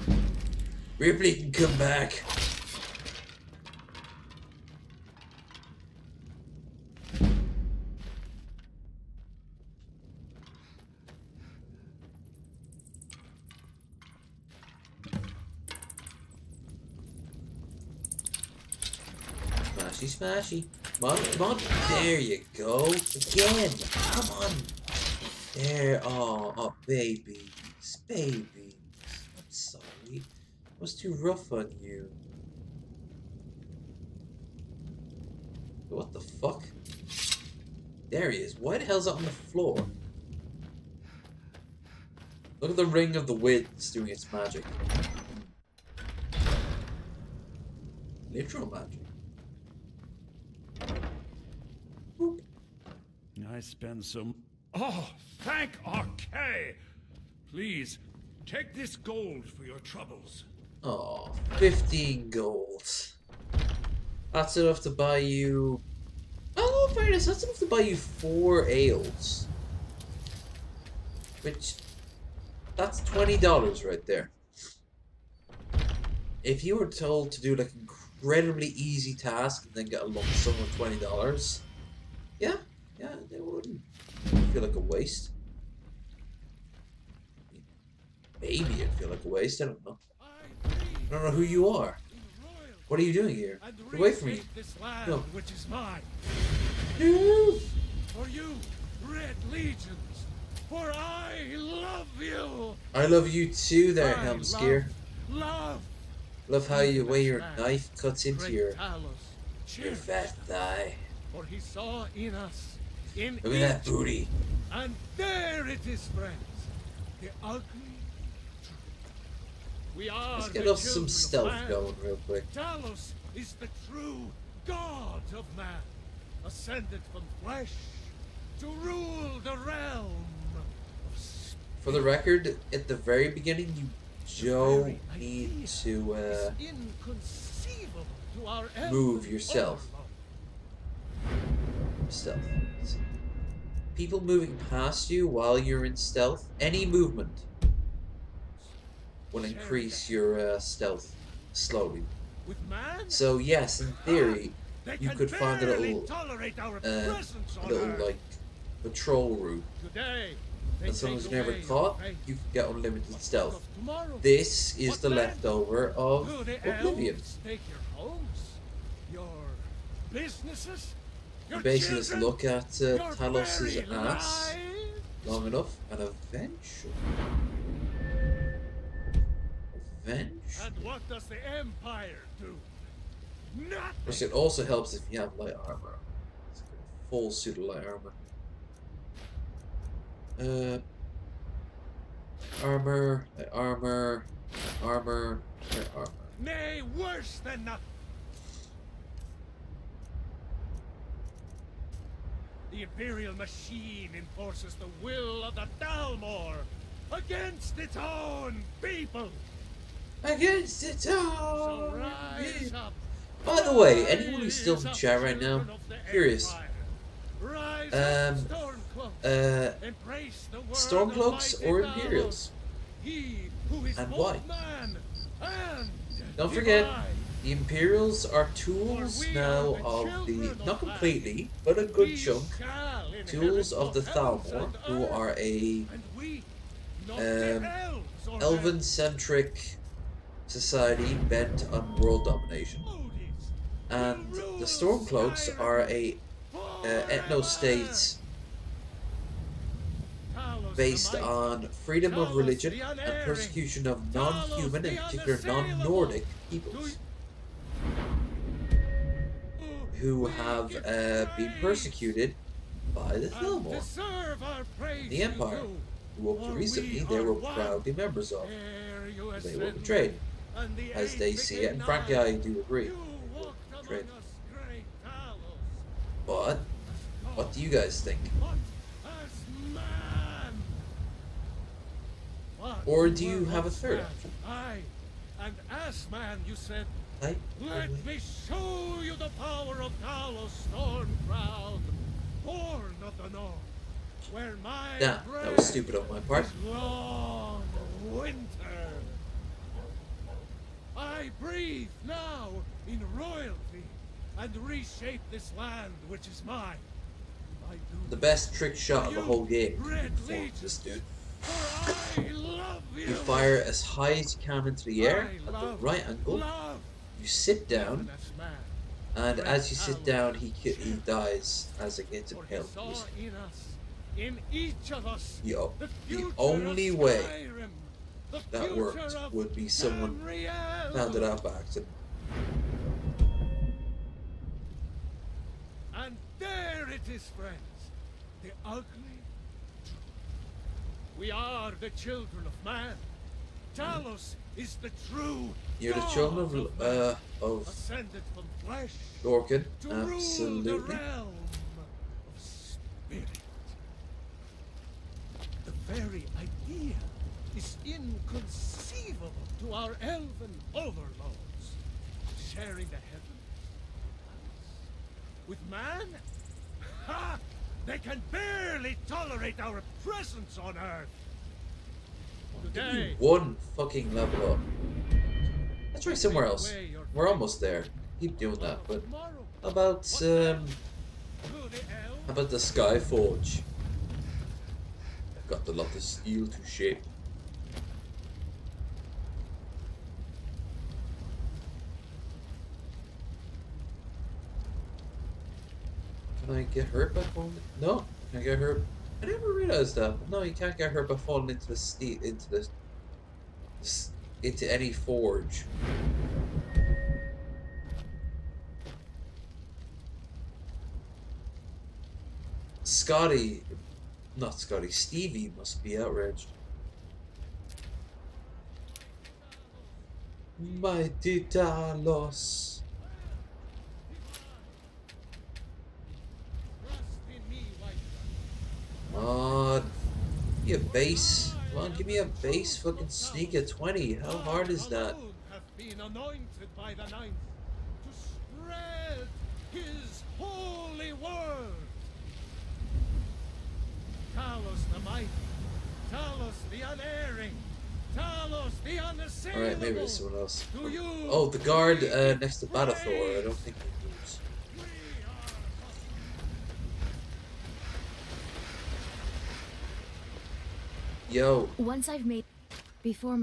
Ripley can come back. Smashy, smashy. Come on, come on. There you go. Again. Come on. There. Oh, babies. Babies. I'm sorry. I was too rough on you. What the fuck? There he is. Why the hell's that on the floor? Look at the Ring of the Winds doing its magic. Literal magic. Boop. I spend some. Oh, thank Arche! Please, take this gold for your troubles. Oh, 15 gold. That's enough to buy you... Oh, no, fairness, that's enough to buy you 4 ales. Which, that's $20 right there. If you were told to do like an incredibly easy task and then get a lump sum of $20, yeah, they wouldn't feel like a waste. Maybe it'd feel like a waste, I don't know. I don't know who you are. What are you doing here? Get away from me. No. Which is mine. No. For you, Red Legions, for I love you. I love you too there, Helmskier. Love how you way your knife cuts into your Talos, fat thigh. For he saw in us, in Look at that booty. And there it is, friends. The ugly truth. We are Let's get the us some children of stealth man. going real quick. Talos is the true god of man, ascended from flesh to rule the realm of spirit. For the record, at the very beginning, you don't need to Inconceivable to our move yourself. overlord. Stealth. People moving past you while you're in stealth, any movement will increase your stealth slowly. With man, So yes, in theory, they you can could find a barely little, tolerate our presence on little Earth. like patrol route. Today, they And someone's take never away caught, your faith. you can get unlimited stealth. Tomorrow, This is what the then? leftover of Do the Oblivion. elves take your homes, your businesses, You your basically just children, look at your Talos' very ass lives? long enough, and eventually, And what does the Empire do? Nothing. which it also helps if you have light armor. It's like a full suit of light armor. Armor, light armor, armor, light armor. Nay, worse than nothing. The Imperial machine enforces the will of the Dalmor against its own people. Against its So own rise people. up. By the way, anyone who's still in Rise up, chat right now, children of the curious. Empire. Rise Um, up, Stormcloaks. Embrace the word of Stormcloaks mighty or Talos. Imperials? He who is And both why? man and Don't forget, divine. the Imperials are tools For we now are the of the, children not of completely, but a good We chunk, shall inherit tools of the both heavens Thalmor, and who earth. are a And we, not the elves or elven-centric society bent on world domination. And the Stormcloaks are a ethno-state based on freedom of religion and persecution of non-human, in particular non-Nordic peoples, who have been persecuted by the Thalmor, the Empire, who up to recently they were proudly members of. They were betrayed, as they see it, and frankly I do agree. They were betrayed. But, what do you guys think? Or do you have a third option? Aye, and as man you said, Aye. let me show you the power of Talos Stormcloud, born of the North, where my Nah, that was stupid on my part. long winter. I breathe now in royalty and reshape this land which is mine. I do The best trick shot of the whole game. Red Perform this dude. for I love you. You fire as high as you can into the air I at the love, right angle. love, You sit down, as man. and as you sit down, he dies as it gets For he impaled. saw in us, in each of us, the future only of way Skyrim, the that future worked of would be someone Tamriel. found it out by accident. And there it is, friends, the ugly truth. We are the children of man. Talos is the true You're the God children of ascended from flesh Dorkin, to rule the absolutely. realm of spirit. The very idea is inconceivable to our elven overlords, sharing the heavens with man. Ha! They can barely tolerate our presence on Earth. Give me one fucking level up. Let's try somewhere else. We're almost there. Keep doing that, but how about the Sky Forge? I've got a lot of steel to shape. Can I get hurt by falling? No, can I get hurt? I never realized that. No, you can't get hurt by falling into the into any forge. Stevie must be outraged. Mighty Talos. Come on. Give me a base. Come on, give me a base. Fucking sneak at 20. How hard is that? Have been anointed by the Ninth to spread his holy word. Talos the mighty, Talos the unerring, Talos the unassailable. Alright, maybe there's someone else. Oh, the guard next to Badathor. I don't think he moves. Yo. Once I've made... Before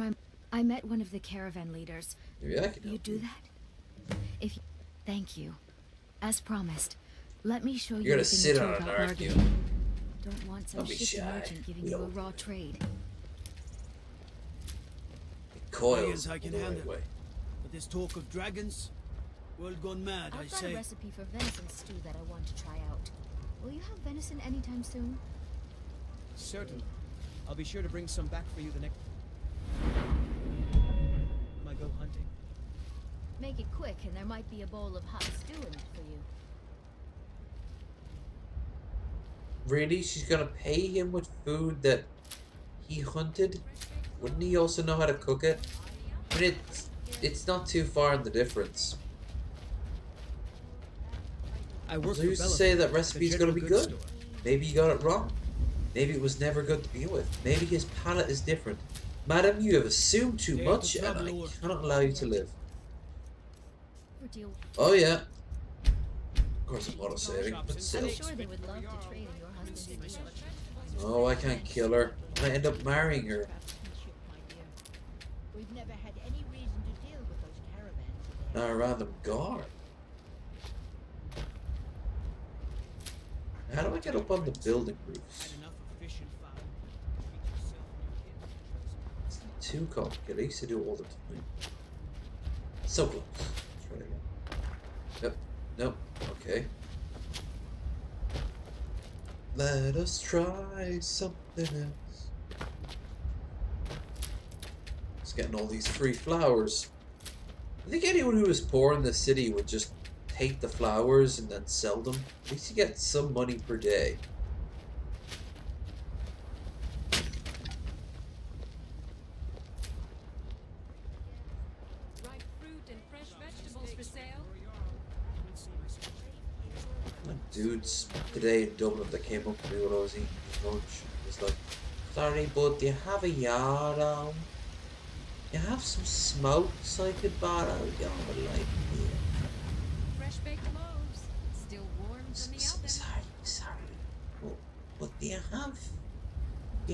I met one of the caravan leaders. Maybe I can You do that? If you... Thank you. As promised, let me show you You're gonna everything sit you on about it, aren't you? bargaining. Don't want some Don't be shitty shy. merchant giving you a raw trade. Coils I can the right handle. way. But this talk of dragons, world gone mad, I I've got say. a recipe for venison stew that I want to try out. Will you have venison anytime soon? Certainly. I'll be sure to bring some back for you the next... I go hunting. Make it quick and there might be a bowl of hot stew in it for you. Really? She's gonna pay him with food that he hunted? Wouldn't he also know how to cook it? I mean, it's not too far in the difference. I work Who's to say that recipe's gonna be good? Maybe you got it wrong. Maybe it was never good to begin with. Maybe his palate is different. Madam, you have assumed too much, and I cannot allow you to live. Oh yeah. Of course I'm auto-saving, but still. I'm sure they would love to trade in your husband's deal. Oh, I can't kill her. I end up marrying her. We've never had any reason to deal with those caravans. Now a random guard. How do I get up on the building roofs? It's not too complicated. I used to do it all the time. So close. Try it again. Yep. Nope. Okay. Let us try something else. Just getting all these free flowers. I think anyone who is poor in the city would just take the flowers and then sell them. At least you get some money per day. Ripe fruit and fresh vegetables for sale. Dudes today in Dublin that came up to me when I was eating lunch. It was like, sorry, bud, do you have a yarrow? You have some smokes I could borrow? You would like me. Fresh baked loaves, still warm from the oven. Sorry. What do you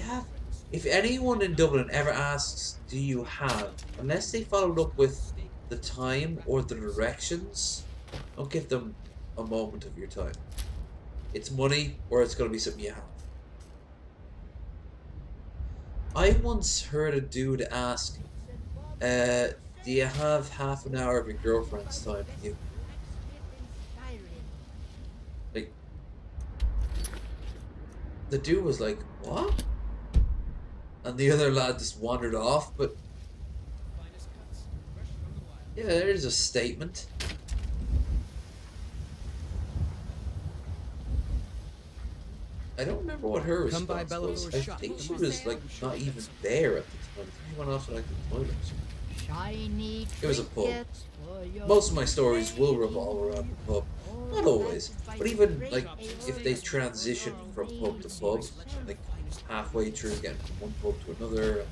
have? If anyone in Dublin ever asks, do you have, unless they followed up with the time or the directions, don't give them a moment of your time. It's money or it's going to be something you have. I once heard a dude ask, do you have half an hour of your girlfriend's time? Like, the dude was like, what? And the other lad just wandered off, but yeah, there's a statement. I don't remember what her response was. I think she was like not even there at the time. Anyone else like the toilets? Shiny It was a pub. trinkets for your Most of my stories will revolve around the pub. Not always, but even like if they transition from pub to pub, like halfway through getting from one pub to another,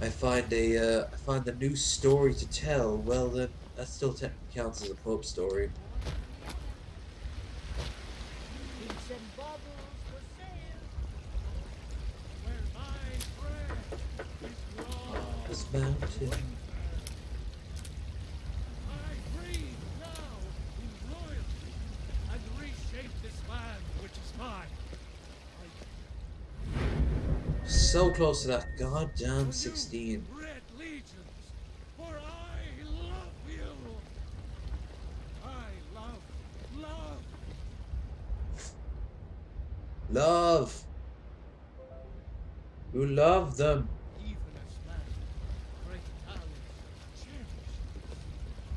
I find a new story to tell, well then that still technically counts as a pub story. This mountain. So close to that goddamn 16. Red legions, for I love you. I love. Love. You love them. Even as man, great Talos cherished us,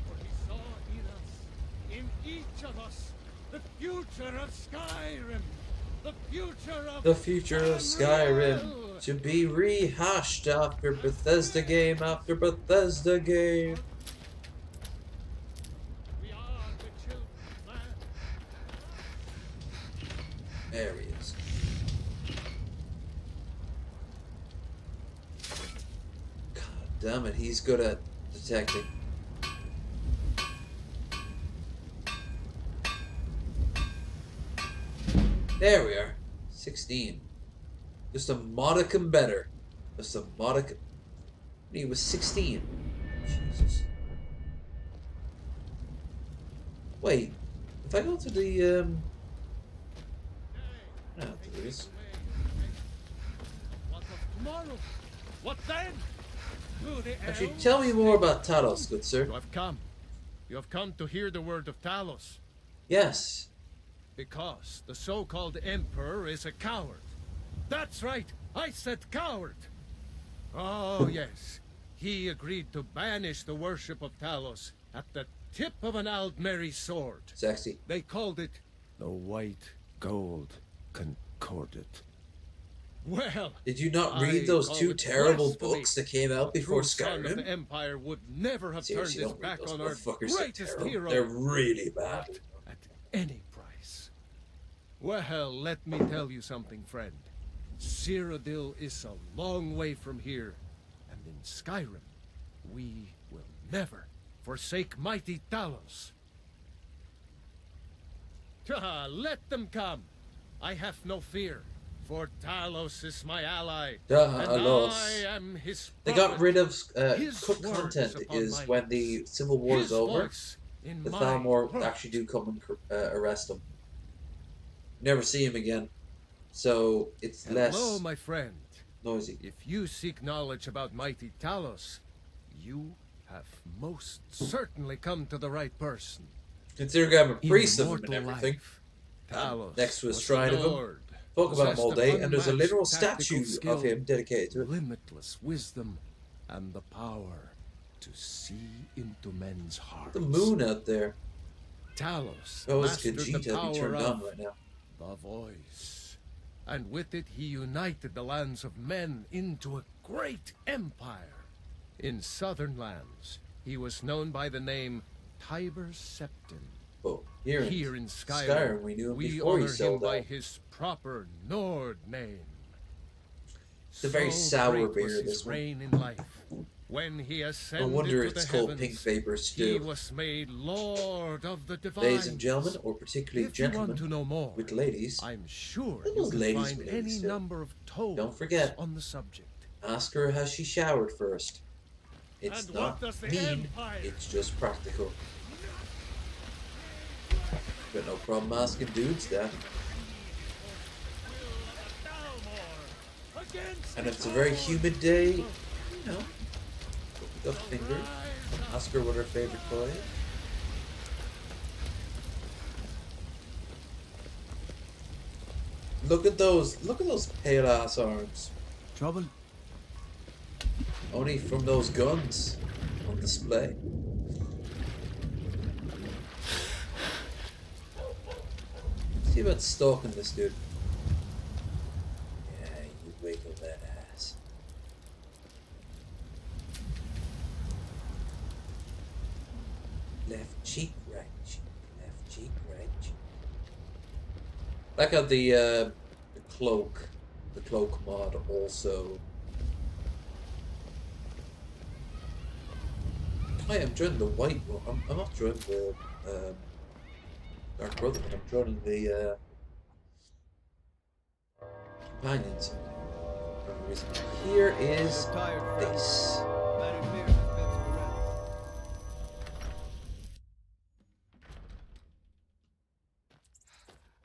for he saw in us, in each of us, the future of Skyrim. The future of Skyrim to be rehashed after Bethesda game after Bethesda game. We are the children of man. There he is. God damn it, he's good at detecting. There we are. 16. Just a modicum better. Just a modicum. He was 16. Jesus. Wait. If I go to the, I don't have to do this. What of tomorrow? What then? Actually, tell me more about Talos, good sir. You have come. You have come to hear the word of Talos. Yes. Because the so-called Emperor is a coward. That's right, I said coward. Oh, yes. He agreed to banish the worship of Talos at the tip of an Aldmeri sword. Sexy. They called it the White Gold Concordat. Well, did you not read those two terrible books that came out before Skyrim? The Empire would never have turned his back on our greatest hero. They're really bad. At any price. Well, let me tell you something, friend. Cyrodiil is a long way from here, and in Skyrim, we will never forsake mighty Talos. Let them come. I have no fear, for Talos is my ally, Talos. and I am his They got rid of cut content is when the Civil War is over. The Thalmor actually do come and arrest him. Never see him again, so it's less. Hello, my friend. Noisy. If you seek knowledge about mighty Talos, you have most certainly come to the right person. Considering I'm a priest of him and everything. Talos Next to a shrine of him. Talk about him all day, and there's a literal statue of him dedicated to it. Limitless wisdom and the power to see into men's hearts. The moon out there. Talos mastered the Vegeta power be turned of on right now. the voice, and with it he united the lands of men into a great empire. In southern lands, he was known by the name Tiber Septim. Oh, here in Skyrim, we knew him we before he honor him sold by out. his proper Nord name. It's a very So sour great beer, was his this one. reign in life. When he ascended No wonder to it's the called heavens, Pink Vapor he Stew. was made Lord of the Divine. Ladies and gentlemen, or particularly If you want gentlemen to know more, with ladies, I'm sure Those you can ladies find with any ladies still. number of tomes Don't forget. on the subject. ask her has she showered first. It's And not what does the mean, Empire- it's just practical. Got no problem asking dudes that. And if it's a very humid day, you know, the finger, ask her what her favorite toy is. Look at those pale ass arms. Trouble? Only from those guns on display. See about stalking this dude. Yeah, you wiggle that ass. Left cheek, right cheek. Left cheek, right cheek. Like how the cloak mod also Oh yeah, I'm joining the White One. I'm not joining the Dark Brotherhood. I'm joining the Companions. For no reason. Here is this.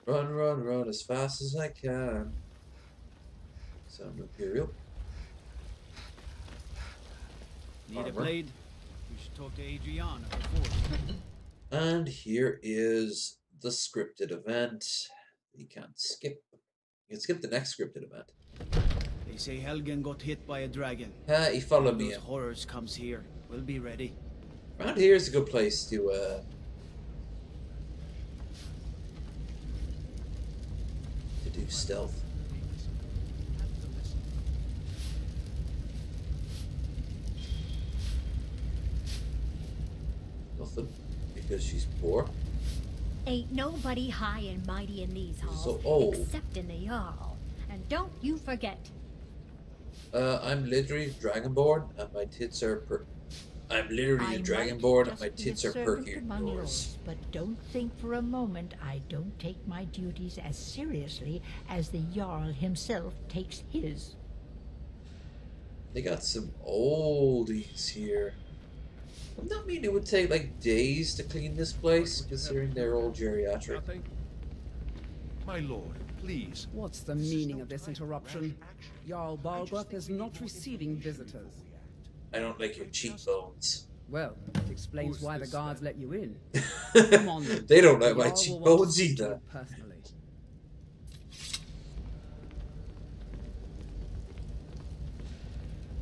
Run, run, run as fast as I can. Some Imperial. Need a blade? We should talk to Adriana before. And here is the scripted event. You can't skip. You can skip the next scripted event. They say Helgen got hit by a dragon. He followed me. Those horrors comes here. We'll be ready. Around here is a good place to do stealth. Nothing, because she's poor. Ain't nobody high and mighty in these halls, So old. except in the Jarl. And don't you forget. I'm literally Dragonborn, and my tits are I'm literally a Dragonborn, and my tits are perkier than yours. But don't think for a moment I don't take my duties as seriously as the Jarl himself takes his. They got some oldies here. I'm not mean it would take like days to clean this place, considering they're all geriatric. My lord, please. What's the meaning of this interruption? Jarl Balgruuf is not receiving visitors. I don't like your cheekbones. Well, it explains why the guards let you in. Come on, then. They don't like The my Jarl will want to cheekbones speak to either. you personally.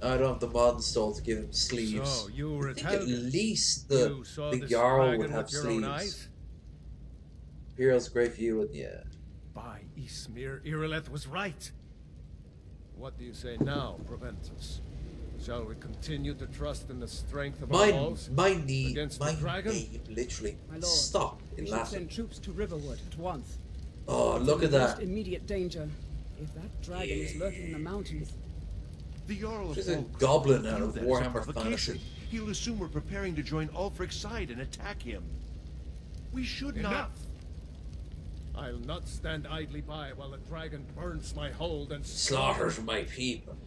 I don't have the mod installed to give him sleeves. So, you were I at think at Helgen. least You saw the this Jarl would dragon have with your own sleeves. eyes? Imperial's great view, and yeah. By Ysmir, Irileth was right. What do you say now, Proventus? Shall we continue to trust in the strength of our walls My knee, against my the dragon? name, literally. My lord, Stop in we should laughing. send troops to Riverwood at once. Oh, It's look in at the that. most immediate danger. If that dragon is lurking in the mountains, The Jarl of There's a Falkirk goblin will out view of that as a Warhammer provocation. Fantasy. He'll assume we're preparing to join Ulfric's side and attack him. We should not. Enough! I'll not stand idly by while the dragon burns my hold and Slaughters my people.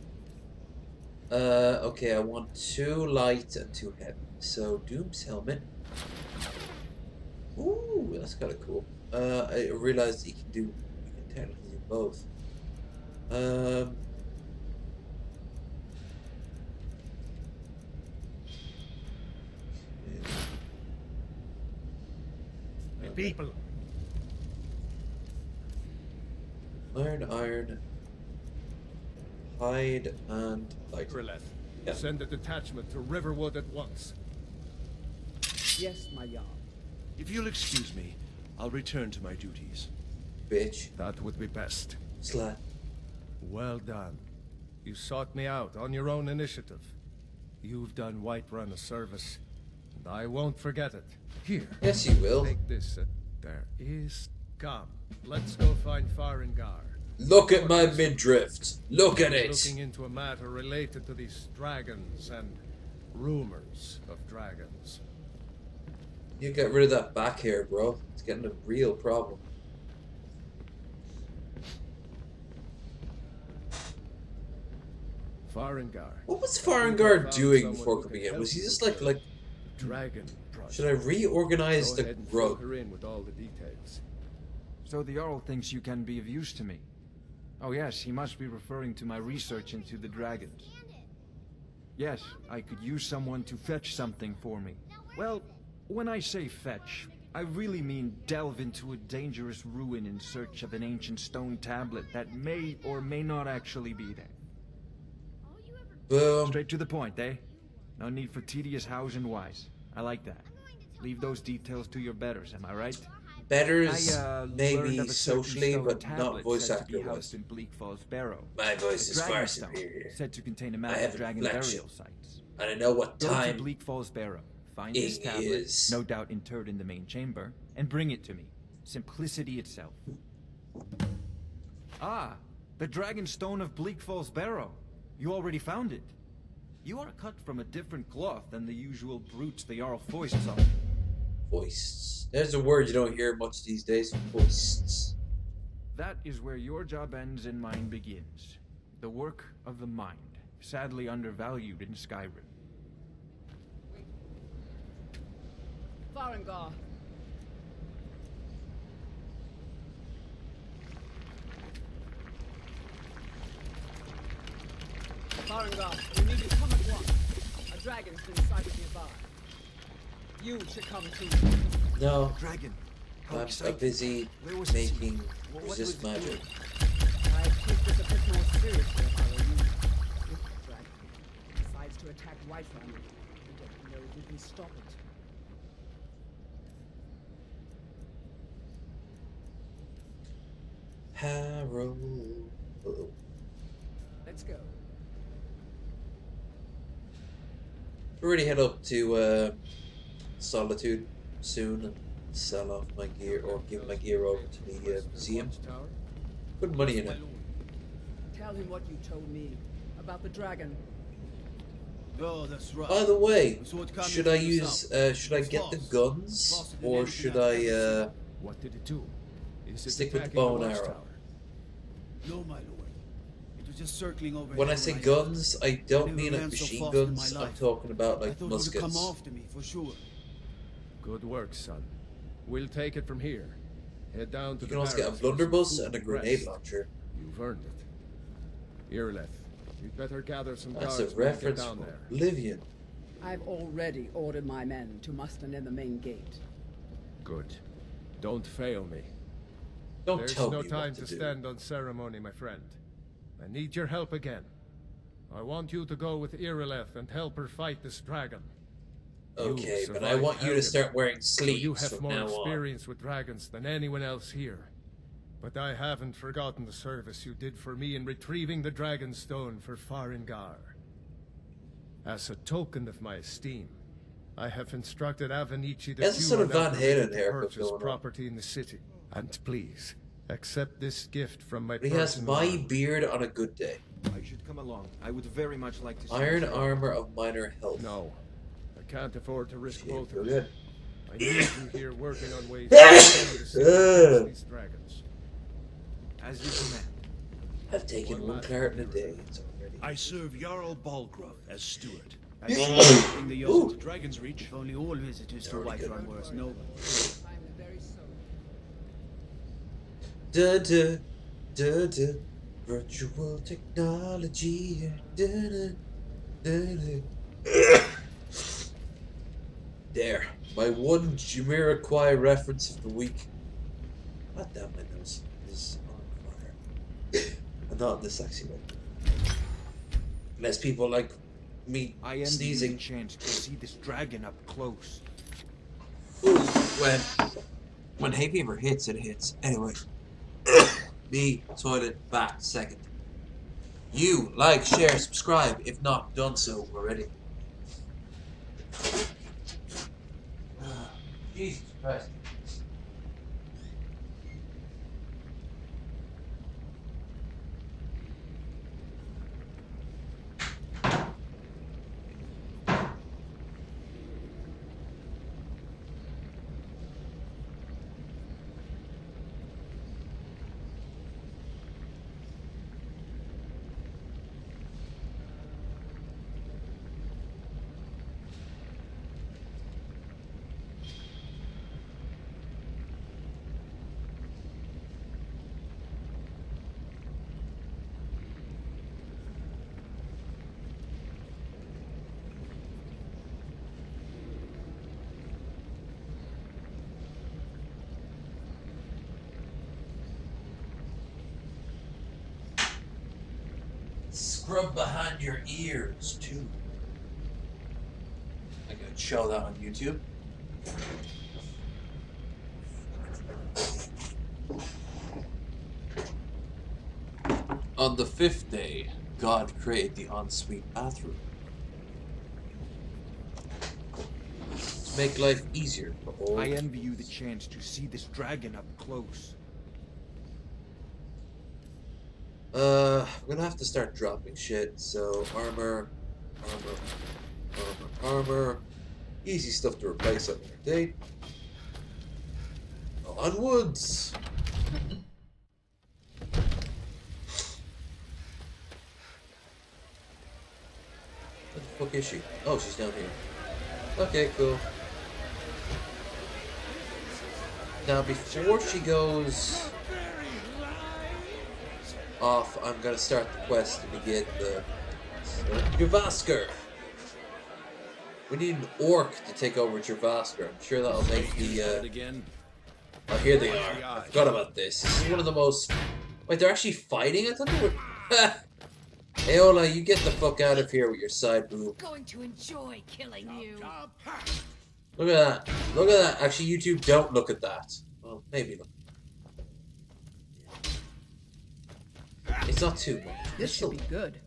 Okay, I want 2 light and 2 heavy. So, Doom's helmet. Ooh, that's kind of cool. I realized you can technically do both. My people. Iron, hide, and light. Irileth, Yeah. send a detachment to Riverwood at once. yes, my Jarl. If you'll excuse me, I'll return to my duties. Bitch. That would be best. Slut. Well done. You sought me out on your own initiative. You've done Whiterun a service, and I won't forget it. Here. Yes, you will. Take this. There is. Come. Let's go find Farengar. Look at my midriff. Look at it. Looking into a matter related to these dragons and rumors of dragons. You get rid of that back hair, bro. It's getting a real problem. Farengar. What was Farengar doing before coming in? Was he just like Dragon project. should I reorganize Go the ahead and fill rug? her in with all the details. So the Jarl thinks you can be of use to me. Oh yes, he must be referring to my research into the dragons. Yes, I could use someone to fetch something for me. Well, when I say fetch, I really mean delve into a dangerous ruin in search of an ancient stone tablet that may or may not actually be there. Boom. Straight to the point, eh? No need for tedious hows and whys. I like that. Leave those details to your betters, am I right? Betters, learned maybe of a certain socially, stone but tablet not voice said to be actor housed wise. in Bleak Falls Barrow. My voice A is far dragon stone, superior. said to contain a I map have of dragon inflection, burial sites. and I know what Go to time Bleak Falls Barrow, find it this tablet, is. no doubt interred in the main chamber, and bring it to me. Simplicity itself. Ah, the dragon stone of Bleak Falls Barrow. You already found it. You are cut from a different cloth than the usual brutes the Jarl foists on. Foists. There's a word you don't hear much these days. Foists. That is where your job ends and mine begins. The work of the mind, sadly undervalued in Skyrim. Farengar. Farengar, we need you to come at once. A dragon's been sighted nearby. You should come too. No. Dragon. I'm busy making resist magic. I'd take this a bit more seriously if I were you. If the dragon decides to attack Whiterun, I don't know if we can stop it. Harold. Let's go. We're already head up to Solitude soon and sell off my gear or give my gear over to the museum. Put money in it. Tell him what you told me about the dragon. Oh, that's right. By the way, should I use should I get the guns or should I What did it do? Is it stick with the attacking bow and watchtower? arrow? No, my lord. It was just circling over. When I say guns, I don't mean like machine guns. I'm talking about like It would come muskets. after me for sure. Good work, son. We'll take it from here. Head down to You the can also get a barracks for some blunderbuss food and a and grenade rest. launcher. You've earned it. Irileth, you'd better gather some That's guards a when you get reference down from there. Oblivion. I've already ordered my men to muster near the main gate. Good. Don't fail me. Don't There's tell no me time what to to do. stand on ceremony, my friend. I need your help again. I want you to go with Irileth and help her fight this dragon. Okay, You but I survived want you to Helgen, start wearing so you sleeves have from more now on. experience with dragons than anyone else here. But I haven't forgotten the service you did for me in retrieving the dragon stone for Farengar. As a token of my esteem, I have instructed Avenici that There's a sort of Van Halen to haircut purchase going on. property in the city. And please, accept this gift from my But he has personal my army. beard on a good day. I should come along. I would very much like to see Iron you. armor of minor health. No, I can't afford to risk both go of good. I need you here working on ways to defend the city against these dragons. As you command. I've taken one carrot in a day. It's already. I serve Jarl Balgruth as steward. I think the Ooh. To Dragon's Reach. If only all visitors to Whiterun were as noble. Da da da da. Virtual technology. Da da da da. There, my one Jamiroquai reference of the week. God damn, my nose is on fire. And not in the sexy way. Unless people like me I envy sneezing. the chance to see this dragon up close. Ooh, when hay fever hits, it hits. Anyway, me, toilet, back, second. You, like, share, subscribe, if not done so already. Jesus Christ. Scrub behind your ears, too. I could show that on YouTube. On the fifth day, God created the ensuite bathroom. To make life easier for all. I envy you the chance to see this dragon up close. I'm gonna have to start dropping shit, so armor, Armor. Easy stuff to replace at a date. Onwards! What the fuck is she? Oh, she's down here. Okay, cool. Now, before she goes off, I'm gonna start the quest to begin the Javaskar. We need an orc to take over Javaskar. I'm sure that'll make the oh, here they are. I forgot about this. This is one of the most. Wait, they're actually fighting? I thought they were. Hey, Ola, you get the fuck out of here with your side boob. Going to enjoy killing you. Look at that. Look at that. Actually, you two don't look at that. Well, maybe look. It's not too much. This should be good.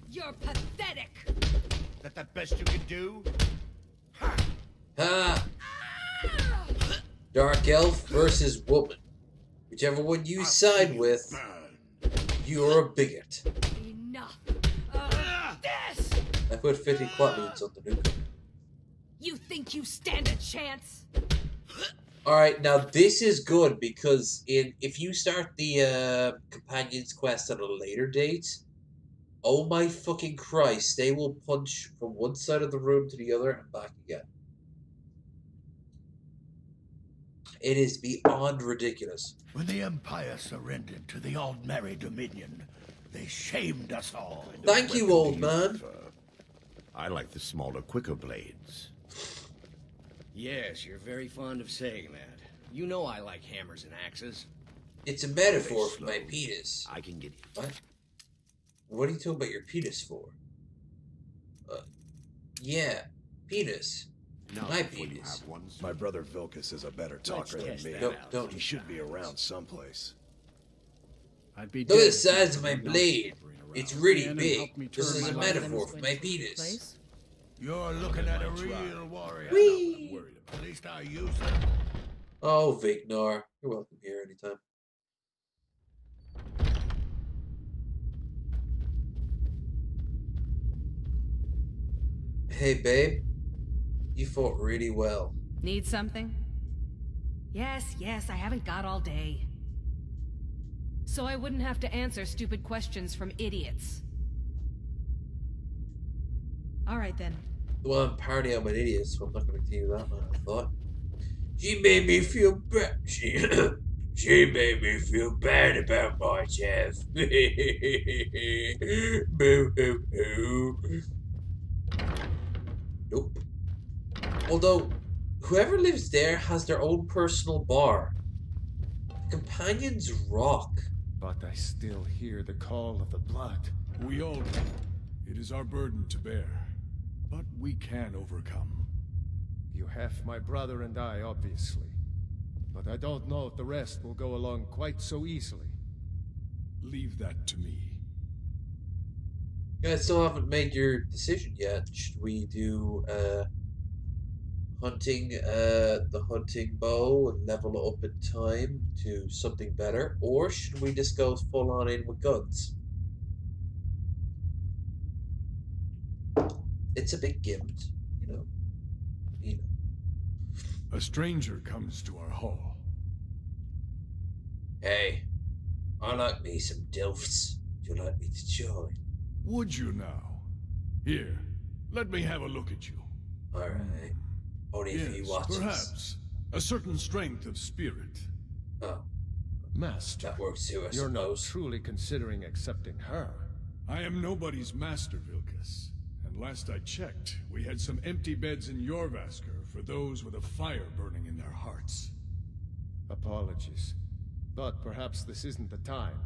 You're pathetic. That the best you can do? Ha! Dark elf versus woman. Whichever one you side with, you're a bigot. Enough of this! I put 50 quatlines on the new cover. You think you stand a chance? Alright, now this is good because if you start the Companion's Quest at a later date, oh my fucking Christ, they will punch from one side of the room to the other and back again. It is beyond ridiculous. When the Empire surrendered to the Aldmeri Dominion, they shamed us all. Thank you, old man. I like the smaller, quicker blades. Yes, you're very fond of saying that. You know I like hammers and axes. It's a metaphor for my penis. I can get it. What? What are you talking about your penis for? Yeah, penis. My penis. My brother Vilkas is a better talker than me. Don't. He should be around someplace. Look at the size of my blade. It's really big. This is a metaphor for my penis. You're looking at a real warrior. Whee! At least I use it. Oh, Vignar. You're welcome here anytime. Hey, babe. You fought really well. Need something? Yes, I haven't got all day. So I wouldn't have to answer stupid questions from idiots. Alright then. Well, I'm partying I'm an idiot, so I'm not going to tell you that, man. I thought. She made me feel bad. She made me feel bad about myself. Boo hoo hoo. Nope. Although, whoever lives there has their own personal bar. The companions rock. But I still hear the call of the blood. We all do. It is our burden to bear. But we can overcome. You have my brother and I, obviously. But I don't know if the rest will go along quite so easily. Leave that to me. You guys still haven't made your decision yet. Should we do hunting the hunting bow and level it up in time to something better, or should we just go full on in with guns? It's a big gift, you know. A stranger comes to our hall. Hey, I like me some Dilfs. Would you like me to join? Would you now? Here, let me have a look at you. Alright. Only if he watches. Perhaps. A certain strength of spirit. Oh. Master. That works too, I You're not suppose. truly considering accepting her. I am nobody's master, Vilkas. And last I checked, we had some empty beds in Jorvaskr for those with a fire burning in their hearts. Apologies. But perhaps this isn't the time.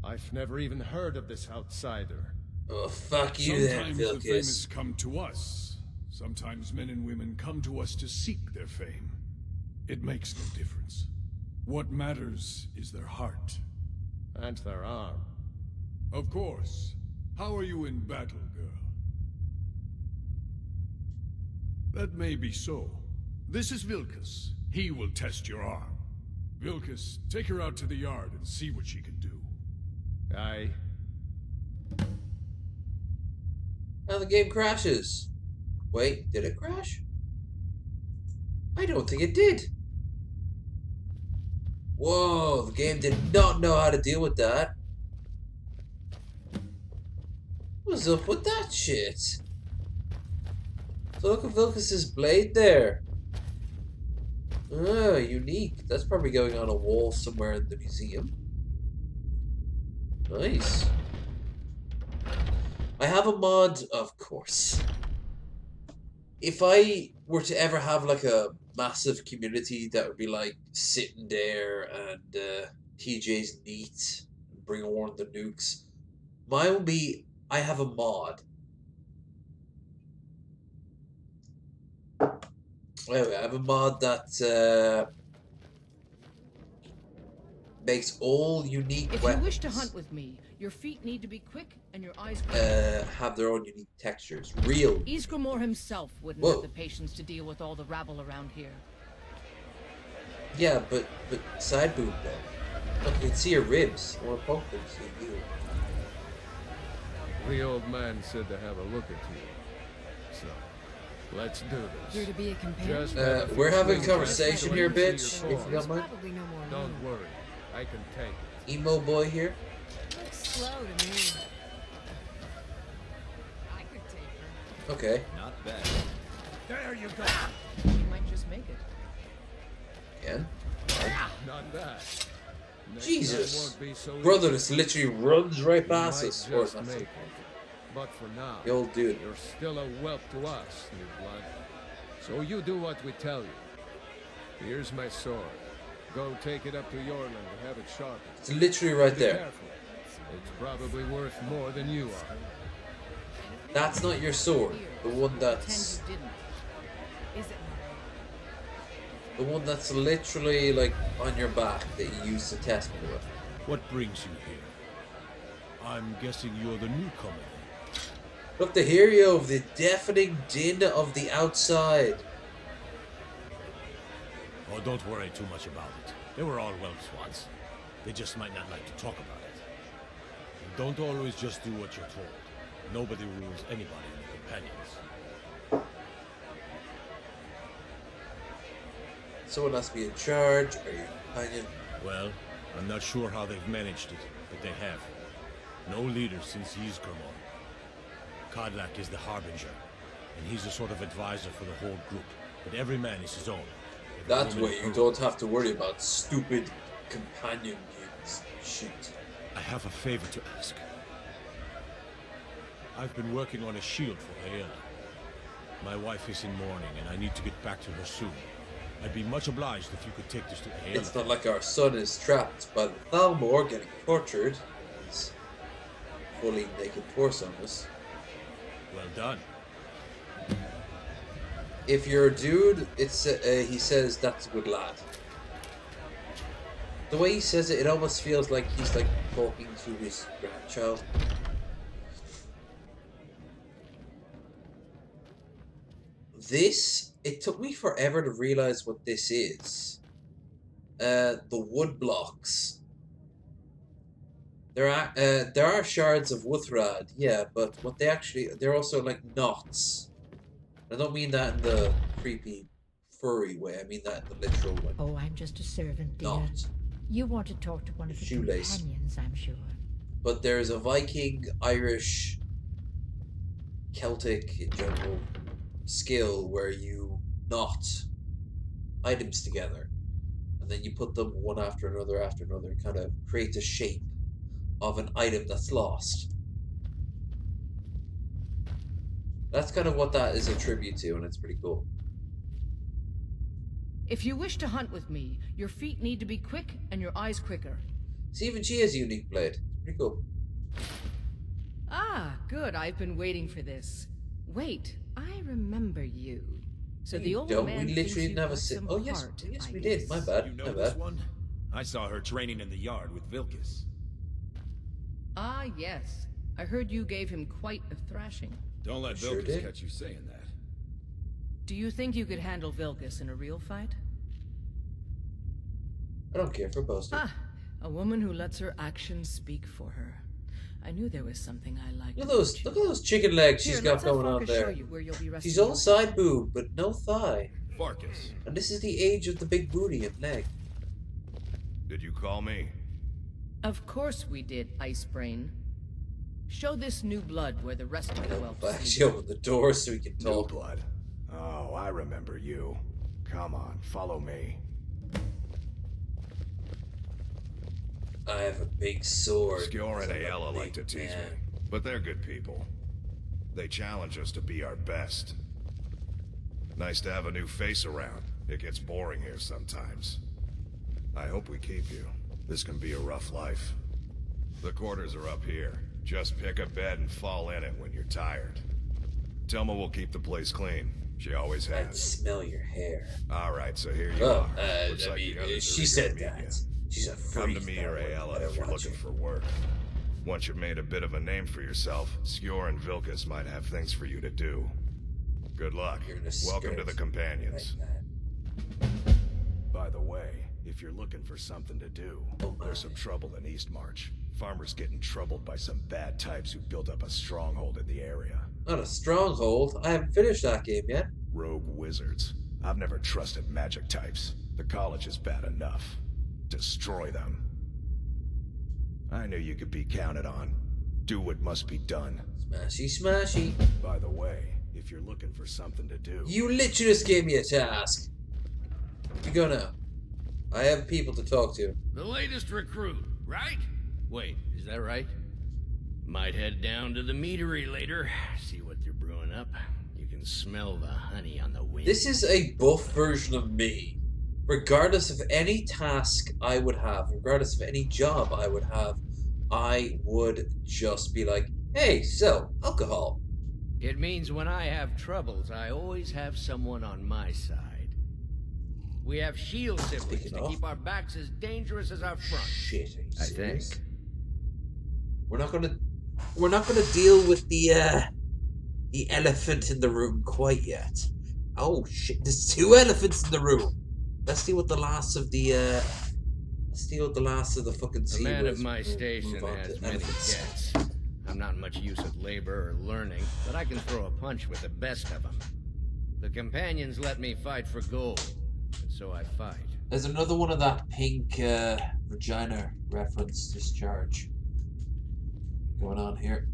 I've never even heard of this outsider. Oh, fuck you then, Sometimes the Vilkas. famous come to us. Sometimes men and women come to us to seek their fame. It makes no difference. What matters is their heart. And their arm. Of course. How are you in battle, girl? That may be so. This is Vilkas. He will test your arm. Vilkas, take her out to the yard and see what she can do. Aye. And the game crashes. Wait, did it crash? I don't think it did. Whoa, the game did not know how to deal with that. What's up with that shit? So look at Vilkas's blade there. Ah, unique. That's probably going on a wall somewhere in the museum. Nice. I have a mod, of course. If I were to ever have like a massive community that would be like sitting there and TJ's neat, bring on the nukes, mine would be I have a mod. Anyway, I have a mod that makes all unique If weapons you wish to hunt with me, your feet need to be quick and your eyes have their own unique textures. Real. Ysgramor himself wouldn't Whoa. have the patience to deal with all the rabble around here. Yeah, but side boob though. Look, you can see your ribs. I want to poke them, see you. The old man said to have a look at you. So, let's do this. You're to be a companion. Just We're having a conversation here, bitch. If you don't mind. Probably no more Don't worry, I can take it. Emo boy here. Looks slow to me. I could take her. Okay. Not bad. There you go. You might just make it. Again. Not bad. Next Jesus. time won't be so Brother, easy. this literally runs right You past might us. Or just not make so- it. But for now, The old dude. you're still a whelp to us, new blood. So you do what we tell you. Here's my sword. Go take it up to Yorland and have it sharpened. It's literally right Be there. careful. It's probably worth more than you are. That's not your sword. The one that's Pretend you didn't. Is it the one that's literally like on your back that you use to test me with. What brings you here? I'm guessing you're the newcomer. Look to hear you of the deafening din of the outside. Oh, don't worry too much about it. They were all whelps once. They just might not like to talk about it. And don't always just do what you're told. Nobody rules anybody in the companions. Someone has to be in charge. Are you companion? Well, I'm not sure how they've managed it, but they have. No leader since Ysgramor. Kodlak is the Harbinger, and he's a sort of advisor for the whole group. But every man is his own. Every That woman way is you her don't have to worry about stupid companion games. Shit. I have a favor to ask. I've been working on a shield for Aela. My wife is in mourning, and I need to get back to her soon. I'd be much obliged if you could take this to Aela. It's not like our son is trapped by the Thalmor getting tortured. His fully naked torso on us. Well done. If you're a dude, it's he says that's a good lad. The way he says it, it almost feels like he's like talking to his grandchild. This, it took me forever to realize what this is. The wood blocks. There are shards of Wuthrad, yeah, but what they actually, they're also like knots. I don't mean that in the creepy, furry way. I mean that in the literal way. Oh, I'm just a servant, dear. Knot. You want to talk to one of the Shoelace. companions, I'm sure. But there's a Viking, Irish, Celtic in general skill where you knot items together. And then you put them one after another, kind of create a shape of an item that's lost. That's kind of what that is a tribute to, and it's pretty cool. If you wish to hunt with me, your feet need to be quick and your eyes quicker. See, even she has a unique blade. It's pretty cool. Ah, good. I've been waiting for this. Wait, I remember you. So the old Don't man we thinks literally you've never got sit? some Oh yes, heart, yes I we did. guess. My bad. You know My this bad. one? I saw her training in the yard with Vilkis. Ah, yes. I heard you gave him quite a thrashing. Don't let Sure Vilkis did. catch you saying that. Do you think you could handle Vilkis in a real fight? I don't care for boasting. Ah, a woman who lets her actions speak for her. I knew there was something I liked. Look at those chicken legs she's got going on there. She's all side boob, but no thigh. Farkas. And this is the age of the big booty and leg. Did you call me? Of course we did, Icebrain. Show this new blood where the rest of the whelps But actually open the door so we can talk. New blood. Oh, I remember you. Come on, follow me. I have a big sword. Skjor and Ayala like to tease me, but they're good people. They challenge us to be our best. Nice to have a new face around. It gets boring here sometimes. I hope we keep you. This can be a rough life. The quarters are up here. Just pick a bed and fall in it when you're tired. Telma will keep the place clean. She always has. I smell your hair. All right, so here you are. Looks like the others she are said eager to meet that. you. She's a Come freak. to me or Ayala if you're looking for work. Once you've made a bit of a name for yourself, Skjor and Vilkas might have things for you to do. Good luck. Welcome to the Companions. By the way, if you're looking for something to do, there's some trouble in Eastmarch. Farmers getting troubled by some bad types who built up a stronghold in the area. Not a stronghold. I haven't finished that game yet. Rogue wizards. I've never trusted magic types. The college is bad enough. Destroy them. I knew you could be counted on. Do what must be done. Smashy, smashy. By the way, if you're looking for something to do... You literally just gave me a task. You go now. I have people to talk to. The latest recruit, right? Wait, is that right? Might head down to the meadery later, see what they're brewing up. You can smell the honey on the wind. This is a buff version of me. Regardless of any task I would have, regardless of any job I would have, I would just be like, hey, sell alcohol. It means when I have troubles, I always have someone on my side. We have shield siblings to keep our backs as dangerous as our front. Shit, I think. We're not gonna deal with the elephant in the room quite yet. Oh shit, there's 2 elephants in the room. Let's deal with the last of the fucking A man of seawolves. my station has many debts. I'm not much use at labor or learning, but I can throw a punch with the best of them. The companions let me fight for gold, and so I fight. There's another one of that pink vagina reference discharge going on here.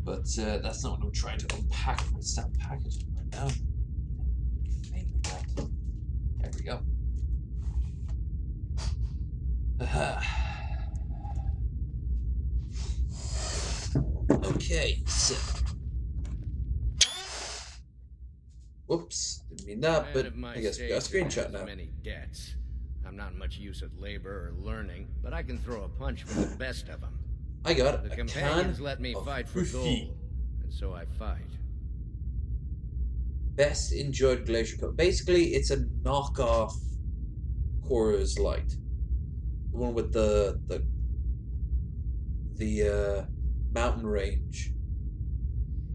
But that's not what I'm trying to unpack from the stamp packaging right now. There we go. Okay, so. Whoops, didn't mean that, but I guess we got a screenshot now. Many debts. I'm not much use at labor or learning, but I can throw a punch with the best of them. I got The a companions can let me of fight for whiskey. gold, and so I fight. Best enjoyed Glacier Cup. Basically, it's a knockoff Coors Light. The one with the mountain range.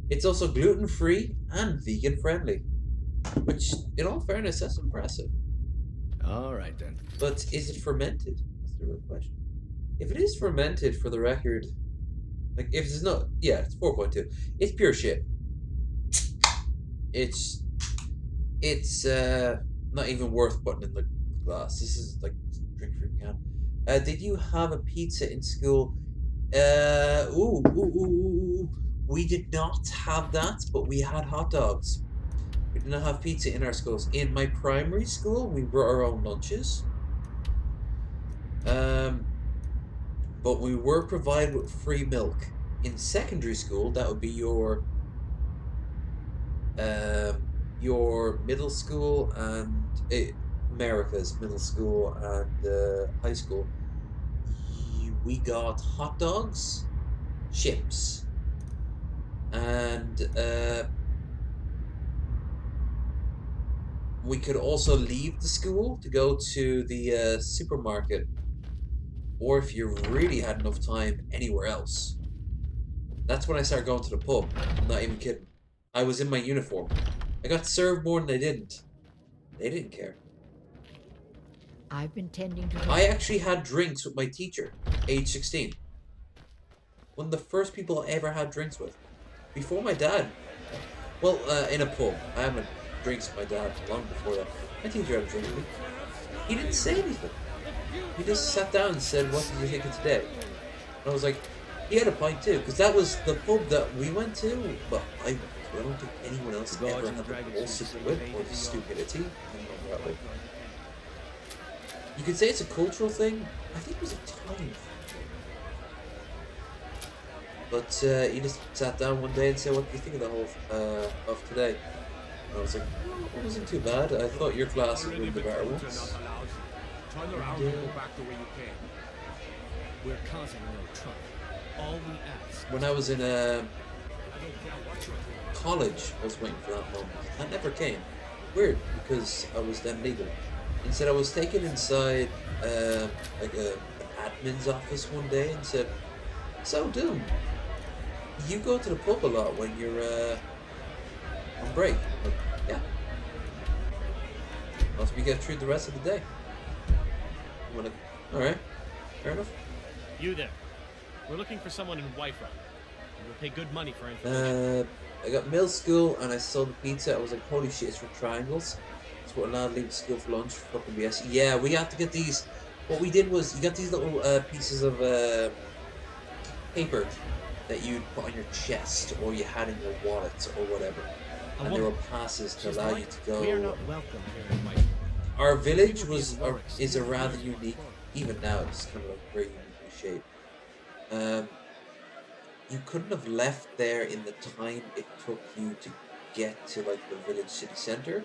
It's also gluten-free and vegan-friendly. Which, in all fairness, that's impressive. All right, then. But is it fermented? That's the real question. If it is fermented, for the record, like, if it's not, yeah, it's 4.2. It's pure shit. It's not even worth putting in the glass. This is like drink from can. Did you have a pizza in school? We did not have that, but we had hot dogs. We did not have pizza in our schools. In my primary school, we brought our own lunches. But we were provided with free milk. In secondary school, that would be your middle school and America's middle school and high school. We got hot dogs, chips, and we could also leave the school to go to the supermarket, or if you really had enough time, anywhere else. That's when I started going to the pub. I'm not even kidding. I was in my uniform. I got served more than I didn't. They didn't care. I've been tending to... I actually had drinks with my teacher, age 16. One of the first people I ever had drinks with. Before my dad. Well, in a pub. I had drinks with my dad long before that. My teacher had a drink with me. He didn't say anything. He just sat down and said, "What did you think of today?" And I was like, he had a pint too, because that was the pub that we went to, but I don't think anyone else ever had the balls to do it, or the stupidity. You could say it's a cultural thing. I think it was a time thing. But he just sat down one day and said, "What do you think of the whole of today?" And I was like, "It wasn't too bad. I thought your class was one of the better ones." Turn around and go back the way you came. We're causing no trouble. All we ask. When I was in college, I was waiting for that moment. That never came. Weird, because I was then legal. Instead, I was taken inside like an admin's office one day and said, "So, Doom, you go to the pub a lot when you're on break?" I'm like, "Yeah." Once we get through the rest of the day. I'm like, "Alright, fair enough." You there. We're looking for someone in Whiterun. We'll pay good money for information. I got middle school and I saw the pizza. I was like, holy shit, it's for triangles. That's what allowed leaving school for lunch for fucking BS. Yeah, we had to get these. What we did was, you got these little pieces of paper that you'd put on your chest or you had in your wallet or whatever. And there were passes to allow you to go. We are not welcome here in Whiterun. Our village is a rather unique, even now it's kind of like very unique shape. You couldn't have left there in the time it took you to get to like the village city center.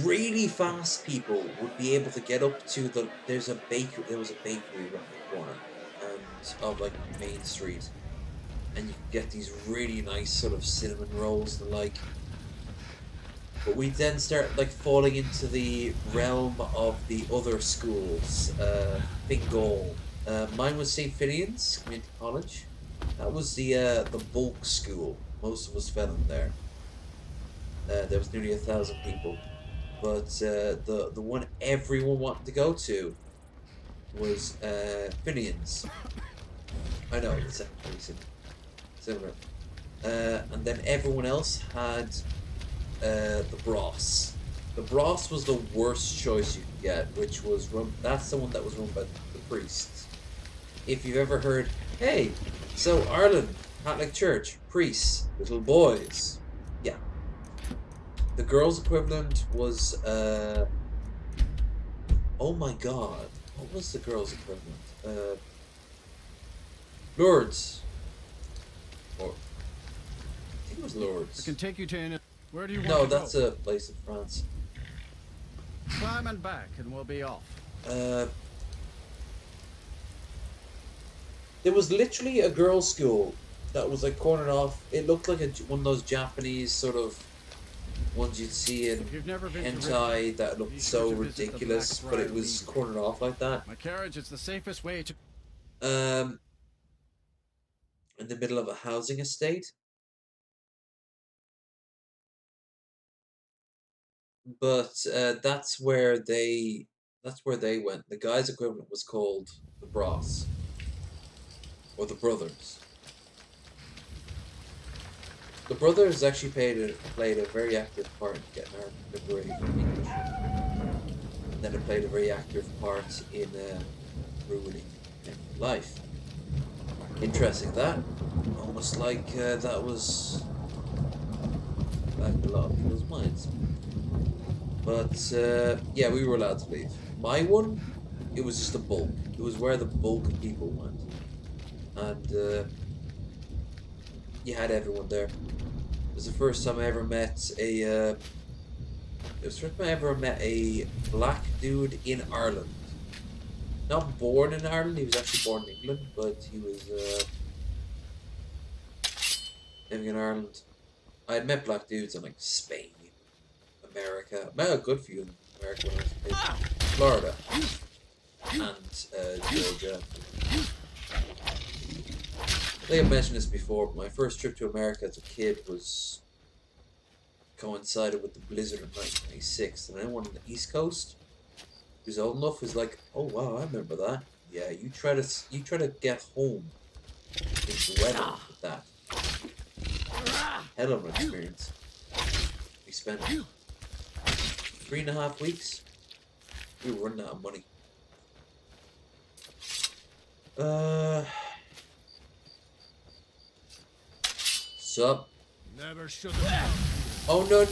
Really fast people would be able to get up to the. There was a bakery around the corner, and of like Main Street, and you could get these really nice sort of cinnamon rolls and the like. But we then start like falling into the realm of the other schools. Fingal. Mine was St. Finian's Community College. That was the bulk school. Most of us fell in there. There was nearly 1,000 people. But the one everyone wanted to go to was Finian's. I know, it's actually similar. And then everyone else had the Bros. The Bros was the worst choice you could get, which was that's the one that was run by the priests. If you've ever heard, hey, so Ireland, Catholic Church, priests, little boys. Yeah. The girls' equivalent was, oh my god, what was the girls' equivalent? Lourdes. Or, I think it was Lourdes. I can take you to where do you want No, to go? that's a place in France. Climb and back and we'll be off. There was literally a girls' school that was like cornered off. It looked like one of those Japanese sort of ones you'd see in hentai that looked so ridiculous, but it was cornered off like that. My carriage is the safest way to. In the middle of a housing estate. But that's where they went. The guy's equivalent was called the Bros. Or the Brothers. The Brothers actually played a very active part in getting our liberated from English. And then it played a very active part in ruining life. Interesting that. Almost like that was back in a lot of people's minds. But yeah, we were allowed to leave. My one, it was just a bulk. It was where the bulk of people went. And you had everyone there. It was the first time I ever met a black dude in Ireland. Not born in Ireland, he was actually born in England, but he was living in Ireland. I had met black dudes in like Spain, America. I met a good few in America when I was in Florida and Georgia. I think I've mentioned this before, but my first trip to America as a kid was coincided with the blizzard of 1996, and anyone on the East Coast who's old enough was like, "Oh wow, I remember that." Yeah, you try to get home in the weather with that. Hell of an experience. We spent 3.5 weeks. We were running out of money. Sup? Never should have. Oh no.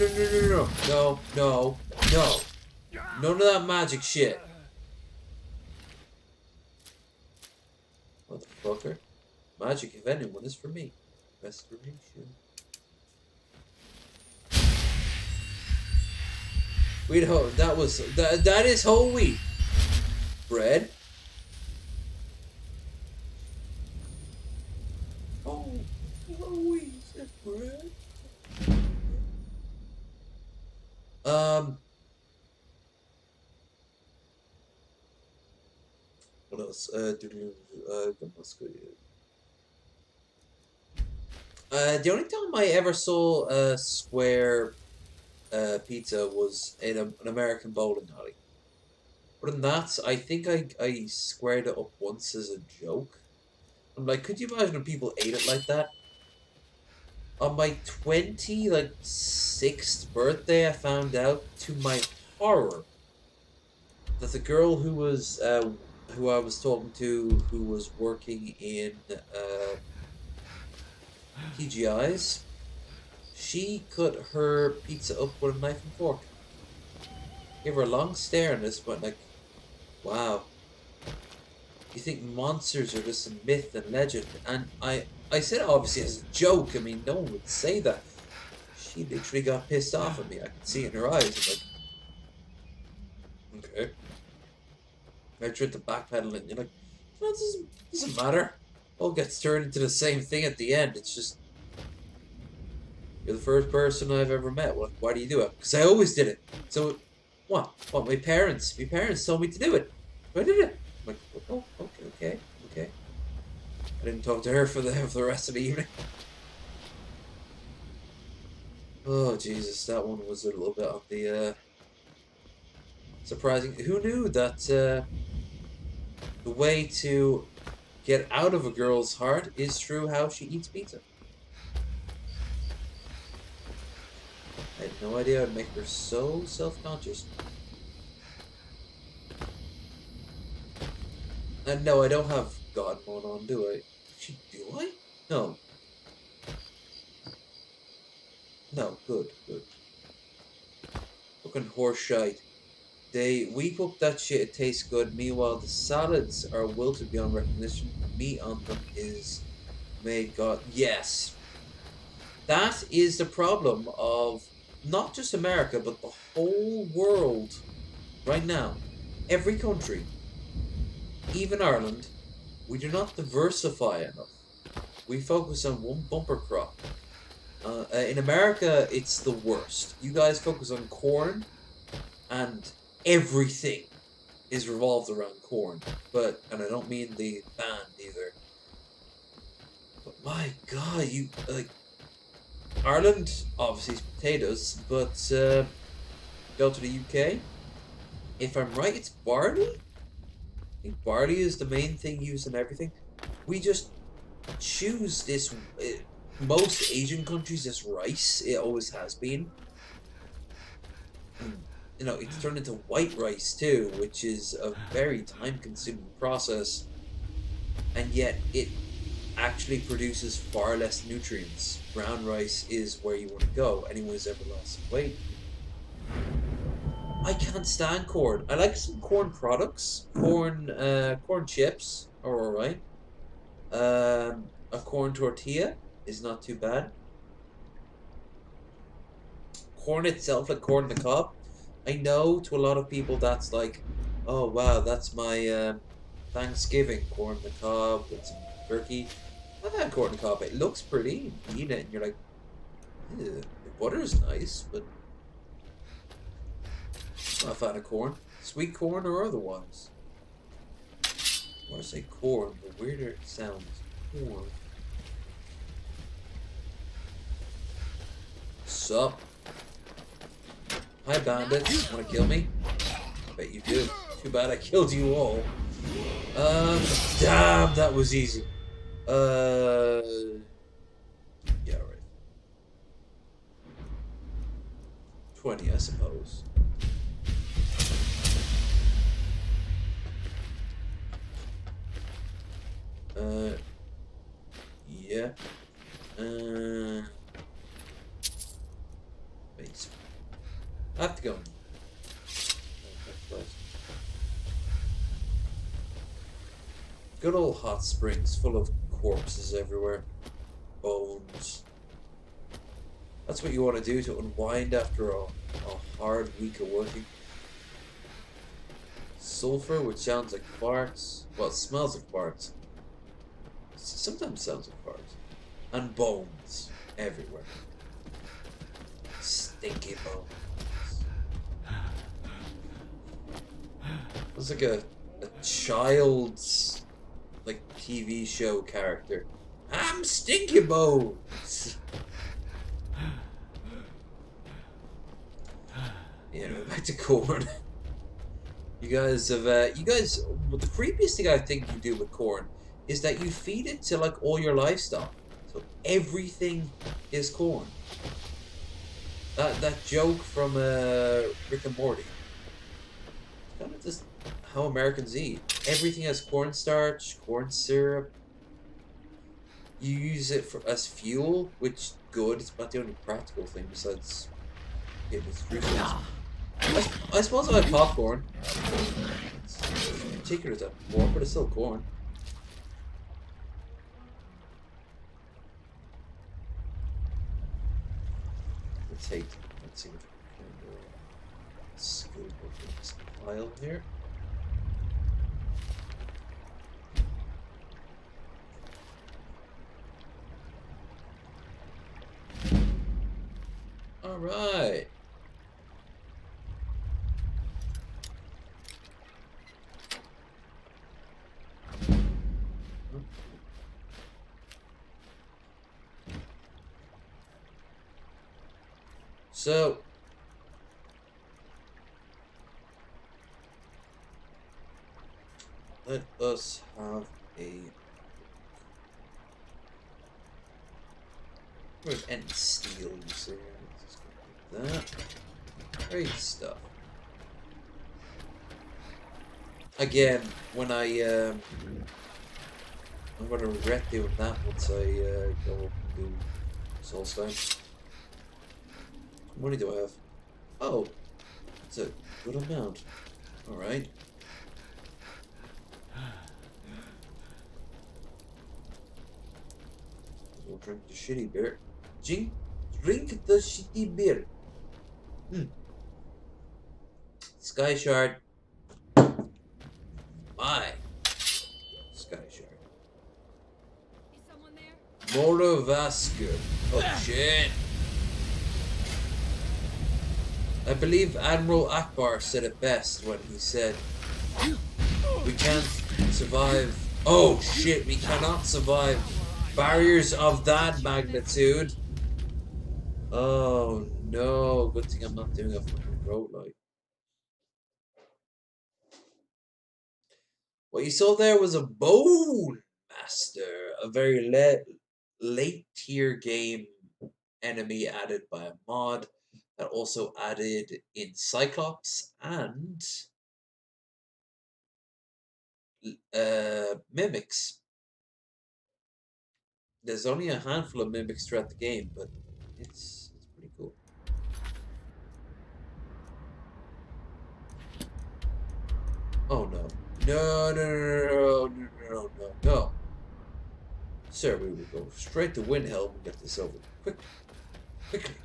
None of that magic shit. Motherfucker. Magic, if anyone, is for me. Restoration. Wheat whole. That is whole wheat. Bread. Oh, whole wheat is bread. What else? The only time I ever saw a square pizza was in an American bowling alley. Other than that, I think I squared it up once as a joke. I'm like, could you imagine if people ate it like that? On my 26th birthday, I found out, to my horror, that the girl who was who I was talking to, who was working in TGI's, she cut her pizza up with a knife and fork. Gave her a long stare and just went like, wow. You think monsters are just a myth and legend? And I said it obviously as a joke. I mean, no one would say that. She literally got pissed off at me. I could see it in her eyes. I'm like, okay. I tried to backpedal and you're like, no, it doesn't matter. All gets turned into the same thing at the end. It's just, you're the first person I've ever met. Why do you do it? Because I always did it. So, what? What? My parents told me to do it. So I did it. I'm like, oh, okay. I didn't talk to her for the rest of the evening. Oh Jesus, that one was a little bit of the surprising. Who knew that the way to get out of a girl's heart is through how she eats pizza? I had no idea I'd make her so self-conscious. And no, I don't have God mode on, do I? Do I? No. No, good. Fucking horse shite. They weep up that shit, it tastes good. Meanwhile, the salads are wilted beyond recognition. Meat on them is made God. Yes. That is the problem of not just America, but the whole world right now. Every country, even Ireland, we do not diversify enough. We focus on one bumper crop. In America, it's the worst. You guys focus on corn, and everything is revolved around corn. And I don't mean the band either. But my God, Ireland obviously is potatoes, but go to the UK. If I'm right, it's barley. I think barley is the main thing used in everything. We just choose this. Most Asian countries, this rice. It always has been. And, it's turned into white rice too, which is a very time-consuming process, and yet it actually produces far less nutrients. Brown rice is where you want to go. Anyone who's ever lost weight. I can't stand corn. I like some corn products. Corn chips are alright. A corn tortilla is not too bad. Corn itself, like corn on the cob, I know to a lot of people that's like, oh wow, that's my Thanksgiving corn on the cob with some turkey. I've had corn on the cob. It looks pretty. You eat it and you're like, ew, the butter's nice, but I'm not a fan of corn. Sweet corn or otherwise. I want to say corn, but weirder it sounds. Corn. Sup? Hi, bandits. Want to kill me? I bet you do. Too bad I killed you all. Damn, that was easy. Yeah, right. 20, I suppose. Yeah. Base. I have to go. Good old hot springs full of corpses everywhere. Bones. That's what you want to do to unwind after a hard week of working. Sulfur, which sounds like farts. Well, it smells like farts. Sometimes sounds like farts. And bones everywhere. Stinky bones. It's like a child's like TV show character. I'm Stinky Bones. Yeah, back to corn. You guys have well, the creepiest thing I think you do with corn is that you feed it to like all your livestock. So everything is corn. That joke from Rick and Morty. Kind of just how Americans eat. Everything has cornstarch, corn syrup. You use it as fuel, which is good. It's about the only practical thing besides getting its juices. I suppose I like popcorn. It's particular to corn, but it's still corn. Let's see if we can scoop up this pile here. All right. So, let us have a where's any steel you see? Let's go like that. Great stuff. Again, when I'm gonna regret doing that once I go up and do Soulstone. What money do I have? Oh, it's a good amount. Alright. We'll drink the shitty beer. Drink the shitty beer. Sky Shard. My Sky Shard. Is someone there? Morovasker. Oh shit. I believe Admiral Akbar said it best when he said, we can't survive. Oh shit, we cannot survive barriers of that magnitude. Oh no, good thing I'm not doing a fucking roguelike. What you saw there was a Bone Master, a very late tier game enemy added by a mod. That also added in Cyclops and mimics. There's only a handful of mimics throughout the game, but it's pretty cool. Oh no. No. Sir, we will go straight to Windhelm and get this over. Quickly.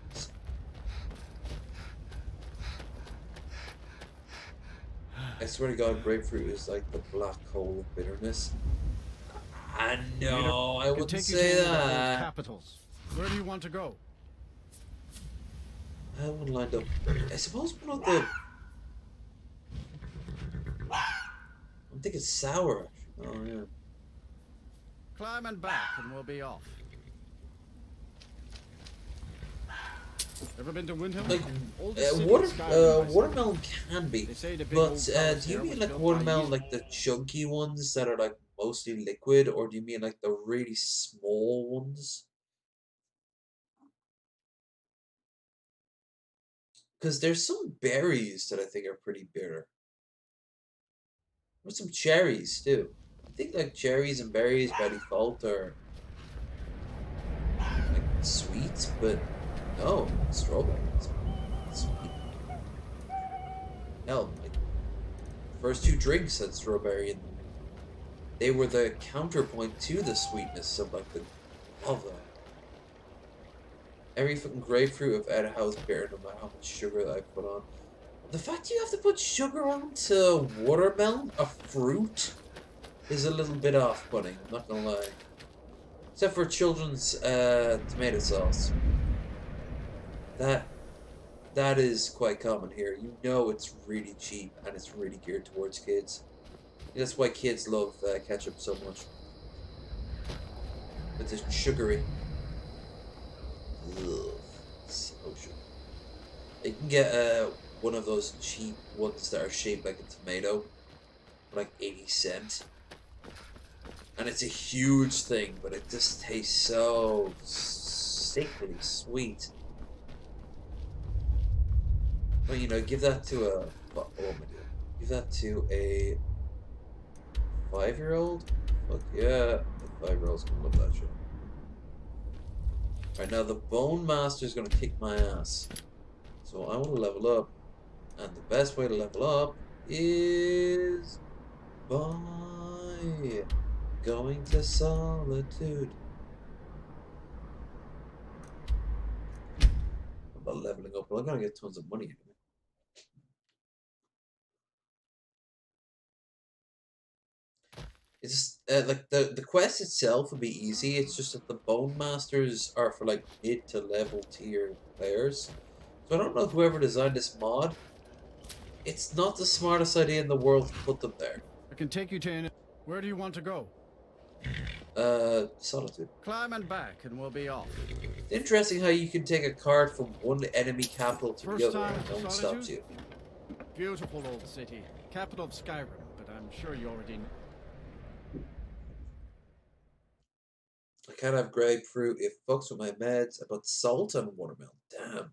I swear to God, grapefruit is like the black hole of bitterness. I know, I wouldn't say that. Capitals. Where do you want to go? I have one lined up. I suppose one of the... I'm thinking sour, actually. Oh, yeah. Climb and back, and we'll be off. Ever been to Windhelm? Like, Oldest city in Skyrim, I say. watermelon can be, say the big but old do palace you here mean was like built by watermelon, Ys- like the chunky ones that are like mostly liquid, or do you mean like the really small ones? Because there's some berries that I think are pretty bitter. Or some cherries too. I think like cherries and berries by default are like sweet, but no, strawberries. Sweet. Hell, like first two drinks had strawberry in them. They were the counterpoint to the sweetness of like the lava. Every fucking grapefruit I've had is bitter no matter how much sugar that I put on. The fact you have to put sugar onto watermelon, a fruit, is a little bit off-putting, I'm not gonna lie. Except for children's tomato sauce. That is quite common here. You know it's really cheap and it's really geared towards kids. That's why kids love ketchup so much. It's just sugary. Ugh, so sugary. You can get one of those cheap ones that are shaped like a tomato, for like 80 cents. And it's a huge thing, but it just tastes so sickly sweet. Well, you know, give that to a... What am I doing? Give that to a 5-year-old? Fuck yeah, the 5-year-old's gonna love that shit. Right, now the Bone Master's gonna kick my ass. So I want to level up. And the best way to level up is by going to solitude. I'm not leveling up, but I'm gonna get tons of money anyway. It's just, like the quest itself would be easy. It's just that the Bone Masters are for like mid to level tier players. So I don't know whoever designed this mod. It's not the smartest idea in the world to put them there. I can take you to... Where do you want to go? Solitude. Climb and back, and we'll be off. It's interesting how you can take a card from one enemy capital to First the other time and no one Solitude? stops you. Beautiful old city. Capital of Skyrim, but I'm sure you already know. I can't have grapefruit. It fucks with my meds. I put salt on watermelon. Damn.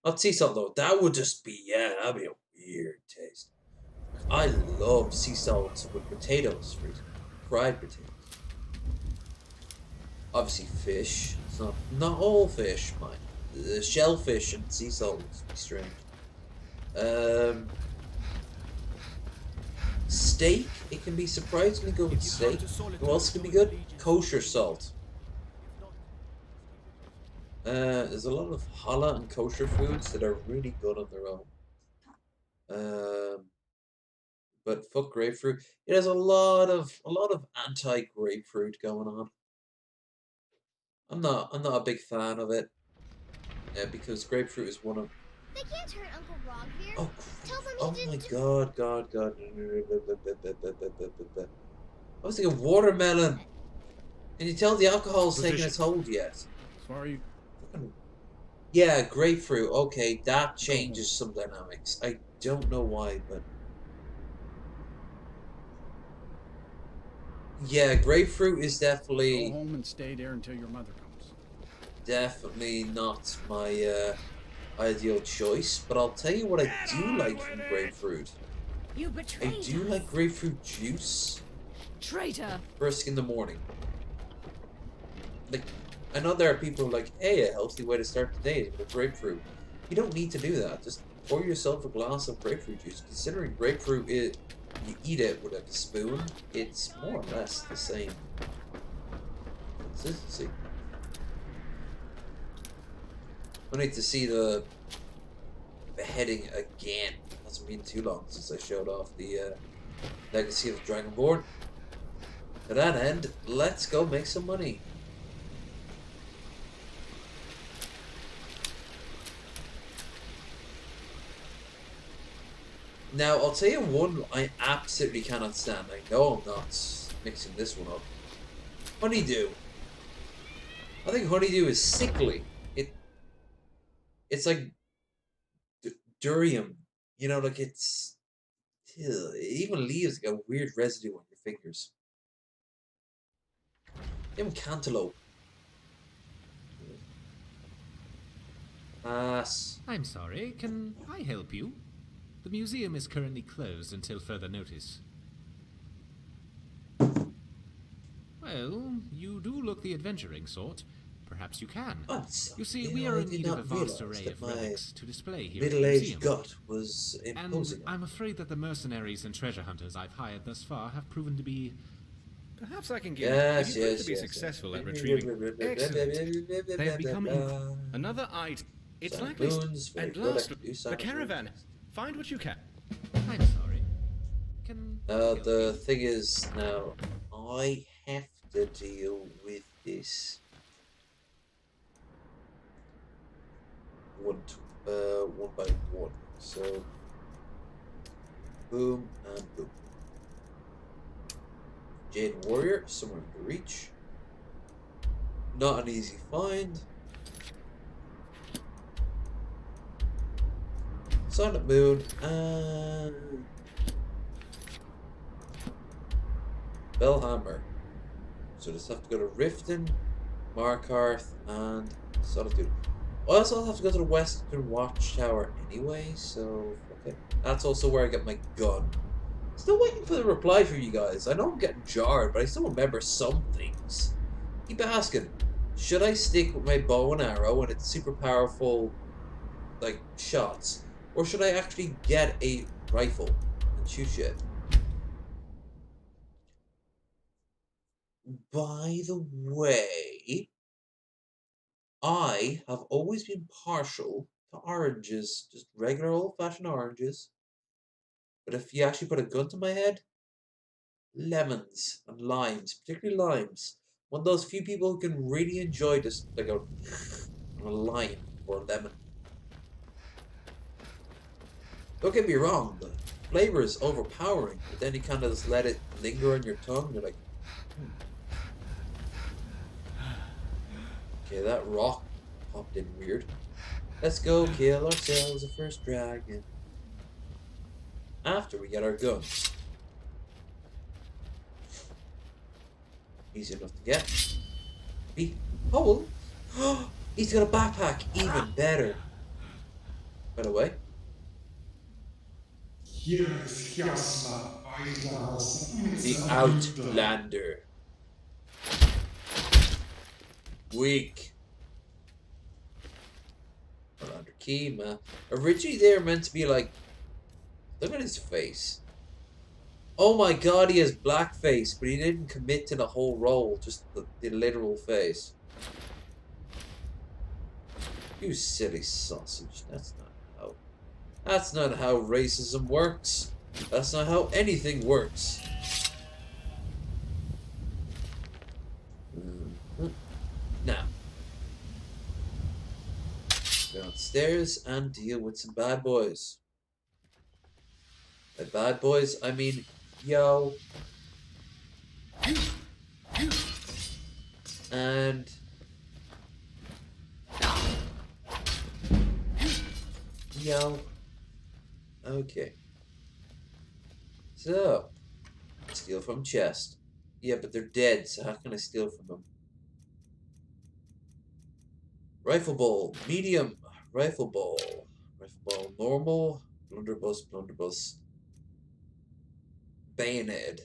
Not sea salt though. That would just be, yeah, that'd be a weird taste. I love sea salt with potatoes, fried potatoes. Obviously fish. It's not all fish, mind. The shellfish and sea salt would be strange. Steak. It can be surprisingly good with steak. Who else can be good? Kosher salt. There's a lot of halal and kosher foods that are really good on their own. But fuck grapefruit. It has a lot of anti-grapefruit going on. I'm not a big fan of it. Because grapefruit is one of... They can't hurt Uncle Rogvir. Oh, Tell them oh he my didn't god. I was thinking watermelon. And you tell the alcohol's taken its hold yet. Sorry. Yeah, grapefruit. Okay, that changes some dynamics. I don't know why, but... Yeah, grapefruit is definitely... Go home and stay there until your mother comes. Definitely not my ideal choice, but I'll tell you what I do like from grapefruit. You betrayed I do like grapefruit juice. Traitor! First thing in the morning. Like, I know there are people who are like, hey, a healthy way to start the day is with grapefruit. You don't need to do that. Just pour yourself a glass of grapefruit juice. Considering grapefruit, you eat it with like a spoon, it's more or less the same consistency. I need to see the beheading again. It hasn't been too long since I showed off the Legacy of the Dragonborn. To that end, let's go make some money. Now, I'll tell you one I absolutely cannot stand. I know I'm not mixing this one up. Honeydew. I think honeydew is sickly. It's like durium. You know, like it's... Ew, it even leaves like a weird residue on your fingers. Even cantaloupe. Pass. I'm sorry, can I help you? The museum is currently closed until further notice. Well, you do look the adventuring sort. Perhaps you can. You see, we are in need of a vast array of relics to display here at the museum. Middle-aged gut was imposing. And I'm afraid that the mercenaries and treasure hunters I've hired thus far have proven to be... Perhaps I can give yes, you. If you yes, prove to be yes, successful yes. at retrieving... Excellent. They have become another item. It's Some likely... moons, very And good. I last, can do the some caravan. Find what you can. I'm sorry. Can... The thing is now, I have to deal with this. One by one. So, boom and boom. Jade Warrior, somewhere to reach. Not an easy find. Silent Moon and Bellhammer. So just have to go to Riften, Markarth, and Solitude. I also have to go to the Western Watchtower anyway, so okay. That's also where I get my gun. Still waiting for the reply from you guys. I know I'm getting jarred, but I still remember some things. Keep asking, should I stick with my bow and arrow and its super powerful, like, shots? Or should I actually get a rifle and shoot shit? By the way, I have always been partial to oranges, just regular old-fashioned oranges. But if you actually put a gun to my head, lemons and limes, particularly limes. One of those few people who can really enjoy just like a lime or a lemon. Don't get me wrong, the flavor is overpowering, but then you kind of just let it linger on your tongue. You're like, okay, that rock popped in weird. Let's go kill ourselves the first dragon. After we get our guns. Easy enough to get. Oh, he's got a backpack. Even better. By the way. The Outlander. Weak. Outlander key, man. Originally they were meant to be like... Look at his face. Oh my god, he has blackface, but he didn't commit to the whole role, just the literal face. You silly sausage. That's not how racism works. That's not how anything works. Now, go downstairs and deal with some bad boys. By bad boys, I mean, yo. And... yo. Okay. So, steal from chest. Yeah, but they're dead, so how can I steal from them? Rifle bowl, medium, rifle bowl, normal, blunderbuss, bayonet,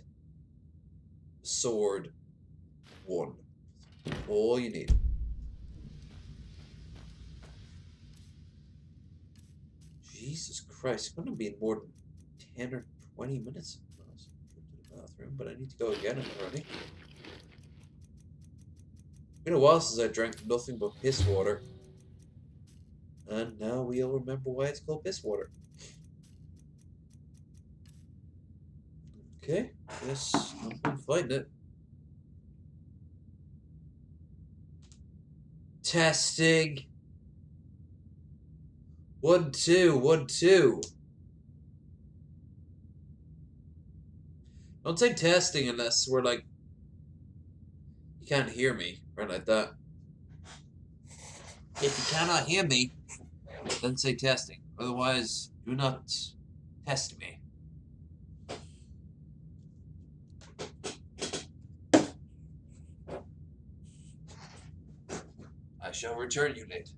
sword, 1. All you need. Jesus Christ, it's going to be in more than 10 or 20 minutes. I was to the bathroom, but I need to go again already. It's been a while since I drank nothing but piss water. And now we all remember why it's called piss water. Okay, yes, I'm fighting it. Testing. 1, 2, 1, 2. Don't say testing unless we're like, you can't hear me, right like that. If you cannot hear me, Then say testing. Otherwise, do not test me. I shall return you later.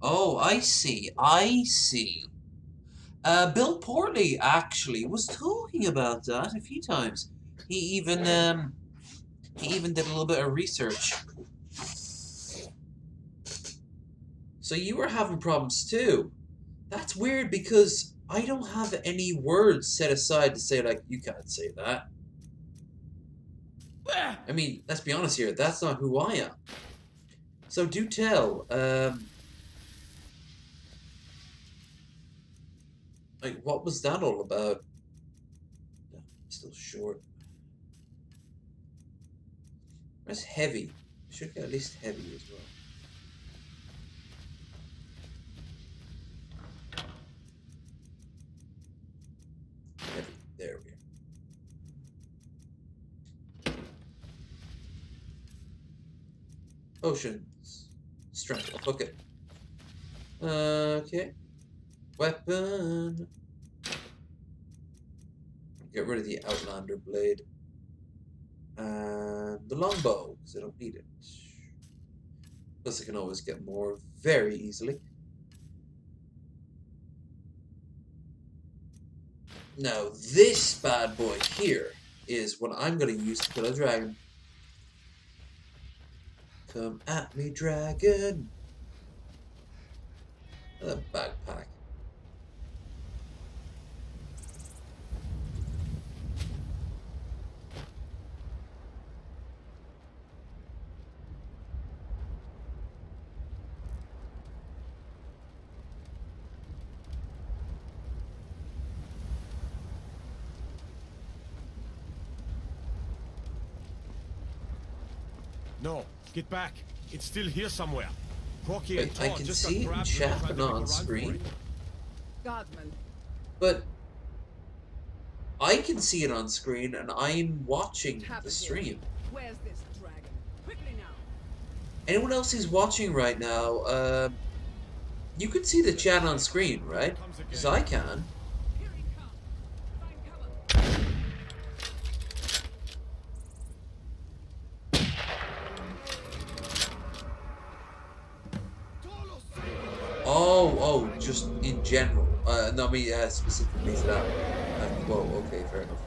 Oh, I see. Bill Portley actually was talking about that a few times. He even did a little bit of research. So you were having problems too. That's weird because I don't have any words set aside to say, like, you can't say that. I mean, let's be honest here, that's not who I am. So do tell, like, what was that all about? No, still short. Where's heavy? Should get at least heavy as well. Heavy, there we go. Potions. Strength. Book it. Okay. Weapon. Get rid of the Outlander blade. And the longbow, because I don't need it. Plus I can always get more very easily. Now this bad boy here is what I'm going to use to kill a dragon. Come at me, dragon. A backpack. No, get back. It's still here somewhere. Procky and I Todd can just see it in chat but not on screen. Guardsman. But I can see it on screen and I'm watching the stream. Where's this dragon? Quickly now. Anyone else who's watching right now, you can see the chat on screen, right? Because I can. Oh, just in general. No, I mean, specifically to that. Whoa, okay, fair enough.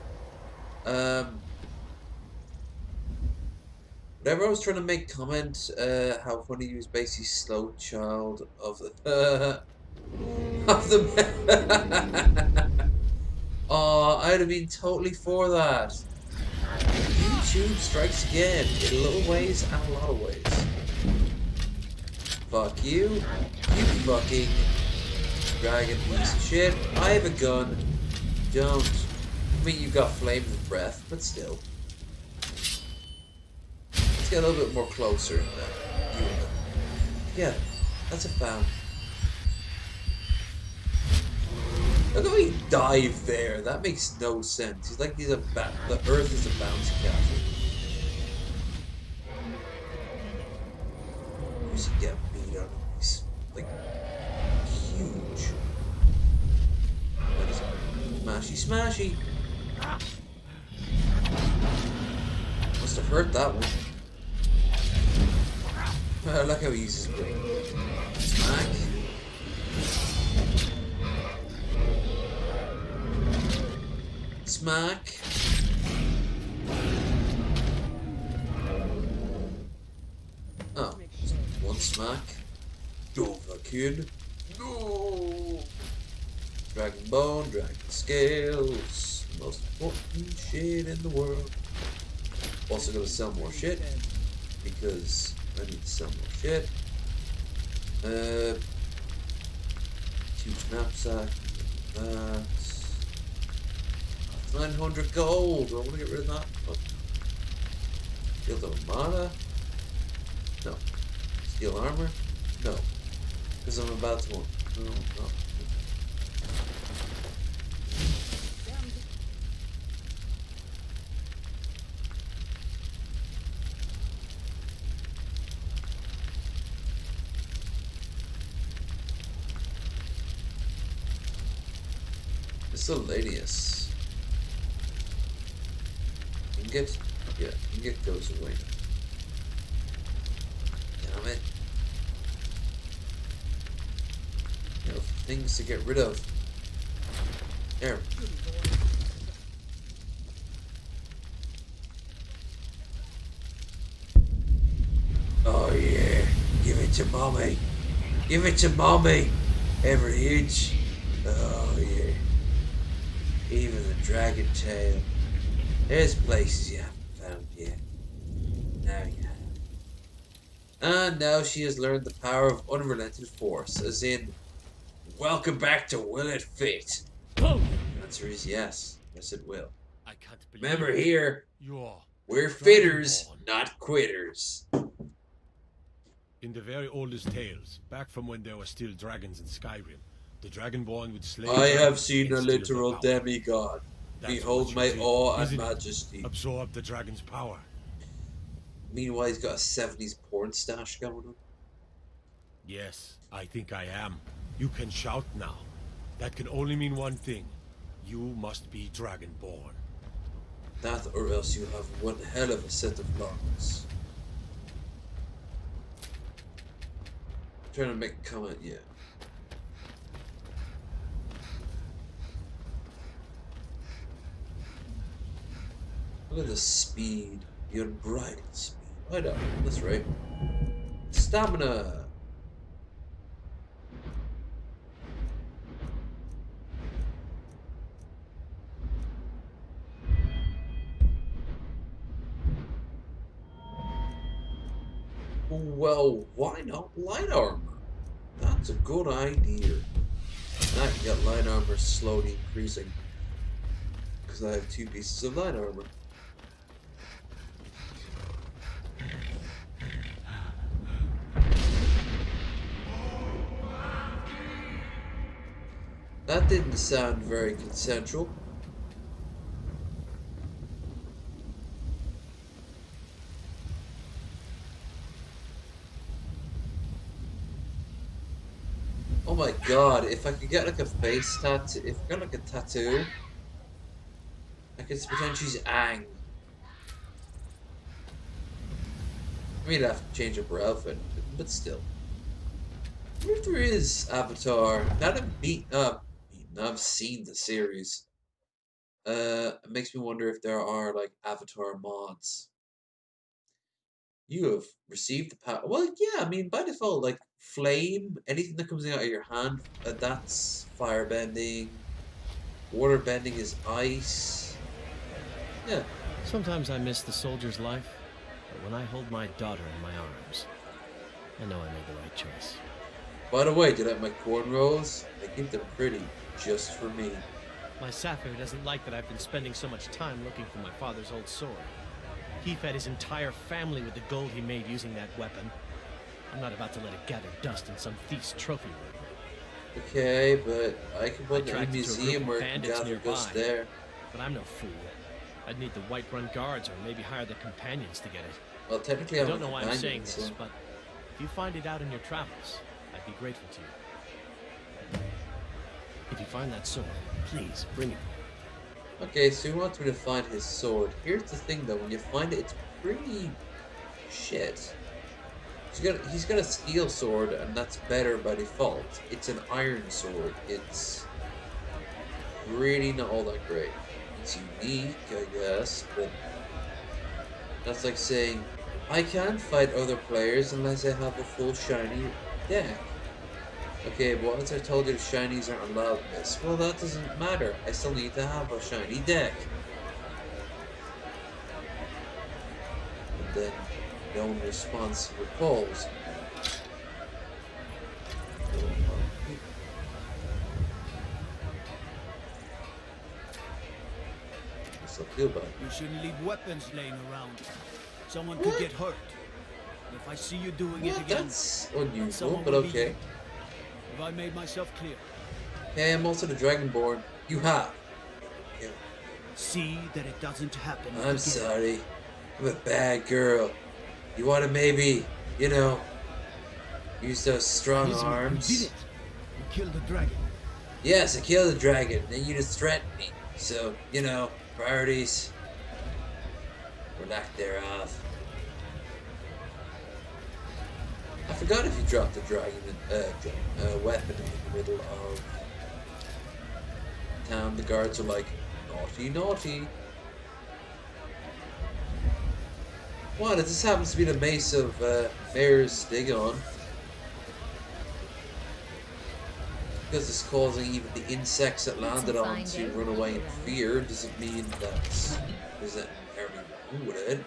Whatever I was trying to make comment, how funny he was basically slow child of the, of the... Oh, I'd have been totally for that. YouTube strikes again, in little ways and a lot of ways. Fuck you. You fucking dragon piece of shit. I have a gun. Don't. I mean, you've got flames of breath, but still. Let's get a little bit more closer. Yeah, that's a found. Look how he dived there. That makes no sense. He's like the Earth is a bouncy castle. You should get beat on these, like, huge. That is smashy. Must have hurt that one. I like how he uses his brain. Smack. Smack. Oh, one smack. Dovahkiin. kid. No! Dragon bone, dragon scales. The most important shit in the world. Also gonna sell more shit. Because I need to sell more shit. Huge knapsack. That. 900 gold. I want to get rid of that. Oh. Shield of mana? No. Steel armor? No. Because I'm about to want. No. Miscellaneous. Ingot? Yeah, ingot goes away. Damn it. You know, things to get rid of. There. Oh yeah. Give it to mommy. Give it to mommy. Every inch. Oh yeah. Even the dragon tail. There's places you haven't found yet. Now you have. And now she has learned the power of unrelenting force, as in, welcome back to Will It Fit? The answer is yes. Yes, it will. I can't believe Remember here, you're we're fitters, not quitters. in the very oldest tales, back from when there were still dragons in Skyrim. The Dragonborn would slay. I have seen a literal demigod. Behold my awe and Visit, majesty. Absorb the dragon's power. Meanwhile, he's got a 70s porn stash going on. Yes, I think I am. You can shout now. That can only mean one thing. You must be Dragonborn. That or else you have one hell of a set of lungs. I'm trying to make a comment, yeah. Look at the speed, the unbridled speed. I know, that's right. Stamina. Well, why not light armor? That's a good idea. Now I can get light armor slowly increasing. Because I have 2 pieces of light armor. That didn't sound very consensual. Oh my god, if I could get like a face tattoo, if I got like a tattoo, I could pretend she's Aang. I mean, I'd have to change up her outfit, but still. I wonder if there is Avatar. Now that I've seen the series. It makes me wonder if there are like Avatar mods. You have received the power. Well, yeah, I mean, by default, like flame, anything that comes out of your hand, that's firebending. Waterbending is ice. Yeah. Sometimes I miss the soldier's life, but when I hold my daughter in my arms, I know I made the right choice. By the way, do you like my cornrows? I keep them pretty, just for me. My Sapphire doesn't like that I've been spending so much time looking for my father's old sword. He fed his entire family with the gold he made using that weapon. I'm not about to let it gather dust in some thief's trophy room. Okay, but I can put it in a museum where it can gather dust there. But I'm no fool. I'd need the Whiterun guards or maybe hire the companions to get it. Well, technically, I don't know why I'm saying this, but if you find it out in your travels, I'd be grateful to you. If you find that sword, please bring it. Okay, so he wants me to find his sword. Here's the thing though, when you find it, it's pretty shit. He's got a steel sword, and that's better by default. It's an iron sword. It's really not all that great. It's unique, I guess, but that's like saying, I can't fight other players unless I have a full shiny deck. Okay, but once I told you the shinies aren't allowed in this, well, that doesn't matter. I still need to have a shiny deck. And then, no response recalls. What's that feel bad? You shouldn't leave weapons laying around. Someone could get hurt. And if I see you doing it again, that's unusual, but okay. Have I made myself clear? Hey, I'm also the Dragonborn. You have. Yeah. See that it doesn't happen. I'm sorry. I'm a bad girl. You want to maybe, you know, use those strong arms? You did it. You killed the dragon. Yes, I killed the dragon. Then you just threatened me. So, you know, priorities were lack thereof. I forgot if you dropped the dragon weapon in the middle of town. The guards are like, naughty, naughty. What? This happens to be the mace of Mayor's Digon. Because it's causing even the insects that landed on to run away in fear, doesn't mean that there's anything wrong with it.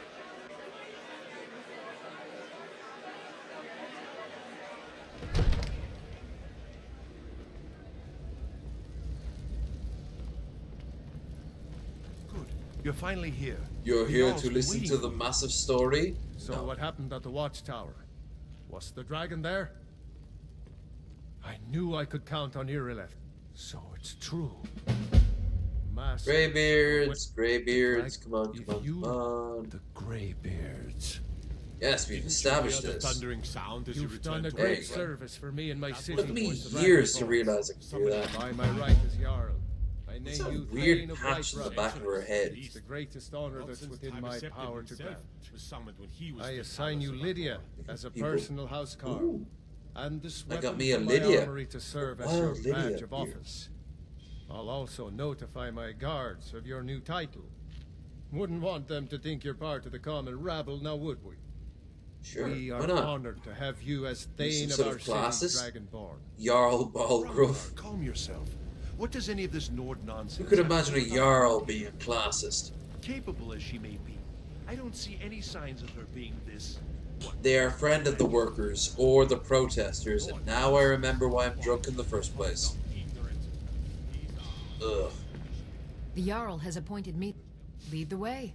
You're finally here. You're here to listen to the massive story? So what happened at the watchtower? Was the dragon there? I knew I could count on Irileth. So it's true. Greybeards, Greybeards, come on, come on. The Greybeards. Yes, we've established this. Thundering sound as You've done a great service for me and my city. It took me years to realize I could do that. By my right as Jarl. It's a weird patch in the back of her head. It's the greatest honor that's within my power to grant. I assign you Lydia as a personal housecarl, and this weapon got me a from Lydia. my armory to serve as your badge of office. I'll also notify my guards of your new title. Wouldn't want them to think you're part of the common rabble, now would we? Sure, we why are not? honored to have you as Thane of our city, Dragonborn. Jarl Balgruuf. Calm yourself. What does any of this Nord nonsense? Who could imagine a Jarl being a classist? Capable as she may be, I don't see any signs of her being this. They are a friend of the workers or the protesters, and now I remember why I'm drunk in the first place. Ugh. The Jarl has appointed me. Lead the way.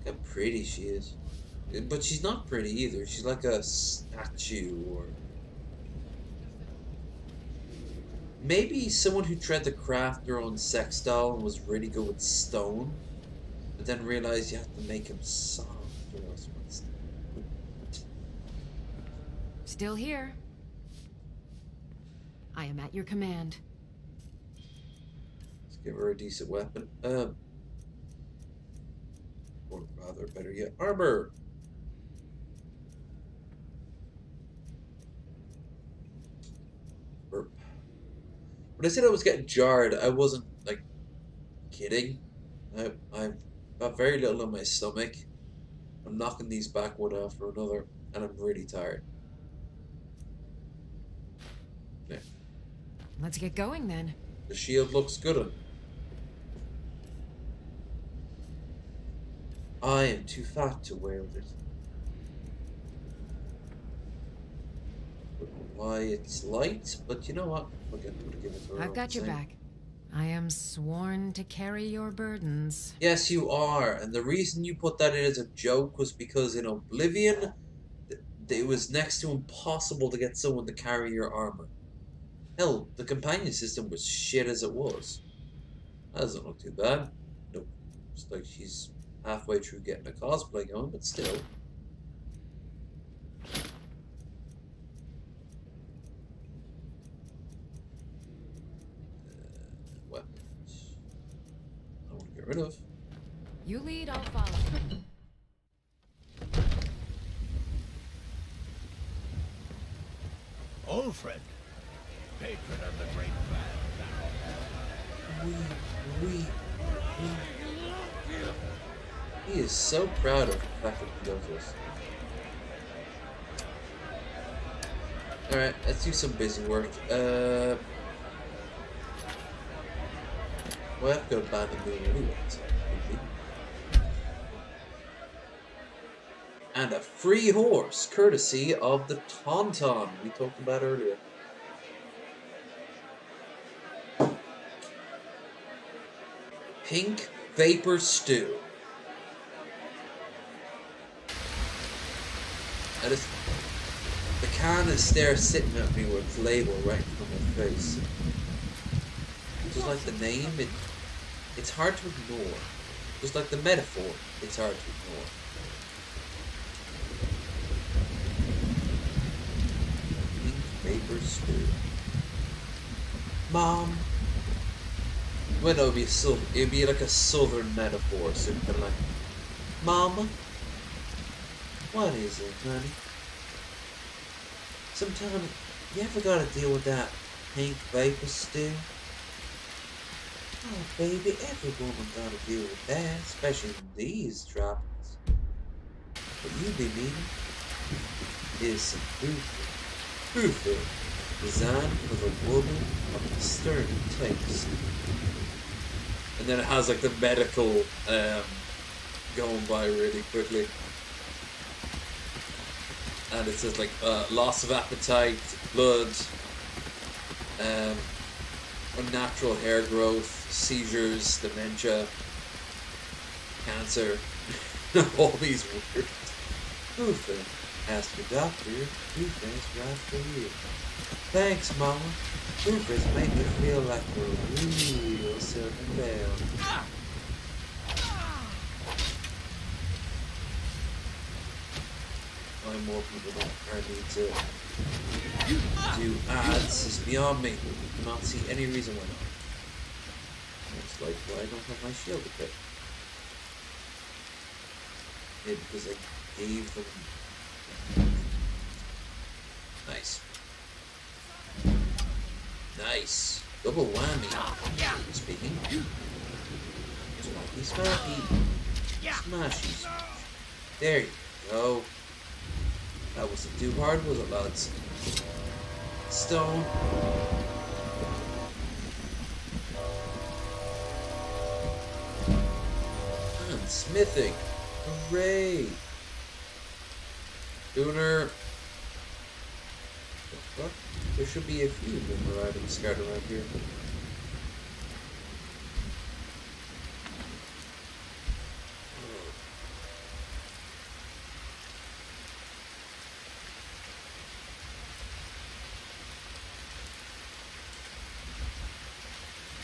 Look how pretty she is. But she's not pretty either. She's like a statue or... Maybe someone who tried to craft their own sex doll and was really good with stone, but then realized you have to make him soft or else what's... Still here. I am at your command. Let's give her a decent weapon. Or rather, better yet, armor. Burp. When I said I was getting jarred, I wasn't, like, kidding. I've got very little on my stomach. I'm knocking these back one after another, and I'm really tired. Yeah. Let's get going then. The shield looks good on. I am too fat to wear it. Why it's light, but you know what? We're gonna give it to her. I've got your back. I am sworn to carry your burdens. Yes, you are, and the reason you put that in as a joke was because in Oblivion, it was next to impossible to get someone to carry your armor. Hell, the companion system was shit as it was. That doesn't look too bad. Nope. It's like she's halfway through getting a cosplay going, but still. Weapons. I want to get rid of. You lead, I'll follow. Old friend. Patron of the great He is so proud of the fact that he does this. Alright, let's do some busy work. Well, I've got a band of doing anyway, so and a free horse, courtesy of the Tauntaun we talked about earlier. Pink Vapor Stew. The can is there sitting at me with its label right in front of my face. Just like the name, it's hard to ignore. Just like the metaphor, it's hard to ignore. Pink Vapor Stew. Mom. Well, no, it'd be like a southern metaphor, so kind of like, Mama, what is it, honey? Sometimes, you ever gotta deal with that pink vapor stew? Oh, baby, every woman gotta deal with that, especially in these tropics. What you be meaning is some food designed for the woman of the stern taste. And then it has like the medical going by really quickly. And it says like loss of appetite, blood, unnatural hair growth, seizures, dementia, cancer, all these words. Poofin, ask your doctor, Poofin's right for you. Thanks, Mama. Poofin's made me feel like a real Southern belle. Why more people don't need to do ads is beyond me. I do not see any reason why not. It's like why I don't have my shield equipped. Maybe because I gave them. Nice. Nice. Double whammy. Speaking. Smacky, smacky. Smashy. There you go. That wasn't too hard, was it, lads? Stone. And smithing. Hooray. Tuner. What? There should be a few boomer items scattered around here.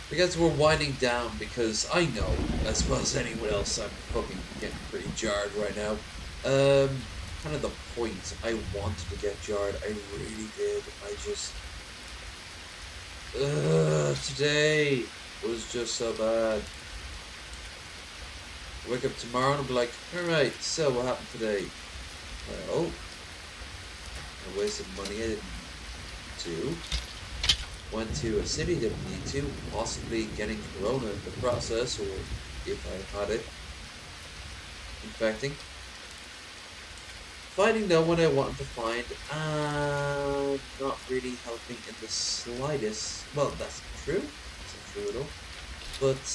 Because we're winding down, because I know, as well as anyone else, I'm fucking getting pretty jarred right now. Kind of the point. I wanted to get jarred. I really did. I just... today was just so bad. I wake up tomorrow and I'll be like, alright, so what happened today? Well, I wasted money I didn't need to. Went to a city didn't need to, possibly getting corona in the process, or if I had it, infecting. Finding no one I wanted to find, and not really helping in the slightest. Well, that's not true. That's not true at all. But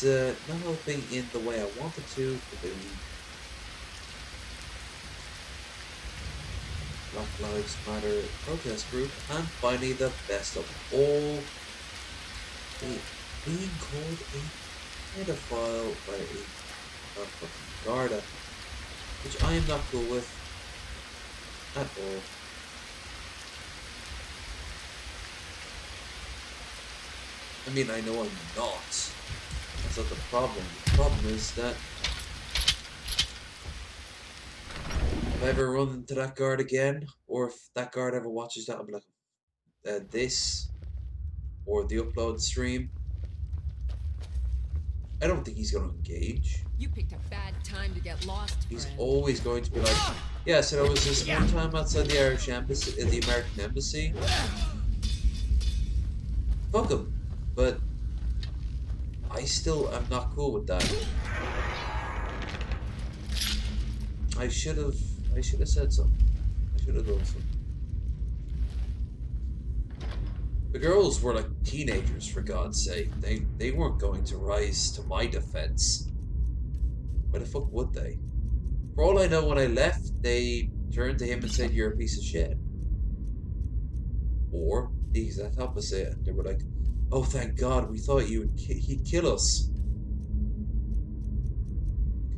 not helping in the way I wanted to for the Black Lives Matter protest group, and finally the best of all, being called a pedophile by a fucking Garda, which I am not cool with at all. I mean, I know I'm not. That's not the problem. The problem is that if I ever run into that guard again, or if that guard ever watches that, I'll be like, this, or the upload stream, I don't think he's going to engage. You picked a bad time to get lost, He's friend. always going to be like, yeah, so there was this one time outside the Irish embassy, the American embassy. Fuck him. But I still am not cool with that. I should have said something. I should have done something. The girls were like teenagers, for God's sake. They weren't going to rise to my defense. Why the fuck would they? For all I know, when I left, they turned to him and said, "You're a piece of shit." Or the exact opposite. They were like, "Oh, thank God, we thought he'd kill us."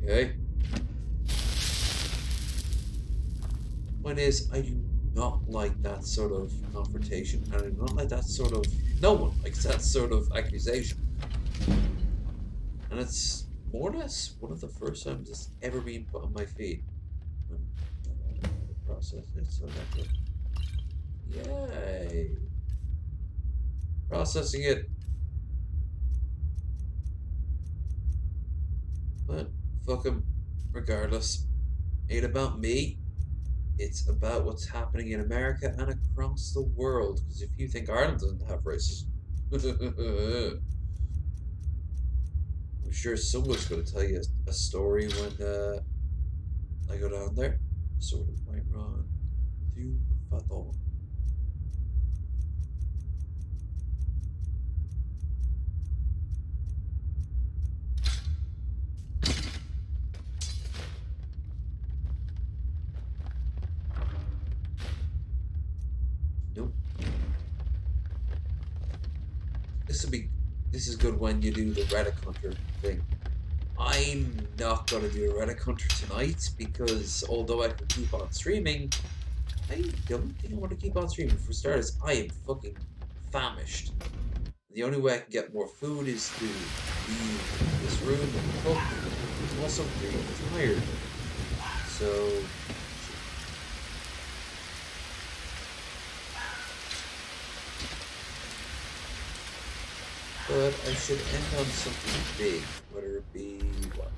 Okay. Point is, I do not like that sort of confrontation, and I do not like that sort of... No one likes that sort of accusation. And it's more or less one of the first times it's ever been put on my feed. Process it, so that good. Yay! Processing it. But fuck him. Regardless. Ain't about me. It's about what's happening in America and across the world. Because if you think Ireland doesn't have racism, I'm sure someone's going to tell you a story when I go down there. Sort of might run through Fathom. Nope. This is good when you do the Relic Hunter thing. I'm not gonna do a Relic Hunter tonight because although I can keep on streaming, I don't think I want to keep on streaming. For starters, I am fucking famished. The only way I can get more food is to leave this room and cook. I'm also really tired. So but I should end on something big, whether it be what?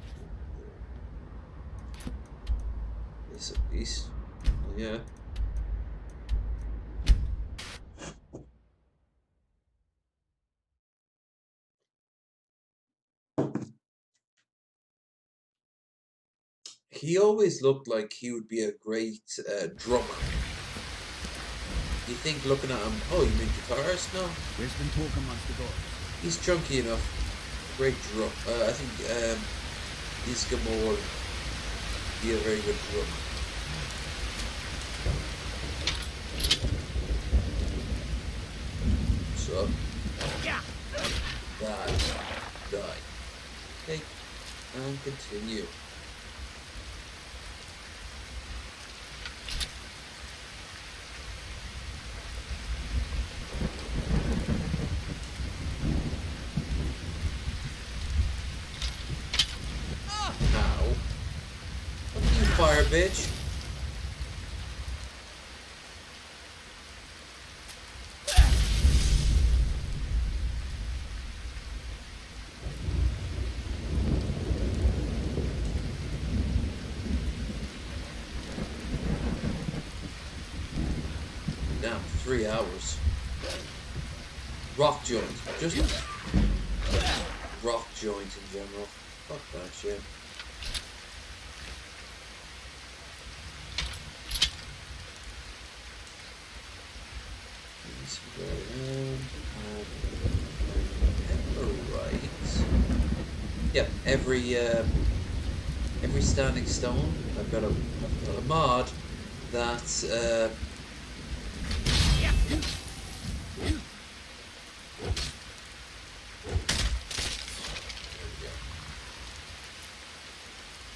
This a piece. Well, yeah. He always looked like he would be a great drummer. You think looking at him, oh, you mean guitarist? No. There's been talk amongst the gods. He's chunky enough. Great drum. I think Isgamor would be a very good drummer. So, die. Take and continue. Fire, bitch. Damn, 3 hours. Rock joint. Just rock joint in general. Fuck that shit. Yep, every standing stone. I've got a mod that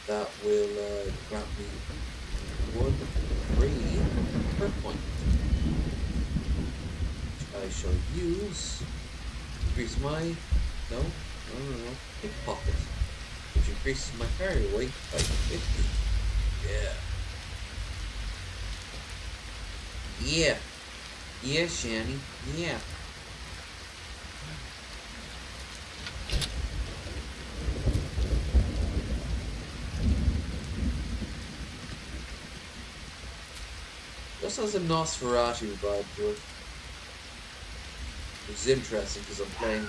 that will grant me 1 free per point. I shall use increase my no pickpocket, which increases my carry weight by 50. Yeah, Shani. Yeah. Just has a Nosferatu vibe to it. Which is interesting because I'm playing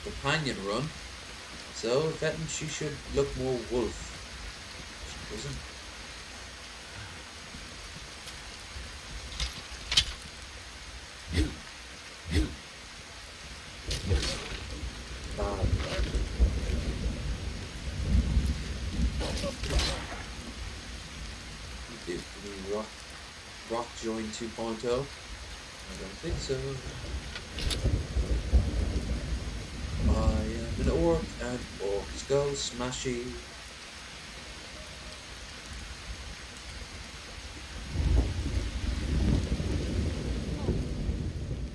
companion run, so if anything she should look more wolf. She doesn't. join 2.0? I don't think so. I am an orc and orcs go smashy.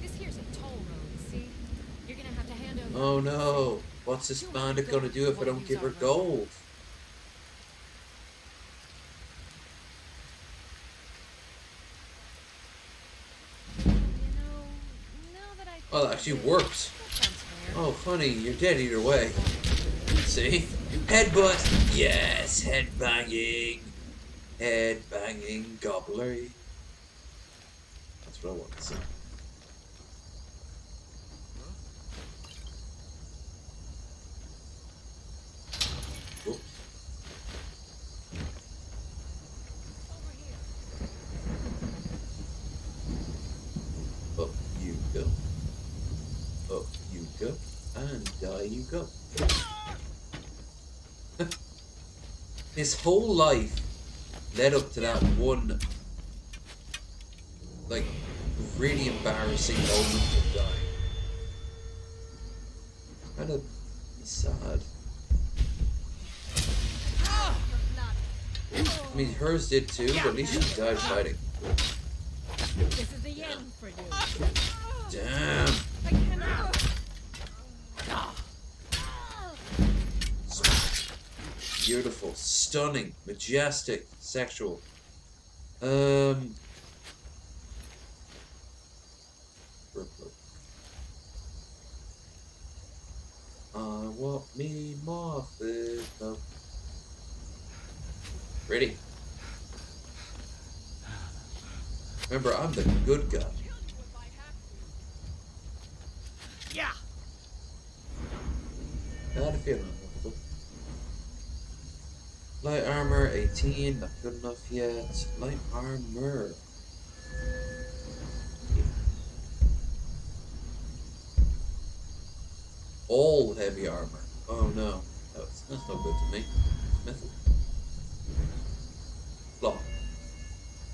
This here's a toll road, see? You're gonna have to hand over. Oh no! What's this bandit gonna do if I don't give her gold? Oh, that actually works. Oh, honey, you're dead either way. See? Headbutt! Yes, headbanging! Headbanging gobbler. That's what I want to see. Whoops. Up you go. Up you go. And die you go. His whole life led up to that one, like, really embarrassing moment of dying. Kind of sad. I mean, hers did too, but at least she died fighting. This is the end for you. Damn. I cannot. Beautiful, stunning, majestic, sexual. I want me more food. No. Ready? Remember, I'm the good guy. Yeah. Not if you're not. Light armor 18, not good enough yet. Light armor. All heavy armor. Oh no, that's not good to me. Metal. Block.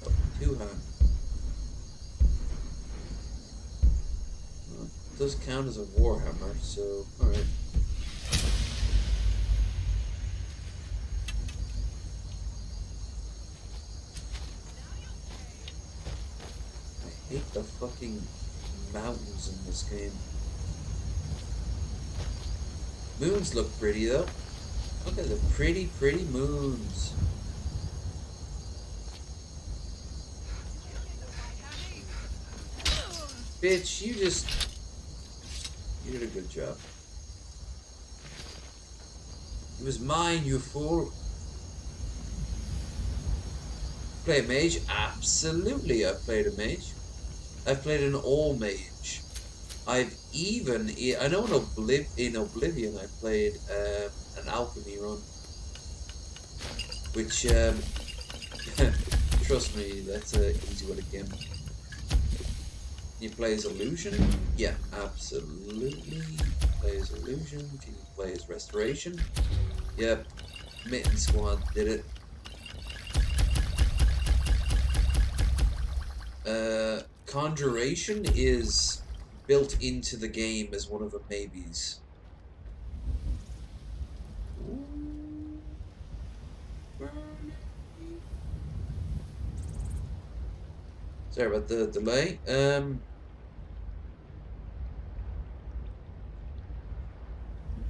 Oh, 2 hand. Well, it does count as a warhammer, so alright. I hate the fucking mountains in this game. Moons look pretty though. Look at the pretty, pretty moons. Bitch, you did a good job. It was mine, you fool. Play a mage? Absolutely, I've played a mage. I've played an all mage. I've even, I know in Oblivion I played an alchemy run. Which, trust me, that's an easy one again. You play as Illusion? Yeah, absolutely. Play as Illusion. Can you play as Restoration? Yep. Mitten Squad did it. Conjuration is built into the game as one of the maybes. Sorry about the delay.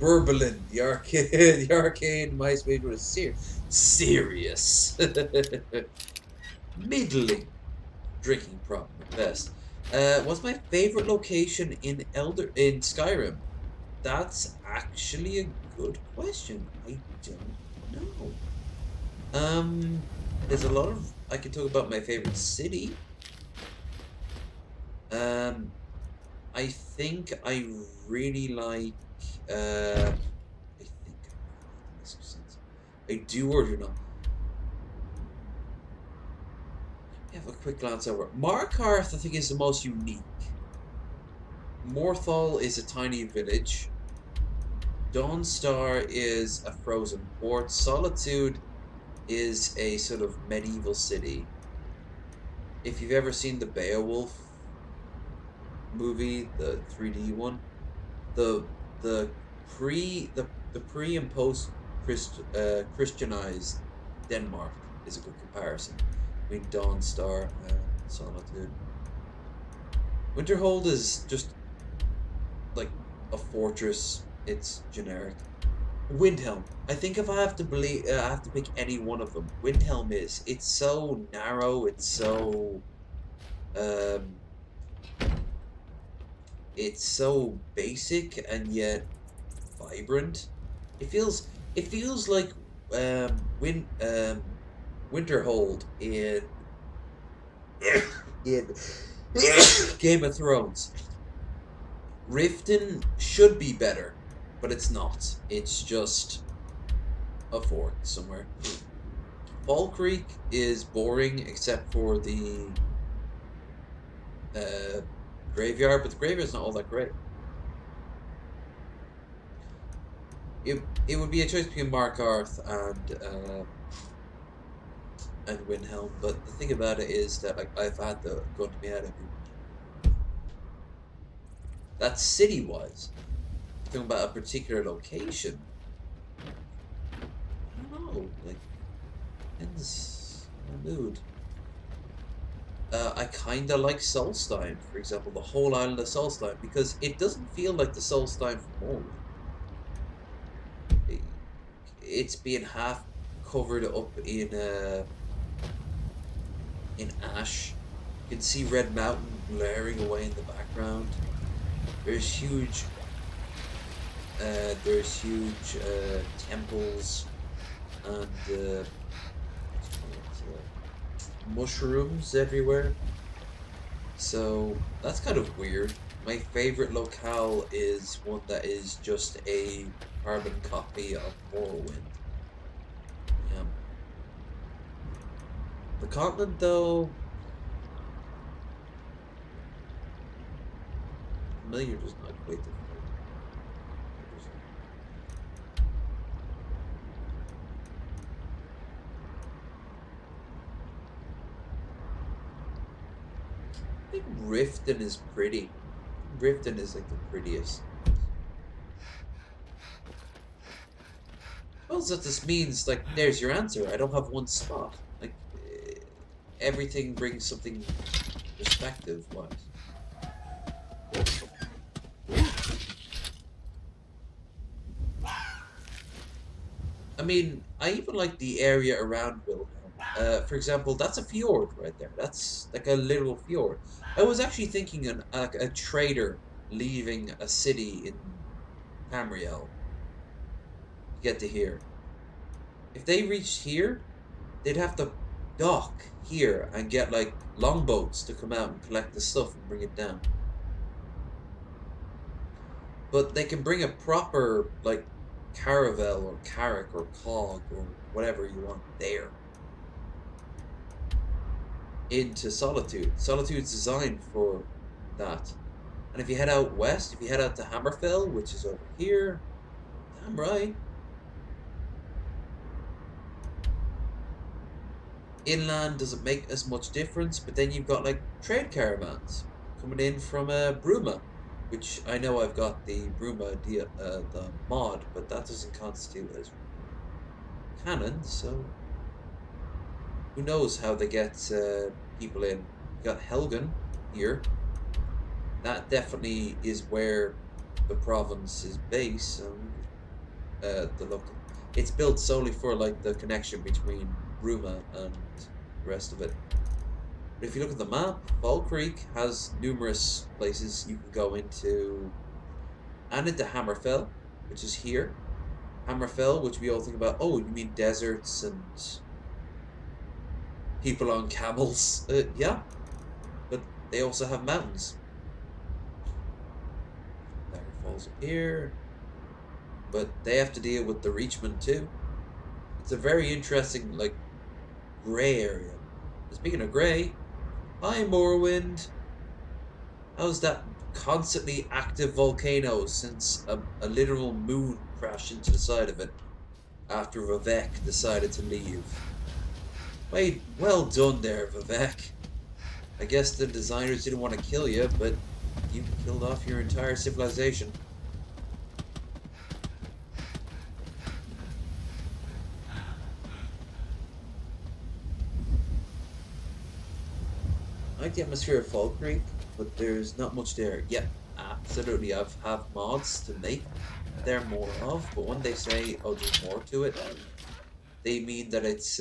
Burbelin, the arcade mice made with a serious middling drinking problem at best. What's my favorite location in Skyrim? That's actually a good question. I don't know. There's a lot of, I can talk about my favorite city. I think I really like, I do or do not. Have a quick glance over. Markarth, I think, is the most unique. Morthal is a tiny village. Dawnstar is a frozen port. Solitude is a sort of medieval city. if you've ever seen the Beowulf movie, the 3D one, the pre and post Christianized Denmark is a good comparison between Dawnstar and Solitude. Winterhold is just like a fortress. It's generic. Windhelm. I think if I have to pick any one of them, Windhelm is. It's so narrow. It's so basic and yet vibrant. It feels like Winterhold in Game of Thrones. Riften should be better, but it's not. It's just a fort somewhere. Fall Creek is boring except for the graveyard, but the graveyard's not all that great. It would be a choice between Markarth and Windhelm, but the thing about it is that like I've had the gun to me head every. That's city-wise. Talking about a particular location. I don't know, like, depends on the mood. I kinda like Solstein, for example, the whole island of Solstein, because it doesn't feel like the Solstein from Morrowind. It's being half covered up in ash. You can see Red Mountain glaring away in the background. There's huge temples and mushrooms everywhere. So that's kind of weird. My favorite locale is one that is just a carbon copy of Morrowind. Yeah. The continent, though, familiar does not equate to I think Riften is pretty. Riften is like the prettiest. Well, so this means like there's your answer. I don't have one spot. Like everything brings something perspective wise. I mean, I even like the area around Wilhelm. For example, that's a fjord right there. That's like a literal fjord. I was actually thinking a trader leaving a city in Tamriel to get to here. If they reached here, they'd have to dock here and get like longboats to come out and collect the stuff and bring it down. But they can bring a proper like caravel or carrack or cog or whatever you want there into Solitude. Solitude's designed for that. And if you head out west, if you head out to Hammerfell, which is over here, damn right. Inland doesn't make as much difference, but then you've got like trade caravans coming in from Bruma, which I know I've got the Bruma the mod, but that doesn't constitute as canon, so who knows how they get people in. You got Helgen here. That definitely is where the province is based. It's built solely for like the connection between Bruma and the rest of it. But if you look at the map, Fall Creek has numerous places you can go into, and into Hammerfell, which is here. Hammerfell, which we all think about, oh, you mean deserts and people on camels. Yeah, but they also have mountains. There falls here, but they have to deal with the Reachmen too. It's a very interesting, like, grey area. Speaking of grey, hi Morrowind. How's that constantly active volcano since a literal moon crashed into the side of it after Vivek decided to leave? Well done there, Vivek. I guess the designers didn't want to kill you, but you killed off your entire civilization. I like the atmosphere of Fall Creek, but there's not much there. Yeah, absolutely. I've have mods to make there more of, but when they say, "Oh, there's more to it," they mean that it's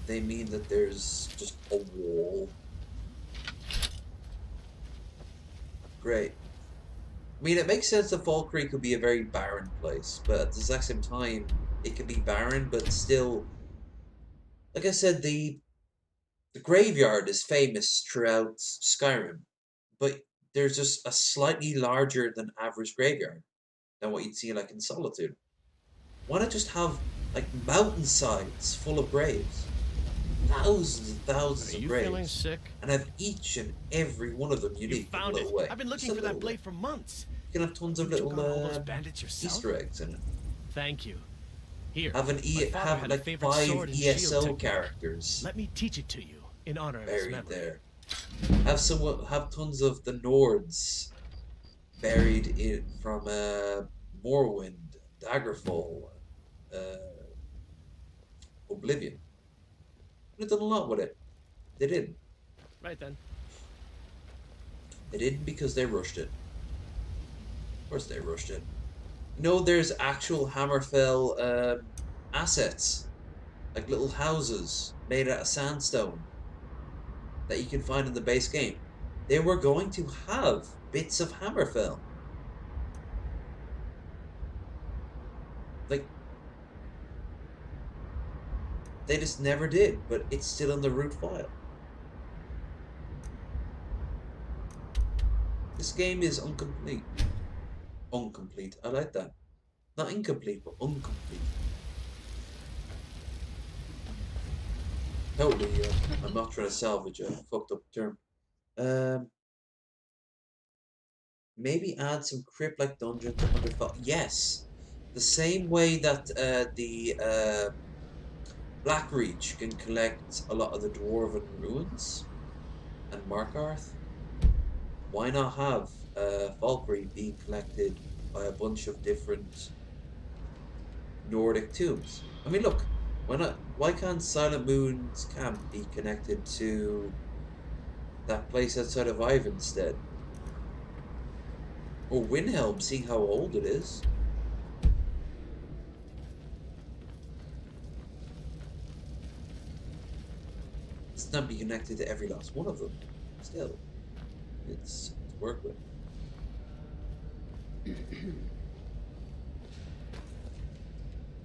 they mean that there's just a wall. Great. I mean, it makes sense that Fall Creek could be a very barren place, but at the exact same time, it can be barren, but still, like I said, the graveyard is famous throughout Skyrim, but there's just a slightly larger than average graveyard than what you'd see like in Solitude. Why not just have like mountainsides full of graves? Thousands and thousands of graves. Feeling sick? And have each and every one of them unique in a found little it. way. I've been looking for that blade for months. You can have tons of little Easter eggs in it. Thank you. Here. Have an have like 5 ESO characters. Let me teach it to you in honor of his buried memory. there. Have tons of the Nords buried in from Morrowind, Daggerfall, Oblivion. They've done a lot with it. They didn't. Right then. They didn't because they rushed it. Of course they rushed it. You know, there's actual Hammerfell assets, like little houses made out of sandstone that you can find in the base game. They were going to have bits of Hammerfell. Like, they just never did, but it's still in the root file. This game is incomplete. Incomplete. I like that. Not incomplete, but incomplete. Totally, I'm not trying to salvage a fucked up term. Maybe add some crypt-like dungeons to Hunterfell. Yes, the same way that the Blackreach can collect a lot of the Dwarven ruins and Markarth. Why not have Valkyrie being collected by a bunch of different Nordic tombs? I mean, look, why not? Why can't Silent Moon's camp be connected to that place outside of Ivanstead? Or Windhelm, seeing how old it is. Let's not be connected to every last one of them. Still, it's to work with.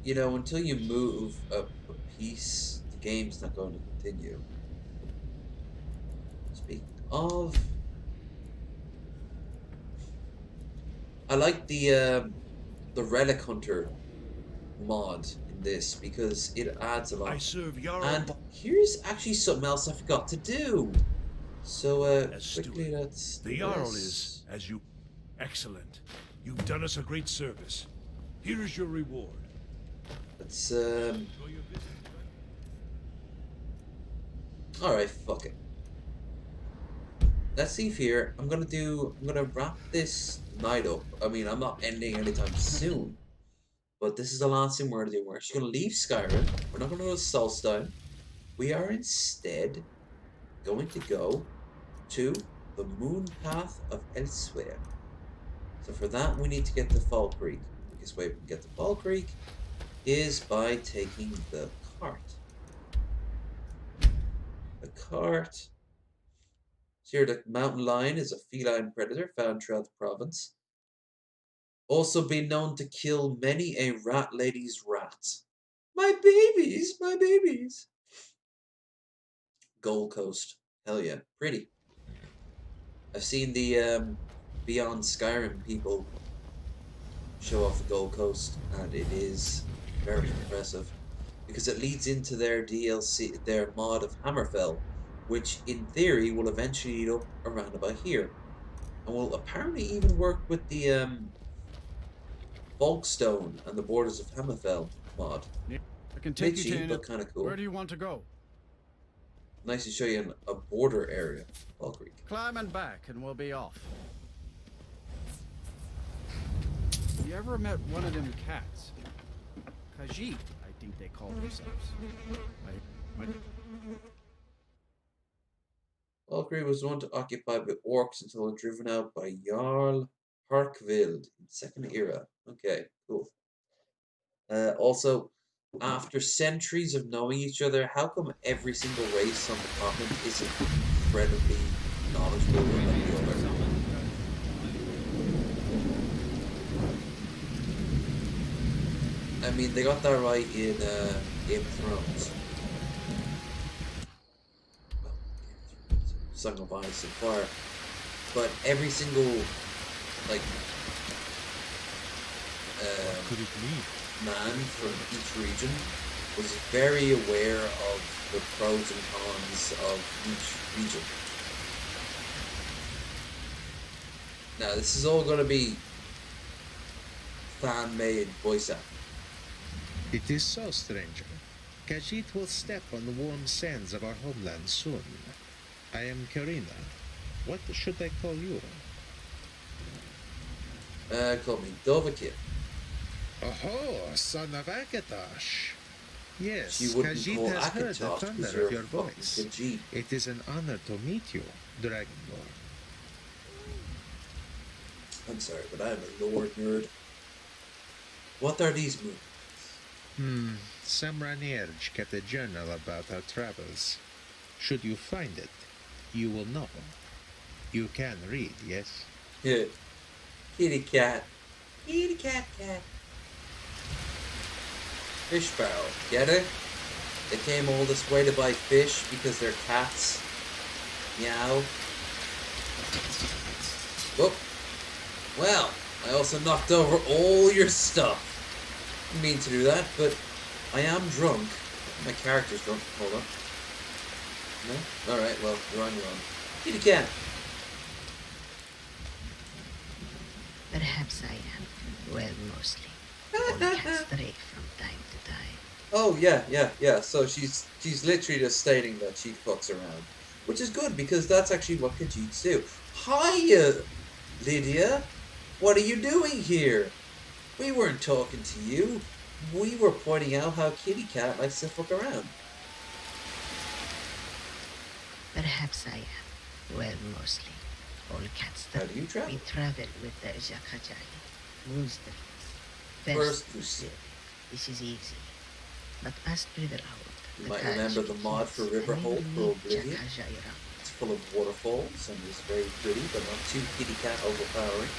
You know, until you move a piece, the game's not going to continue. Speaking of, I like the Relic Hunter mod in this because it adds a lot. I serve Jarl. And here's actually something else I forgot to do. So quickly, let's. The Jarl is, as you, excellent. You've done us a great service. Here is your reward. Let's Alright, fuck it. Let's see here. I'm gonna wrap this night up. I mean, I'm not ending anytime soon. But this is the last thing we're gonna do. We're actually gonna leave Skyrim. We're not gonna go to Solstheim. We are instead going to go to the Moon Path of Elsewhere. So for that, we need to get to Fall Creek. The biggest way we can get to Fall Creek is by taking the cart. The cart. So here, the mountain lion is a feline predator found throughout the province. Also been known to kill many a rat lady's rat. My babies, my babies. Gold Coast. Hell yeah, pretty. I've seen the Beyond Skyrim people show off the Gold Coast, and it is very impressive because it leads into their DLC, their mod of Hammerfell, which in theory will eventually lead up around about here, and will apparently even work with the Volkstone and the Borders of Hammerfell mod. I can take you to but kind of cool. Where do you want to go? nice to show you a border area. Valkyrie. Climbing back and we'll be off. You ever met one of them cats? Khajiit, I think they call themselves. Valkyrie was the one to occupy the orcs until driven out by Jarl Harkvild in the Second Era. Okay, cool. Also, after centuries of knowing each other, how come every single race on the continent is incredibly knowledgeable about the other? I mean, they got that right in Game of Thrones. Well, Song of Ice and Fire. But every single, like, could it mean? Man from each region was very aware of the pros and cons of each region. Now, this is all going to be fan-made voice acting. It is so, stranger. Khajiit will step on the warm sands of our homeland soon. I am Karina. What should I call you? Call me Dovahkiin. Oh, son of Akatosh. Yes, You wouldn't Khajiit call has heard the Akatosh thunder because of you're your a fucking voice. Khajiit. It is an honor to meet you, Dragonborn. I'm sorry, but I'm a lore nerd. What are these movies? Samra Nierj kept a journal about our travels. Should you find it, you will know. You can read, yes? Yeah. Kitty cat. Kitty cat cat. Fish barrel. Get it? They came all this way to buy fish because they're cats. Meow. Whoop. Well, I also knocked over all your stuff. Didn't mean to do that, but I am drunk. My character's drunk. Hold on. No? Alright, well, you're on your own. Kitty cat. Perhaps I am. Well, mostly. Only cats stray from time to time. Oh, yeah. So she's literally just stating that she fucks around. Which is good, because that's actually what Khajiits do. Hiya, Lydia. What are you doing here? We weren't talking to you. We were pointing out how Kitty Cat likes to fuck around. Perhaps I am. Well, mostly. All cats How do you travel? We travel with the Jakajai. Moonstreets. First Crusade. This is easy. But past River Out. You might remember the mod for Riverhold for Oblivion. It's full of waterfalls and is very pretty, but not too kitty cat overpowering.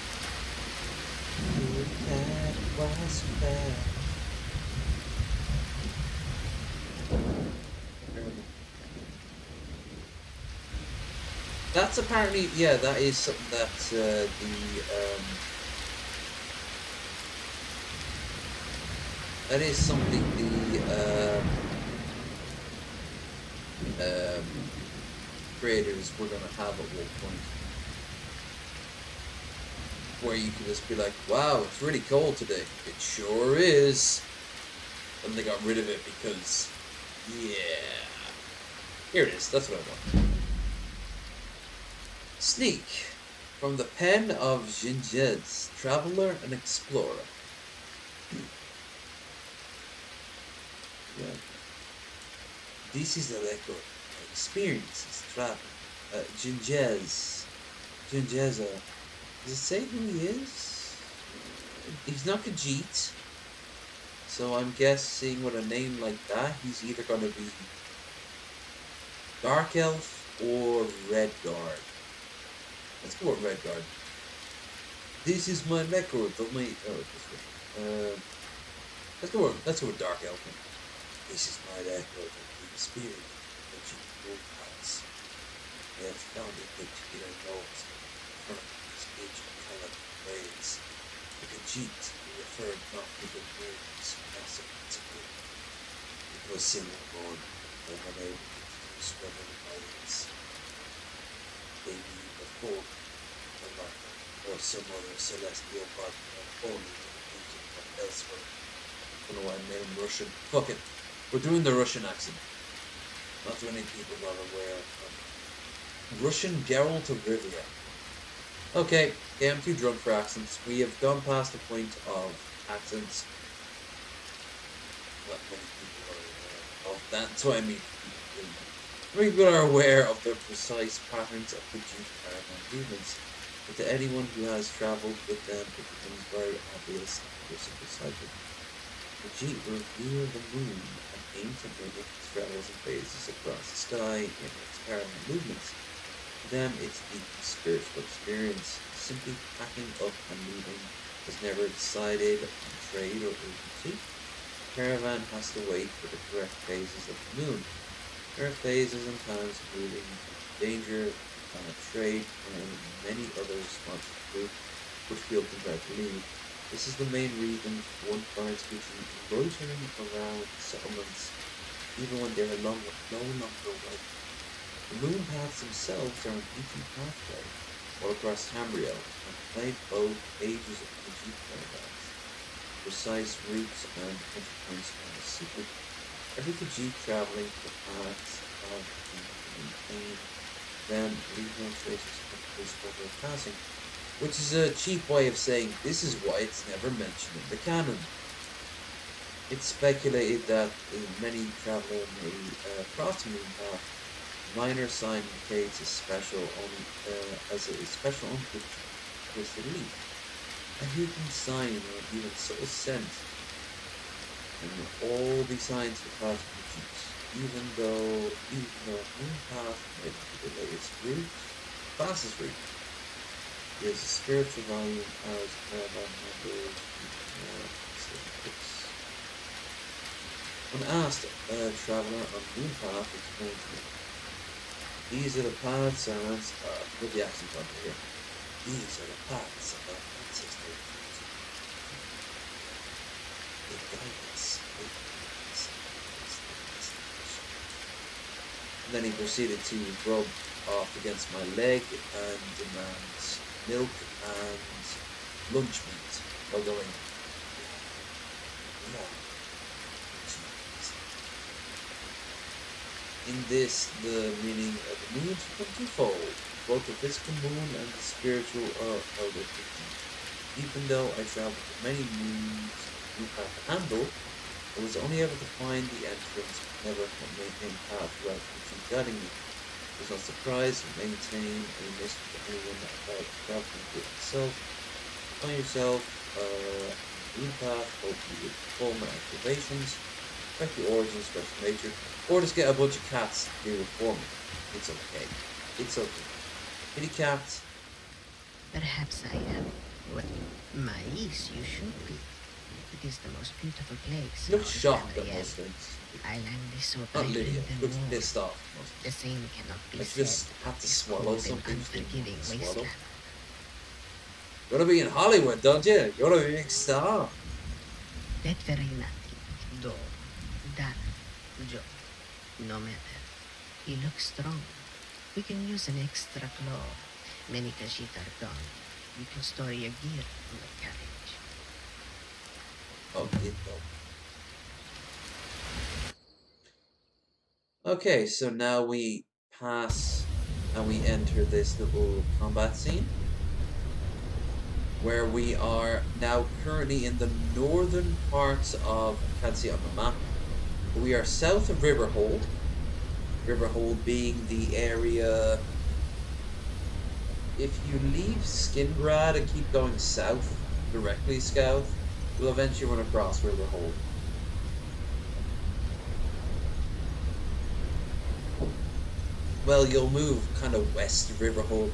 Kitty cat was bad. That's apparently, yeah, that is something that that is something the creators were going to have at one point. Where you could just be like, wow, it's really cold today. It sure is. And they got rid of it because, yeah. Here it is, that's what I want. Sneak, from the pen of Jinjez, traveler and explorer. Yeah. This is the record of experiences travel. Jinjez. Jinjeza. Does it say who he is? He's not Khajiit. So I'm guessing with a name like that, he's either going to be Dark Elf or Redguard. Let's go with Redguard. This is my record of my... Oh, this way. Let's go with Dark Elf. This is my record of the experience that you will pass. I have found a particular note from these ancient colored ways. The Khajiit referred not to the words as a principle. It was similar born and unable to produce rebel violence. They knew before the light or some other celestial body not only to the region but elsewhere. I don't know why I made him Russian. Fuck it. We're doing the Russian accent. Not too many people are aware of Russian Geralt of Rivia. Okay, yeah, I'm too drunk for accents. We have gone past the point of accents. Not many people are aware of that. That's what I mean. People are aware of the precise patterns of the Khajiit caravan movements, but to anyone who has travelled with them, it becomes very obvious after a simple cycle. The Khajiit revere the moon and aim to mimic its travels and phases across the sky in its caravan movements. To them, it's deep spiritual experience. Simply packing up and moving is never decided on trade or urgency. The caravan has to wait for the correct phases of the moon. There are phases and times of moving, danger, trade, and many other responses to group which feel compelled to leave. This is the main reason one finds Khajiit loitering around settlements even when they are no longer awake. The moon paths themselves are an ancient pathway all across Tamriel and played both ages of Khajiit caravans. Precise routes and entry points are a secret. Every Khajiit travelling the paths of the maintain them leave no traces of this over passing, which is a cheap way of saying this is why it's never mentioned in the canon. It's speculated that many traveller may cross the moon path. Minor sign indicates a special only to twisted leaf, a hidden sign or even subtle scent. And all these signs of path Khajiit, even though moon path might be the latest route, fastest route, is a spiritual value as caravan members. When asked, a traveller on moon path explained to me, these are the paths our ancestors, with the accent on here, these are the paths of our ancestors. They guide us. And then he proceeded to rub off against my leg and demands milk and lunch meat while going, In this, the meaning of the moon is twofold. Both the physical moon and the spiritual are with Khajiit. Even though I traveled to many moons moon path to handle, I was only able to find the entrance, but never maintain path without Khajiit guiding me. I was not surprised to maintain a mystery to anyone about traveling with itself. Find yourself moon path, hopefully with former activations, like the origins, special nature, or just get a bunch of cats to do it for me. It's okay. It's okay. Kitty cats. Perhaps I am what mais you should be. It is the most beautiful place. You look shocked at most things. Island is so Not Lydia. Looks pissed off. The same cannot be I said. just have to swallow something. Unforgiving Swallow. wasteland. You wanna be in Hollywood, don't you? You wanna be a big star. That very nothing. Do. That. Joe. No matter. He looks strong. We can use an extra claw. Many Khajiit are gone. You can store your gear in the carriage. Oh, it though. Okay, so now we pass and we enter this little combat scene where we are now currently in the northern parts of, I can't see it on the map, but we are south of Riverhold. Riverhold being the area, if you leave Skingrad and keep going south, directly south, you'll eventually run across Riverhold. Well, you'll move kind of west of Riverhold.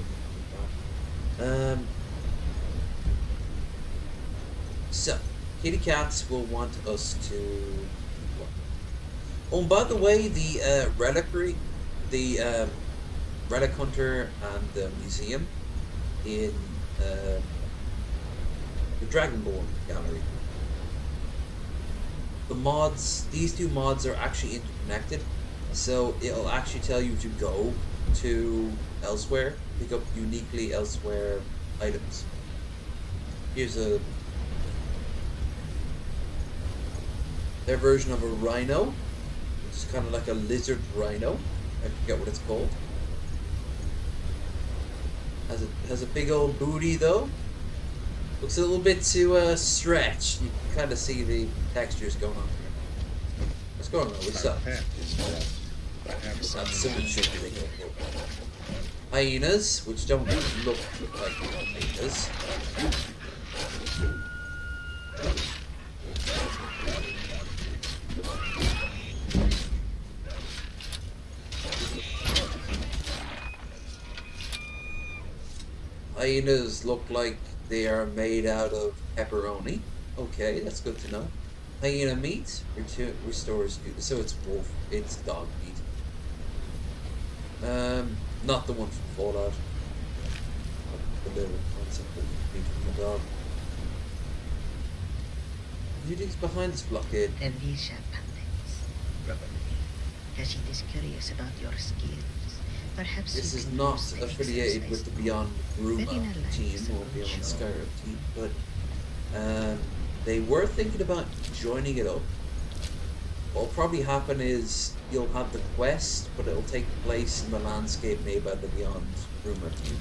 So, kitty cats will want us to... Oh, and by the way, the reliquary, the relic hunter and the museum in the Dragonborn gallery. The mods, these two mods are actually interconnected, so it'll actually tell you to go to elsewhere, pick up uniquely elsewhere items. Here's their version of a rhino. It's kind of like a lizard rhino. I forget what it's called. Has a big old booty though. Looks a little bit too stretched. You can kind of see the textures going on here. What's going on? What's up? That's someone should be thinking. Hyenas, which don't look like hyenas. Hyenas look like they are made out of pepperoni. Okay, that's good to know. Hyena meat restores you. So it's wolf. It's dog meat. Not the one from Fallout. The little concept of meat from a dog. Who do you think's behind this blockade? The Visha Pandits. Probably. Khajiit is curious about your skills. Perhaps this is not affiliated with the Beyond Bruma team or Beyond Skyrim team, but they were thinking about joining it up. What'll probably happen is you'll have the quest, but it'll take place in the landscape made by the Beyond Bruma team.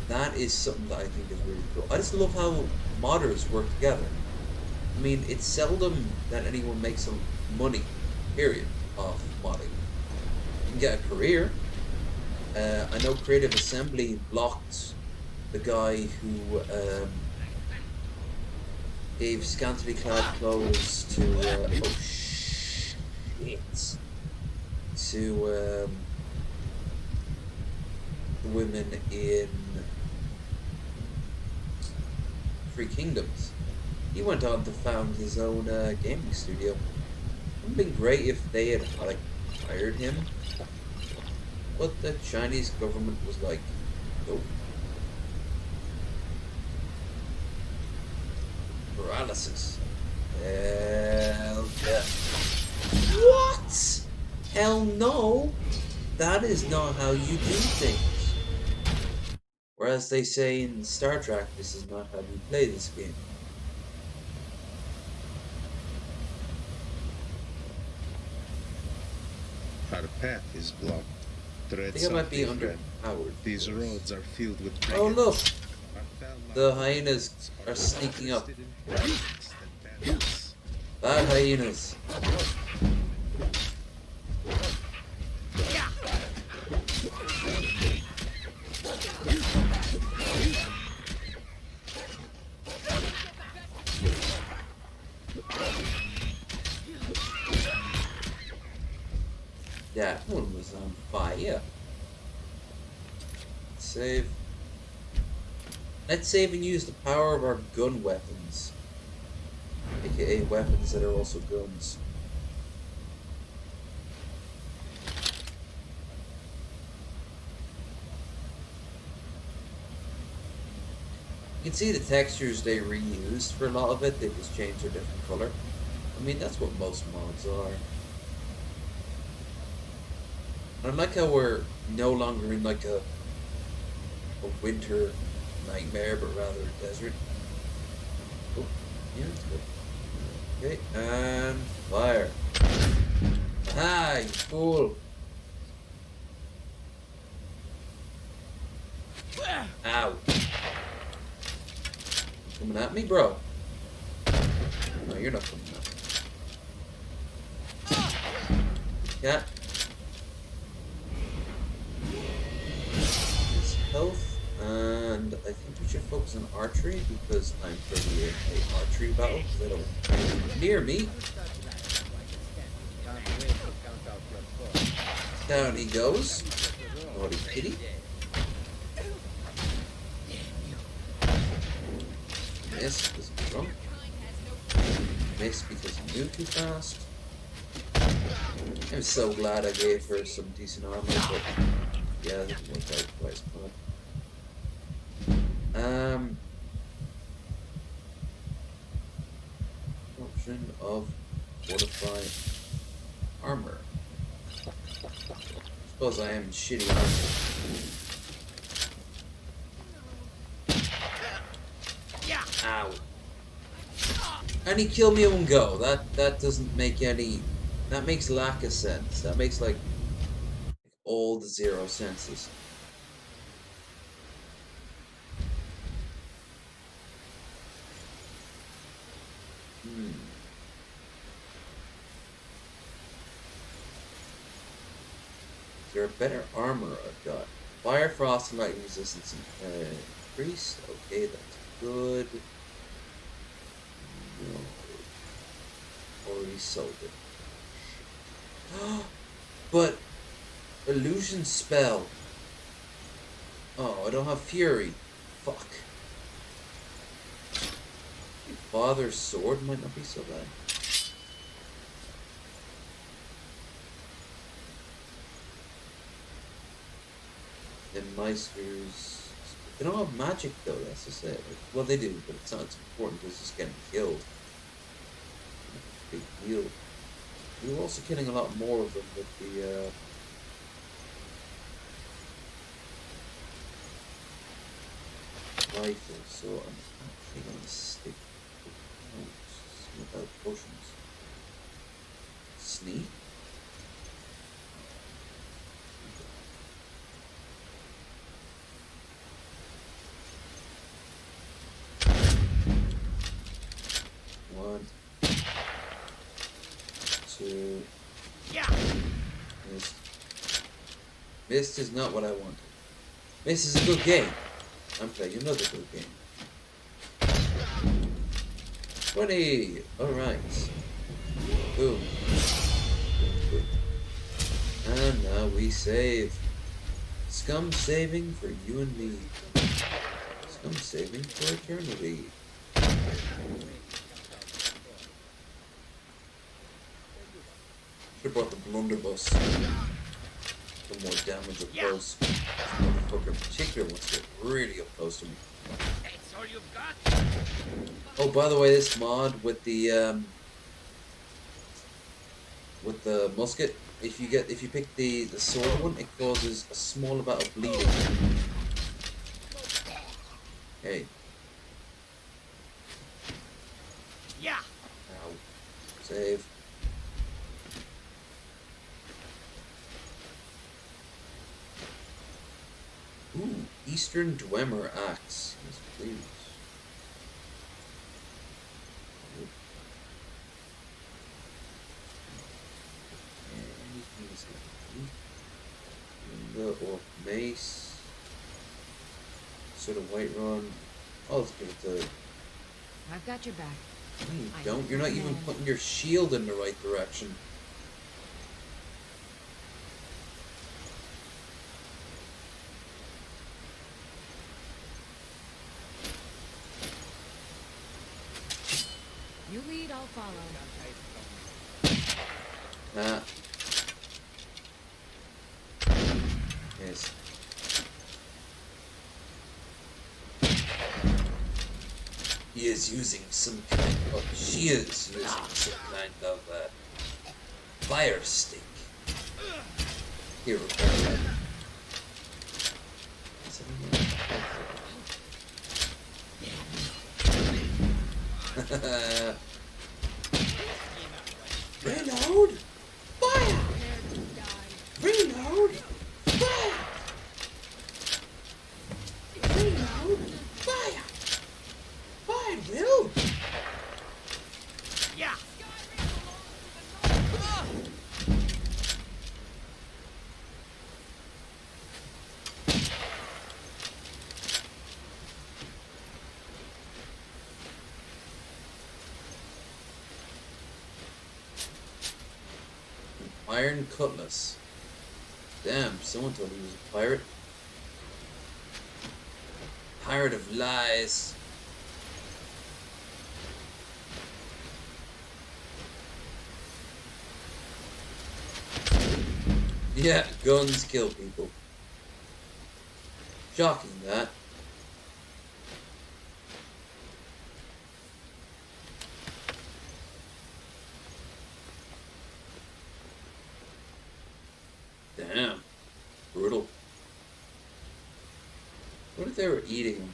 That is something that I think is really cool. I just love how modders work together. I mean, it's seldom that anyone makes some money, period, off modding. You can get a career. I know Creative Assembly blocked the guy who gave scantily clad clothes to to women in Three Kingdoms. He went on to found his own gaming studio. It would have been great if they had like hired him. But the Chinese government was like, nope. Paralysis. Hell yeah. What? Hell no. That is not how you do things. Whereas they say in Star Trek, this is not how you play this game. Our path is blocked. I think I might be underpowered. These roads are filled with oh look! The hyenas are sneaking up. Bad hyenas. That one was on fire. Save. Let's save and use the power of our gun weapons. AKA weapons that are also guns. You can see the textures they reused for a lot of it. They just changed a different color. I mean, that's what most mods are. I like how we're no longer in like a winter nightmare, but rather a desert. Oh, yeah, that's good. Okay, and fire. Aha, you fool. Ow. Coming at me, bro? No, you're not coming at me. Yeah. Health, and I think we should focus on archery because I'm currently in an archery battle because they don't near me. Down he goes. Naughty kitty. Miss because I'm drunk. Miss because I moved too fast. I'm so glad I gave her some decent armor, but yeah, that didn't work out quite as bad. Option of fortified armor. Suppose I am shitty armor. Ow. And he killed me in one go. That doesn't make any That makes lack of sense. That makes like all the zero senses. Is there a better armor I've got? Fire, frost, and lightning resistance increased. Okay, that's good. No. Already sold it. But illusion spell. Oh, I don't have fury. Fuck. Father's sword might not be so bad. And Meister's... They don't have magic though, that's just it. Like, well, they do, but it's not as important because it's getting killed. Big deal. We were also killing a lot more of them with the rifle, so I'm actually going to stick without potions. Sneak? One. Two. Yeah. Missed. Missed is not what I wanted. Missed is a good game. I'm playing another good game. 20! Alright. Boom. Boom. And now we save. Scum saving for you and me. Scum saving for eternity. Should have brought the blunderbuss. For more damage up close. This motherfucker in particular wants to get really up close to me. That's all you've got? Oh, by the way, this mod with the musket, if you pick the sword one, it causes a small amount of bleeding. Hey. Yeah. Ow. Save. Ooh, Eastern Dwemer Axe. Yes, please. The Orc Mace. Sort of Whiterun. Oh, let's give it to... I've got your back. No, you don't. You're not even putting your shield in the right direction. You lead, I'll follow. Yes. He is using some kind of... She is using some kind of fire stick. Here, repair that. Reload! Fire! Reload! Fire! Reload! Fire! Fire, Will! Yeah! Iron Cutlass. Damn, someone told me he was a pirate. Pirate of lies. Yeah, guns kill people. Shocking that. Damn. Brutal. What if they were eating them?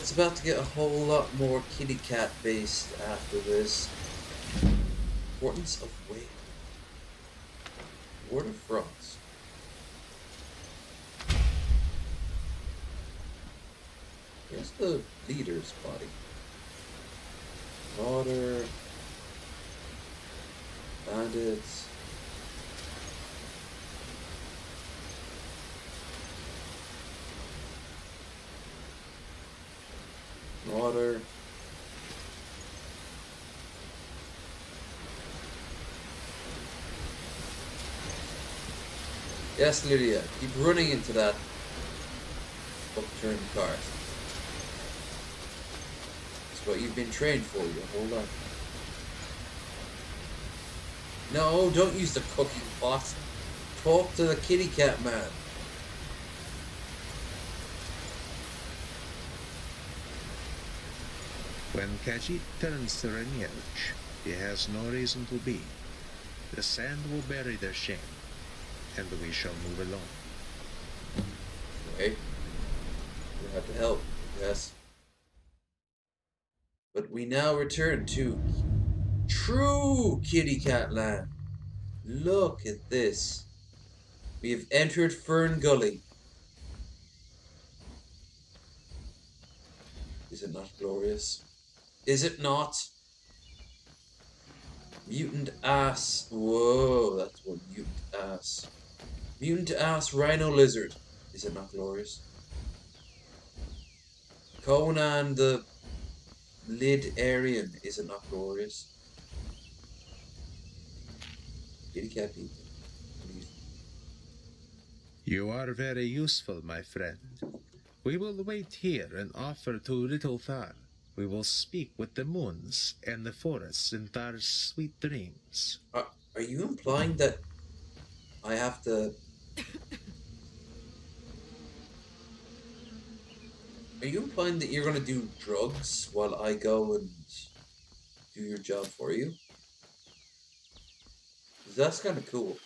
it's about to get a whole lot more kitty cat based after this. Importance of weight. Word of Frost. Where's the leader's body? Water. Bandits. Water. Yes, Lydia, keep running into that upturned cart. It's what you've been trained for your whole life. No, don't use the cooking pot. Talk to the kitty cat man. When Khajiit turns to Renierch, he has no reason to be. The sand will bury their shame, and we shall move along. Right? We have to help, yes. But we now return to true kitty cat land. Look at this. We have entered Fern Gully. Is it not glorious? Is it not? Mutant ass. Whoa, that's one mutant ass. Mutant ass rhino lizard. Is it not glorious? Conan the Lid Aryan. Is it not glorious? Kitty cat people. You are very useful, my friend. We will wait here and offer to Little Thar. We will speak with the moons and the forests in Thar's sweet dreams. Are you implying that I have to... Are you implying that you're going to do drugs while I go and do your job for you? 'Cause that's kind of cool.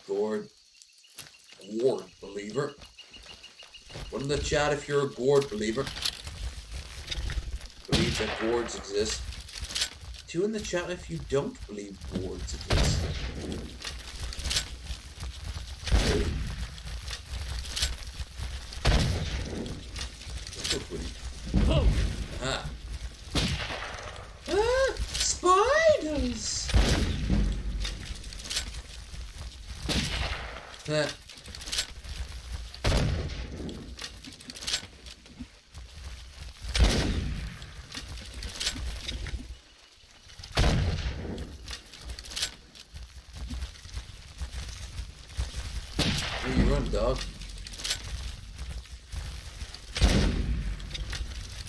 Gord. Believer. Put in the chat if you're a Gord believer. Believe that Gords exist. 2 in the chat if you don't believe Gords exist. Oh! Ah! Ah! Spiders! Ah. Where you run, dog?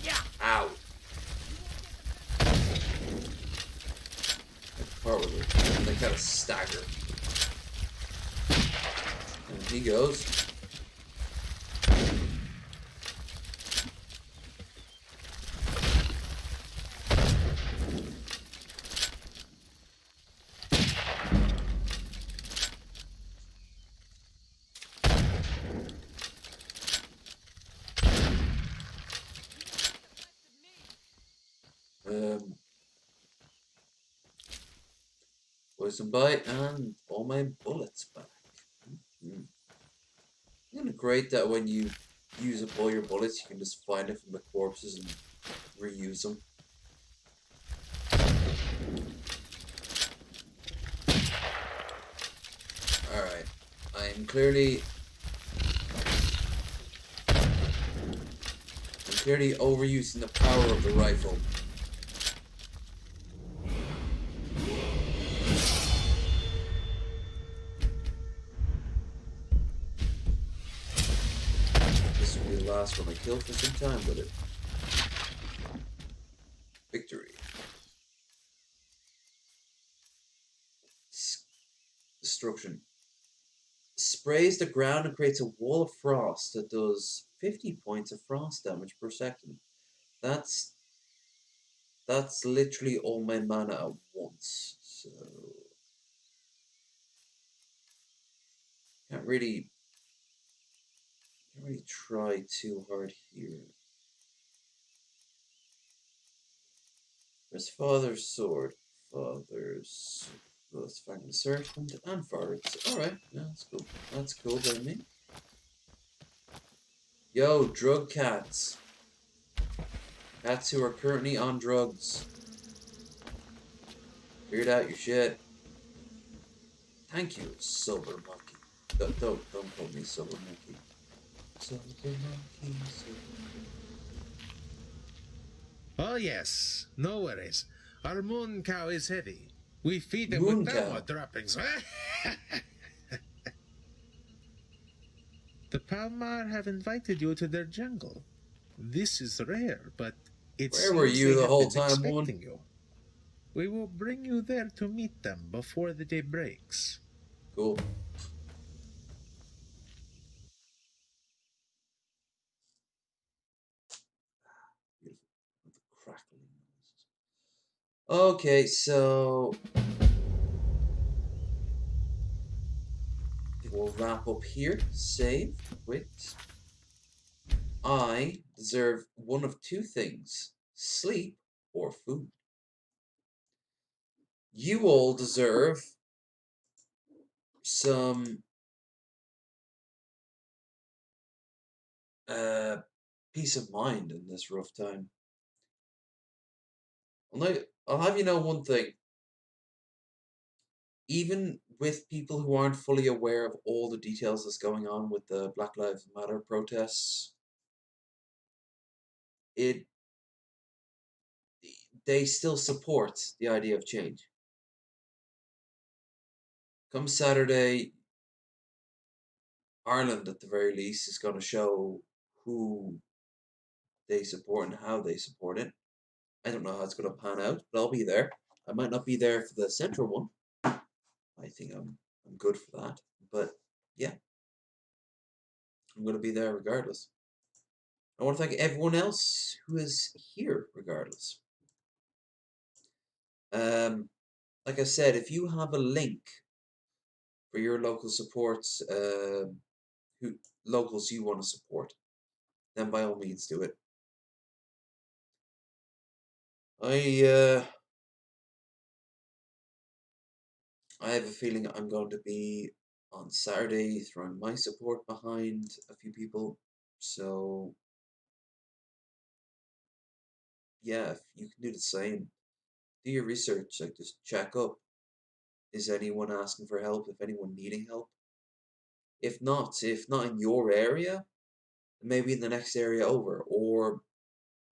Yeah. Ow. That part with it. They kind of stagger. And he goes. Poison bite and all my bullets back. Isn't it great that when you use up all your bullets, you can just find it from the corpses and reuse them? Alright. I'm clearly overusing the power of the rifle. Last one I killed for some time with it. Victory. Destruction. Sprays the ground and creates a wall of frost that does 50 points of frost damage per second. That's literally all my mana at once. So can't really really try too hard here. There's Father's sword. Father's... Well, let's find the serpent and Father's. Alright, yeah, that's cool. That's cool by me. Yo, drug cats. Cats who are currently on drugs. Figured out your shit. Thank you, Silver Monkey. Don't call me Silver Monkey. Silver Monkey, Silver Monkey. Oh yes, no worries. Our moon cow is heavy. We feed them Moon with cow. Dawa droppings. The Palmar have invited you to their jungle. This is rare, but Where were you the whole time, Moon? you. We will bring you there to meet them before the day breaks. Cool. Okay, so we'll wrap up here. Save. Quit. I deserve one of two things: sleep or food. You all deserve some peace of mind in this rough time. I'll have you know one thing. Even with people who aren't fully aware of all the details that's going on with the Black Lives Matter protests, they still support the idea of change. Come Saturday, Ireland, at the very least, is going to show who they support and how they support it. I don't know how it's going to pan out, but I'll be there. I might not be there for the central one. I think I'm good for that. But yeah, I'm going to be there regardless. I want to thank everyone else who is here regardless. Like I said, if you have a link for your local supports, locals you want to support, then by all means do it. I have a feeling I'm going to be on Saturday throwing my support behind a few people. So yeah, if you can do the same, do your research. Like, just check up. Is anyone asking for help? If anyone needing help? If not in your area, maybe in the next area over, or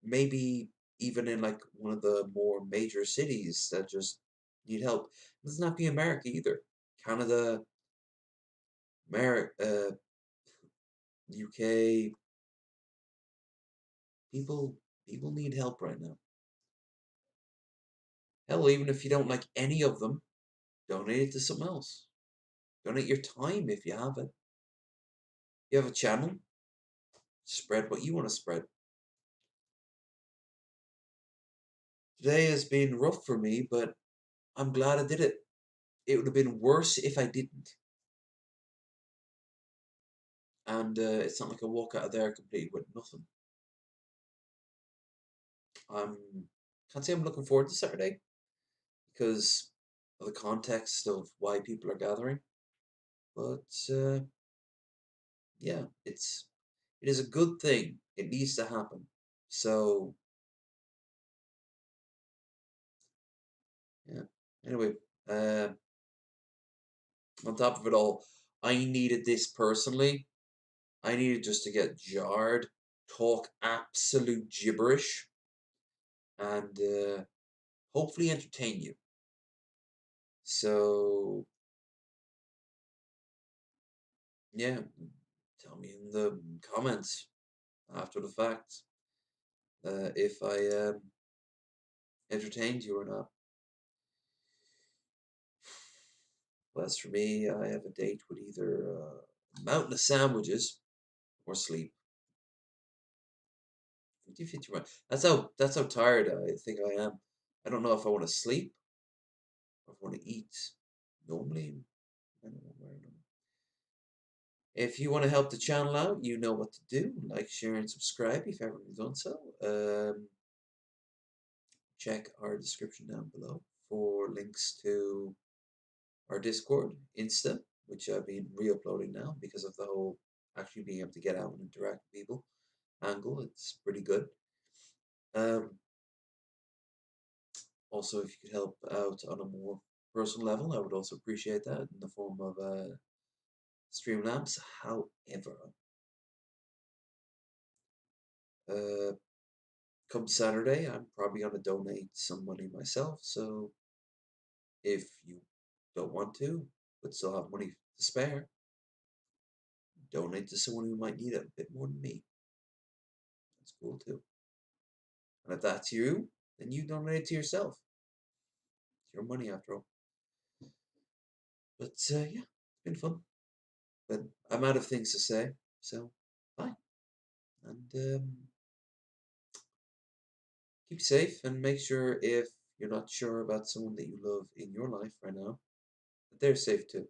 maybe even in like one of the more major cities that just need help. It doesn't have to be America either. Canada, UK. People need help right now. Hell, even if you don't like any of them, donate it to something else. Donate your time if you have it. You have a channel, spread what you want to spread. Today has been rough for me, but I'm glad I did it. It would have been worse if I didn't. And it's not like I walk out of there completely with nothing. Can't say I'm looking forward to Saturday because of the context of why people are gathering. But yeah, it is a good thing. It needs to happen. So yeah. Anyway, on top of it all, I needed this personally. I needed just to get jarred, talk absolute gibberish, and hopefully entertain you. So yeah, tell me in the comments after the fact if I entertained you or not. Well, as for me, I have a date with either a mountain of sandwiches or sleep. 50-51. That's how tired I think I am. I don't know if I want to sleep or if I want to eat. Normally, I don't know where I am. If you want to help the channel out, you know what to do. Like, share, and subscribe if you haven't done so. Check our description down below for links to our Discord, Insta, which I've been re-uploading now because of the whole actually being able to get out and interact with people angle. It's pretty good. Also, if you could help out on a more personal level, I would also appreciate that in the form of Streamlabs. However, come Saturday, I'm probably going to donate some money myself. So if you don't want to, but still have money to spare, donate to someone who might need it a bit more than me. That's cool too. And if that's you, then you donate it to yourself. It's your money after all. But yeah, it's been fun. But I'm out of things to say, so bye. And keep safe, and make sure if you're not sure about someone that you love in your life right now, that they're safe too.